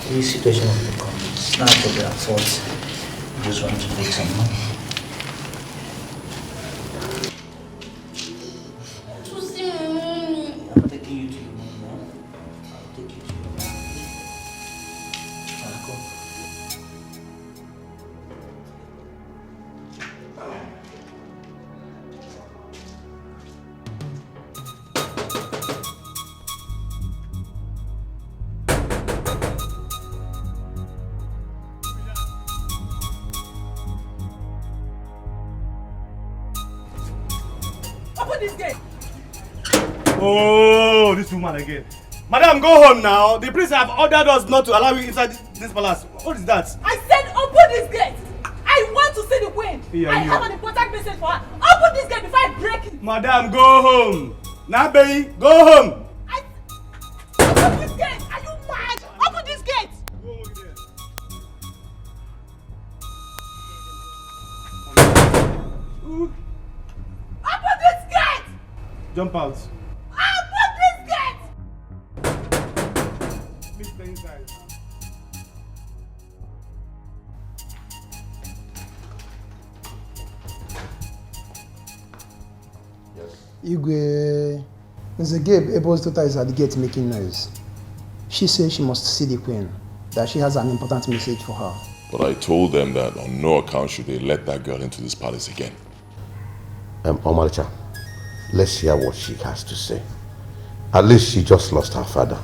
S15: This situation of the country, it's not for their fault. I just want to make some money.
S21: To see my mommy.
S15: I'm taking you to your mommy now. I'll take you to your mommy. Come.
S6: Open this gate.
S17: Oh, this woman again. Madam, go home now. The priest have ordered us not to allow you inside this palace. What is that?
S6: I said open this gate. I want to see the queen.
S17: Yeah,
S6: I have an important message for her. Open this gate before I break it.
S17: Madam, go home. Nabe, go home.
S6: Open this gate. Are you mad? Open this gate. Open this gate.
S17: Jump out.
S6: Open this gate.
S17: Please stay inside.
S23: Igwe, Mr. Gabe Abel's daughter is at the gate making noise. She says she must see the queen, that she has an important message for her.
S16: But I told them that on no account should they let that girl into this palace again.
S10: Omalicha, let's hear what she has to say. At least she just lost her father.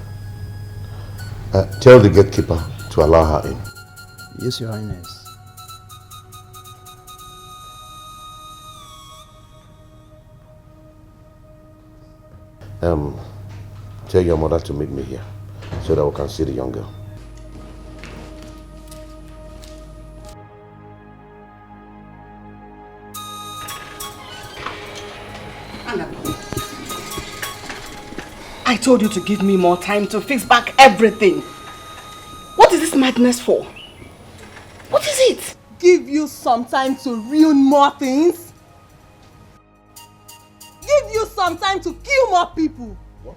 S10: Tell the gatekeeper to allow her in.
S23: Yes, Your Highness.
S10: Tell your mother to meet me here so that we can see the young girl.
S12: I told you to give me more time to fix back everything. What is this madness for? What is it? Give you some time to ruin more things? Give you some time to kill more people? What?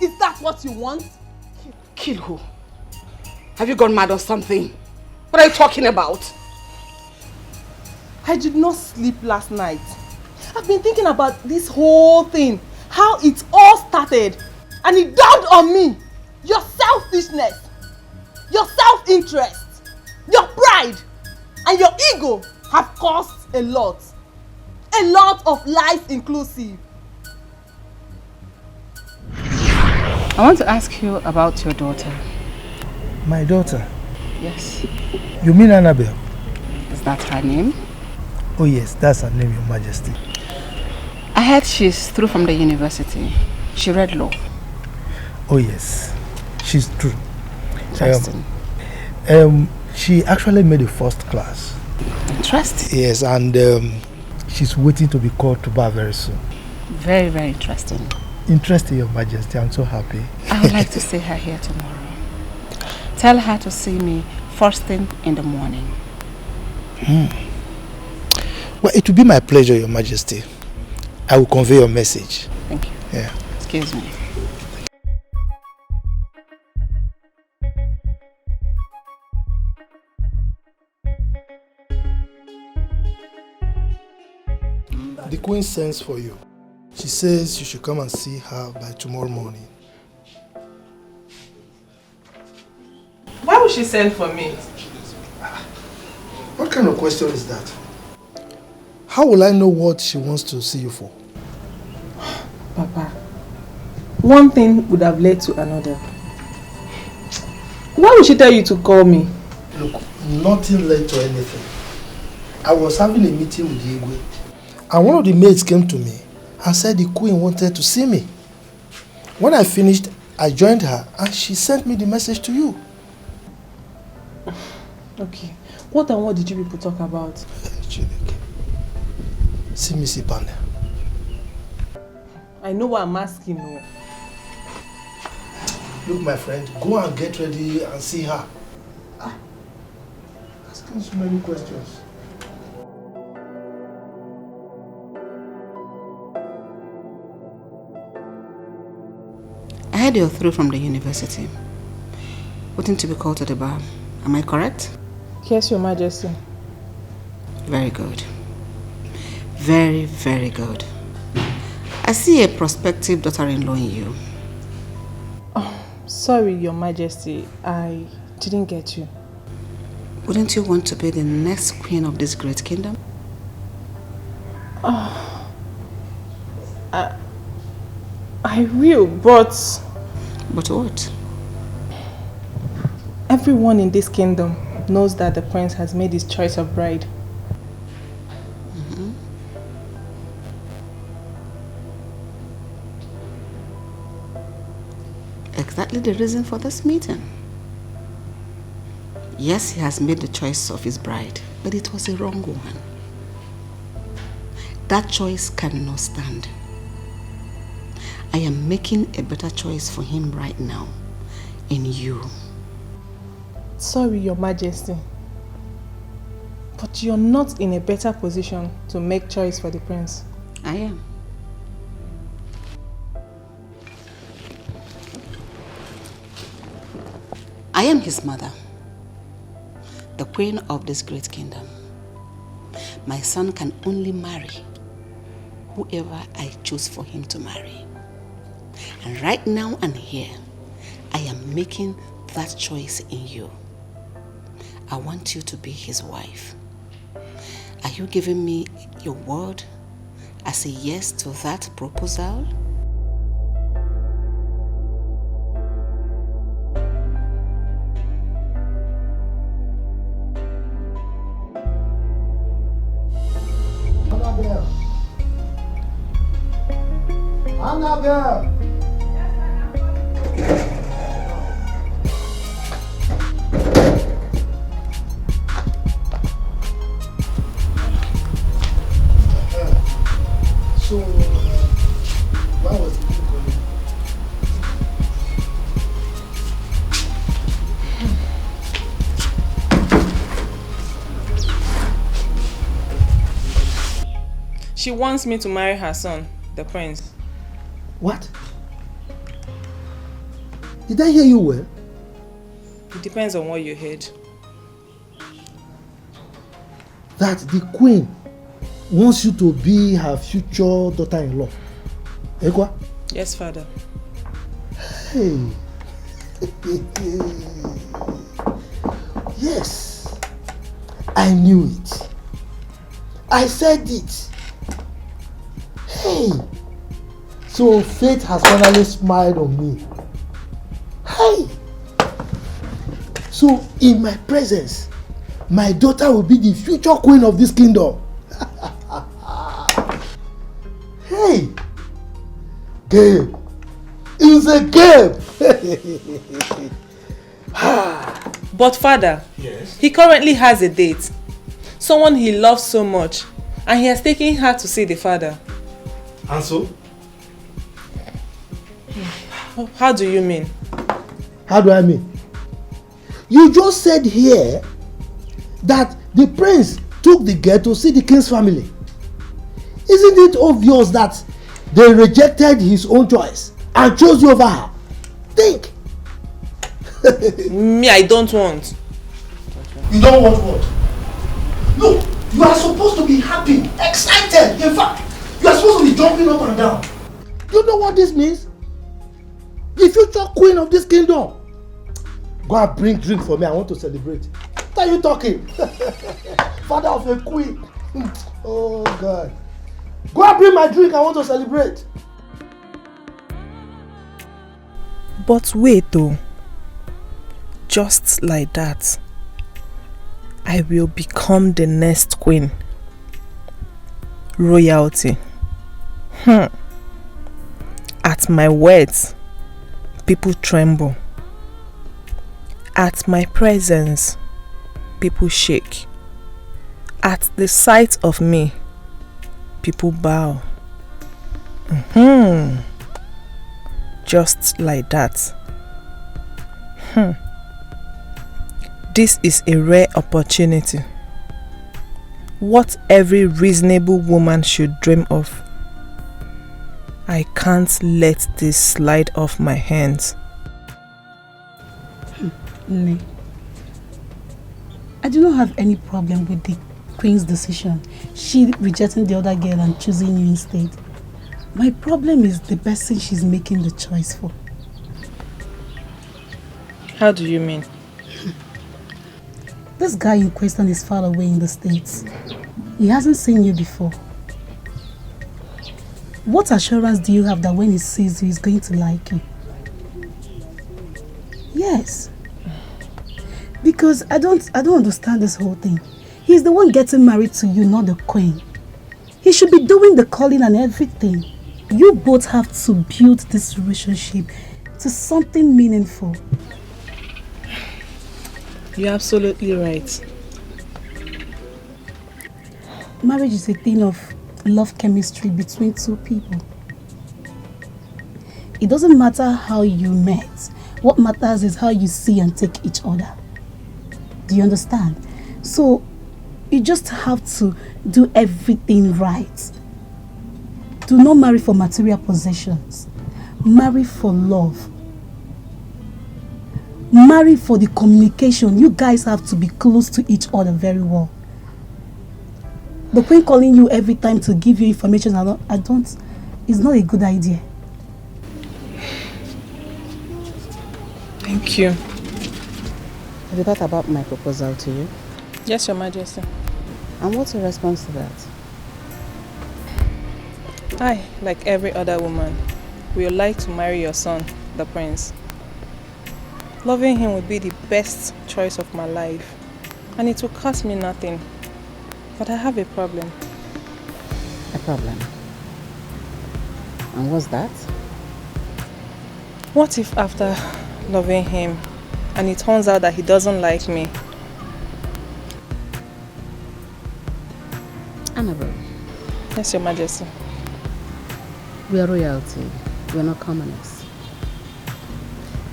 S12: Is that what you want? Kill who? Have you gone mad or something? What are you talking about? I did not sleep last night. I've been thinking about this whole thing. How it all started. And it dawned on me. Your selfishness. Your self-interest. Your pride. And your ego have caused a lot. A lot of lies inclusive.
S11: I want to ask you about your daughter.
S17: My daughter?
S11: Yes.
S17: You mean Annabelle?
S11: Is that her name?
S17: Oh yes, that's her name, Your Majesty.
S11: I heard she's through from the university. She read law.
S17: Oh yes, she's true.
S11: Interesting.
S17: She actually made the first class.
S11: Interesting.
S17: Yes, and she's waiting to be called to bar very soon.
S11: Very, very interesting.
S17: Interesting, Your Majesty. I'm so happy.
S11: I would like to see her here tomorrow. Tell her to see me first thing in the morning.
S17: Well, it will be my pleasure, Your Majesty. I will convey your message.
S11: Thank you.
S17: Yeah.
S11: Excuse me.
S17: The Queen sends for you. She says you should come and see her by tomorrow morning.
S6: Why would she send for me?
S17: What kind of question is that? How will I know what she wants to see you for?
S6: Papa, one thing would have led to another. Why would she tell you to call me?
S17: Look, nothing led to anything. I was having a meeting with Igwe, and one of the maids came to me and said the Queen wanted to see me. When I finished, I joined her and she sent me the message to you.
S6: Okay. What and what did you people talk about?
S17: See Missy Pane.
S6: I know what I'm asking. No.
S17: Look, my friend, go and get ready and see her. Asking so many questions.
S11: I heard you're through from the university. Waiting to be called to the bar. Am I correct?
S6: Yes, Your Majesty.
S11: Very good. Very, very good. I see a prospective daughter-in-law in you.
S6: Oh, sorry, Your Majesty. I didn't get you.
S11: Wouldn't you want to be the next queen of this great kingdom?
S6: I will, but...
S11: But what?
S6: Everyone in this kingdom knows that the prince has made his choice of bride.
S11: Exactly the reason for this meeting. Yes, he has made the choice of his bride, but it was a wrong one. That choice cannot stand. I am making a better choice for him right now, in you.
S6: Sorry, Your Majesty, but you're not in a better position to make choice for the prince.
S11: I am. I am his mother, the queen of this great kingdom. My son can only marry whoever I choose for him to marry. And right now and here, I am making that choice in you. I want you to be his wife. Are you giving me your word as a yes to that proposal?
S17: Annabelle! Annabelle!
S6: She wants me to marry her son, the prince.
S17: What? Did I hear you well?
S6: It depends on what you heard.
S17: That the queen wants you to be her future daughter-in-law. Ekwa?
S6: Yes, father.
S17: Hey. Yes. I knew it. I said it. Hey. So fate has finally smiled on me. Hey. So in my presence, my daughter will be the future queen of this kingdom. Hey. Gabe. It's a game.
S6: But father, yes, he currently has a date. Someone he loves so much, and he has taken her to see the father.
S17: And so?
S6: How do you mean?
S17: How do I mean? You just said here that the prince took the girl to see the king's family. Isn't it obvious that they rejected his own choice and chose you over her? Think.
S6: Me, I don't want.
S17: You don't want what? No, you are supposed to be happy, excited. In fact, you are supposed to be jumping up and down. You know what this means? The future queen of this kingdom. Go and bring drink for me. I want to celebrate. What are you talking? Father of a queen. Oh God. Go and bring my drink. I want to celebrate.
S6: But wait though. Just like that, I will become the next queen. Royalty. At my words, people tremble. At my presence, people shake. At the sight of me, people bow. Just like that. This is a rare opportunity. What every reasonable woman should dream of. I can't let this slide off my hands.
S8: Nne, I do not have any problem with the queen's decision. She rejecting the other girl and choosing you instead. My problem is the person she's making the choice for.
S6: How do you mean?
S8: This guy in question is far away in the States. He hasn't seen you before. What assurance do you have that when he sees you, he's going to like you? Yes. Because I don't understand this whole thing. He's the one getting married to you, not the queen. He should be doing the calling and everything. You both have to build this relationship to something meaningful.
S6: You're absolutely right.
S8: Marriage is a thing of love chemistry between two people. It doesn't matter how you met. What matters is how you see and take each other. Do you understand? So, you just have to do everything right. Do not marry for material possessions. Marry for love. Marry for the communication. You guys have to be close to each other very well. The queen calling you every time to give you information, it's not a good idea.
S6: Thank you.
S11: Have you thought about my proposal to you?
S6: Yes, Your Majesty.
S11: And what's your response to that?
S6: I, like every other woman, would like to marry your son, the prince. Loving him would be the best choice of my life, and it will cost me nothing. But I have a problem.
S11: A problem? And what's that?
S6: What if after loving him, and it turns out that he doesn't like me?
S11: Annabelle.
S6: Yes, Your Majesty.
S11: We are royalty. We are not commoners.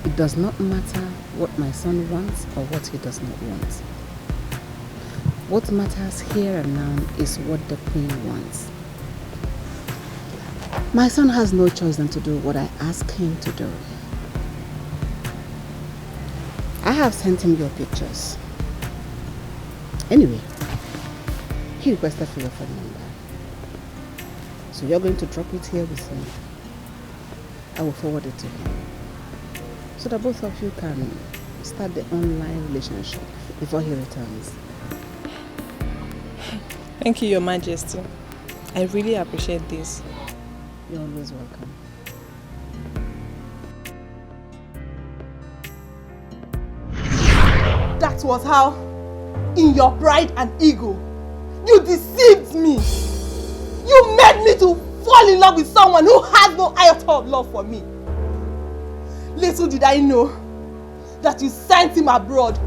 S11: It does not matter what my son wants or what he does not want. What matters here and now is what the queen wants.
S12: My son has no choice than to do what I ask him to do. I have sent him your pictures. Anyway, he requested for your phone number. So you're going to drop it here with me. I will forward it to him. So that both of you can start the online relationship before he returns.
S6: Thank you, Your Majesty. I really appreciate this.
S12: You're always welcome.
S4: That was how, in your pride and ego, you deceived me. You made me to fall in love with someone who has no iota of love for me. Little did I know that you sent him abroad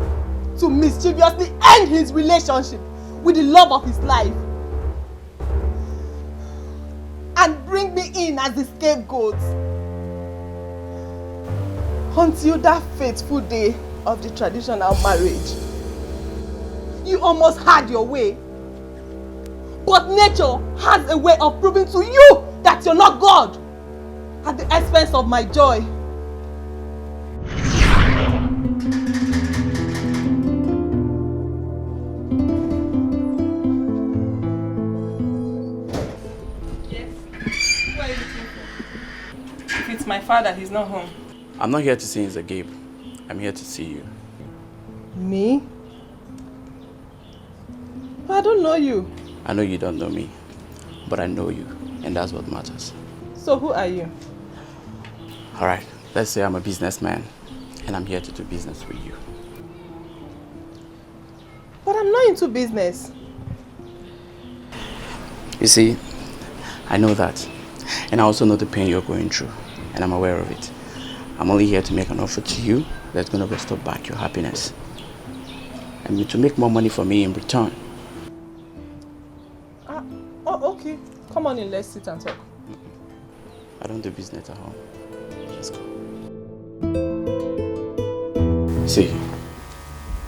S4: to mischievously end his relationship with the love of his life and bring me in as the scapegoat. Until that fateful day of the traditional marriage, you almost had your way. But nature has a way of proving to you that you're not God at the expense of my joy.
S6: If it's my father, he's not home.
S3: I'm not here to see Mr. Gabe. I'm here to see you.
S4: Me? I don't know you.
S3: I know you don't know me, but I know you, and that's what matters.
S4: So who are you?
S3: Alright, let's say I'm a businessman, and I'm here to do business with you.
S4: But I'm not into business.
S3: You see, I know that, and I also know the pain you're going through, and I'm aware of it. I'm only here to make an offer to you that's going to restore back your happiness, and to make more money for me in return.
S4: Oh, okay. Come on in, let's sit and talk.
S3: I don't do business at home. Let's go. See,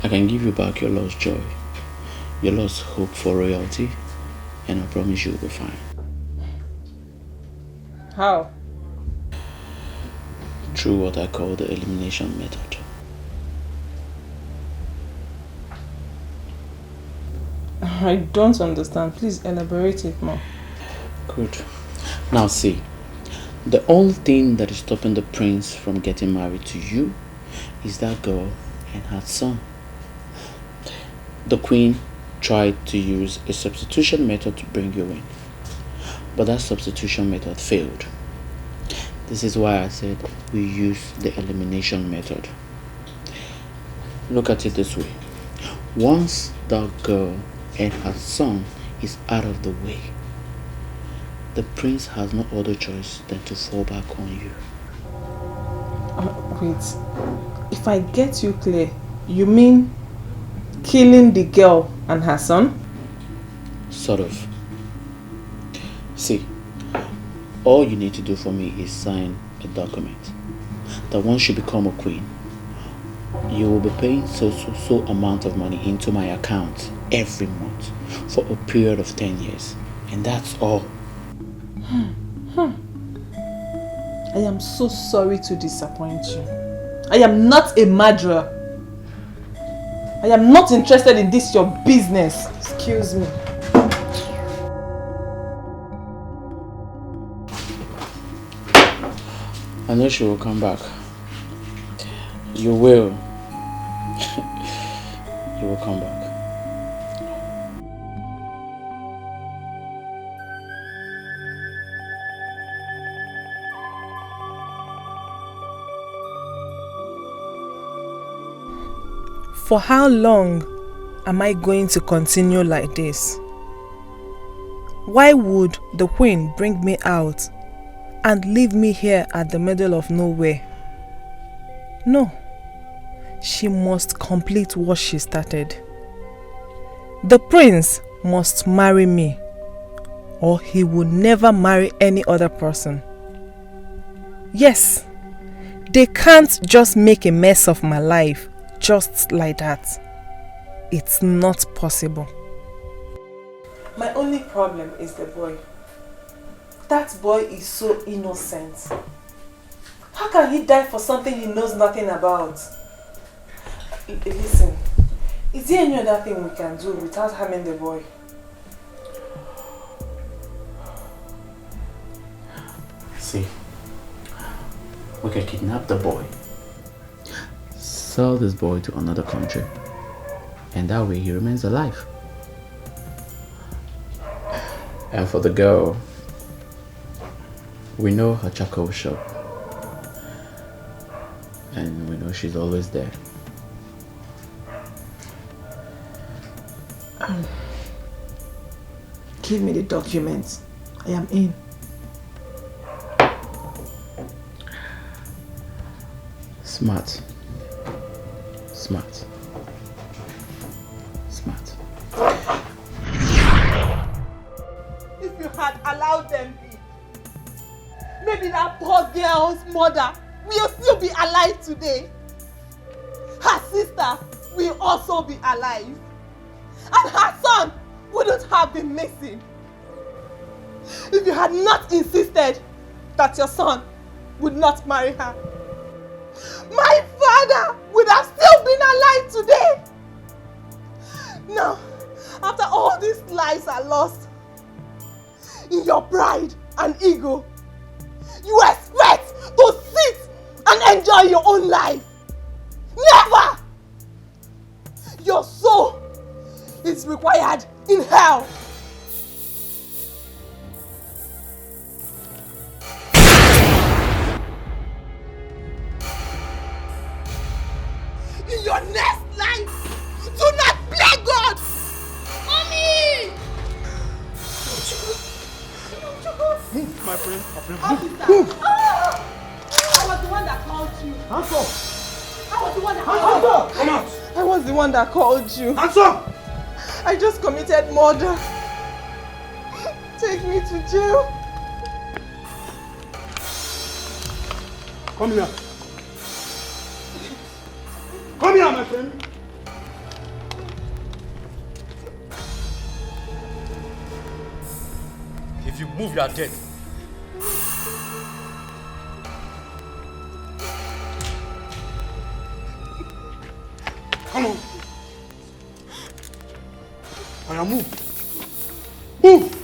S3: I can give you back your lost joy, your lost hope for royalty, and I promise you'll be fine.
S4: How?
S3: Through what I call the elimination method.
S4: I don't understand. Please elaborate it more.
S3: Good. Now see, the only thing that is stopping the prince from getting married to you is that girl and her son. The queen tried to use a substitution method to bring you in, but that substitution method failed. This is why I said we use the elimination method. Look at it this way. Once that girl and her son is out of the way, the prince has no other choice than to fall back on you.
S4: Wait, if I get you clear, you mean killing the girl and her son?
S3: Sort of. See, all you need to do for me is sign a document that once you become a queen, you will be paying so amount of money into my account every month for a period of 10 years. And that's all.
S4: I am so sorry to disappoint you. I am not a murderer. I am not interested in this your business. Excuse me.
S3: I know she will come back. You will. You will come back.
S6: For how long am I going to continue like this? Why would the queen bring me out and leave me here at the middle of nowhere? No, she must complete what she started. The prince must marry me, or he will never marry any other person. Yes, they can't just make a mess of my life just like that. It's not possible.
S4: My only problem is the boy.
S6: That boy is so innocent. How can he die for something he knows nothing about? Listen, is there any other thing we can do without harming the boy?
S3: See, we can kidnap the boy, sell this boy to another country, and that way he remains alive. And for the girl, we know her charcoal shop, and we know she's always there.
S6: Give me the documents. I am in.
S3: Smart. Smart. Smart.
S4: If you had allowed them be, maybe that poor girl's mother will still be alive today. Her sister will also be alive. And her son wouldn't have been missing. If you had not insisted that your son would not marry her, my father would have still been alive today. Now, after all these lives are lost, in your pride and ego, you expect to sit and enjoy your own life. Never! Your soul is required in hell. In your next life, do not play God! Mommy!
S17: Move, my friend.
S4: Move! I was the one that called you.
S17: Hands up!
S4: I was the one that
S17: Hands up! Come out!
S4: I was the one that called you.
S17: Hands up!
S4: I just committed murder. Take me to jail.
S17: Come here. Come here, my friend.
S5: If you move, you are dead.
S17: Come on. I move. Move!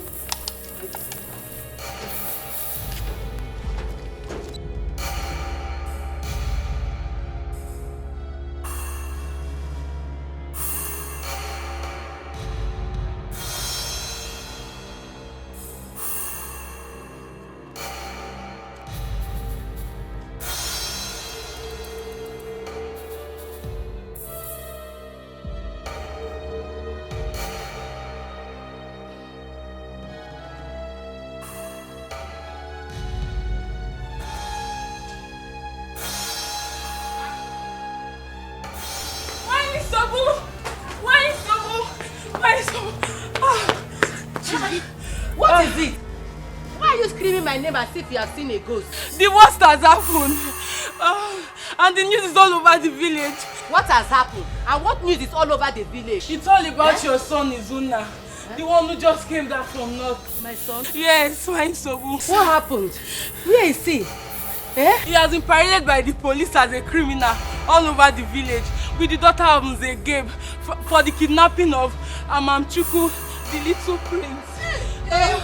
S12: What is it? Why are you screaming my name as if you have seen a ghost?
S6: The worst has happened. And the news is all over the village.
S12: What has happened? And what news is all over the village?
S6: It's all about your son, Izuna. The one who just came back from north.
S12: My son?
S6: Yes, my Sobu.
S12: What happened? Where is he?
S6: He has been paraded by the police as a criminal all over the village with the daughter of Nzegeb for the kidnapping of Amamchuku, the little prince.
S4: This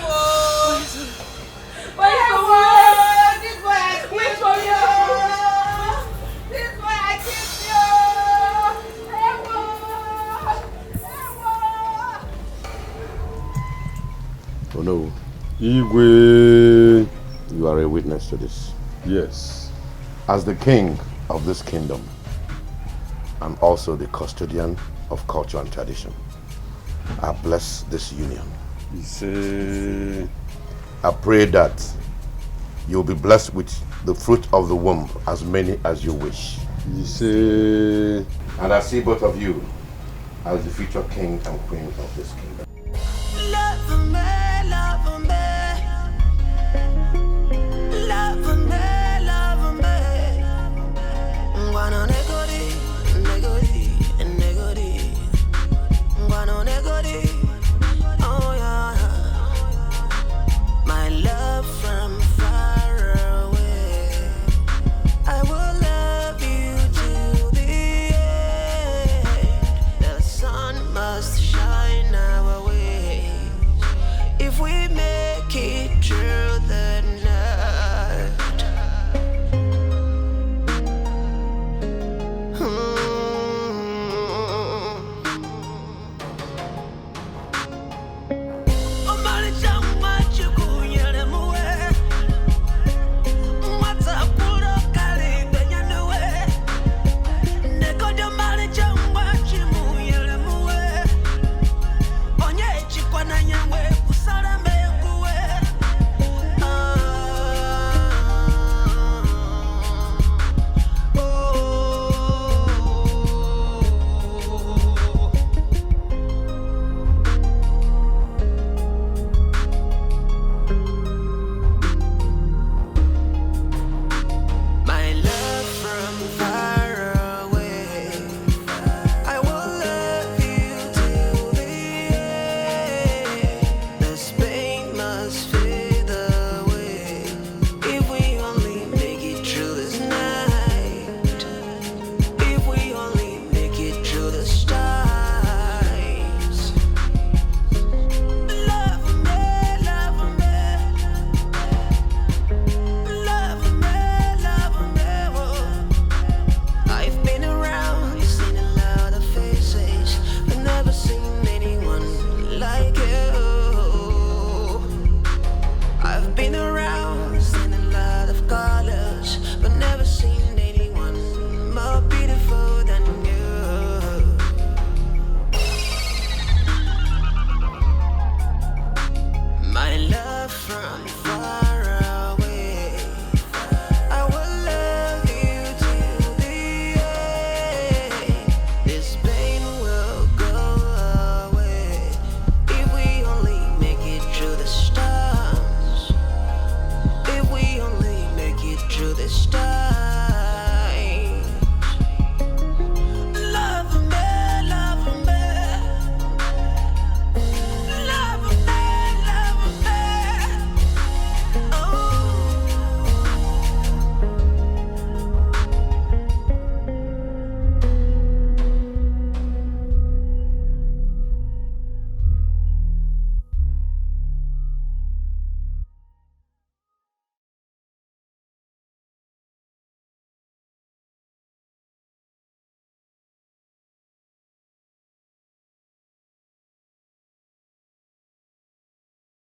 S4: boy I kissed you! This boy I kissed you!
S10: Oh no. Igwe, you are a witness to this.
S7: Yes.
S10: As the king of this kingdom, and also the custodian of culture and tradition, I bless this union. I pray that you'll be blessed with the fruit of the womb, as many as you wish. And I see both of you as the future king and queen of this kingdom.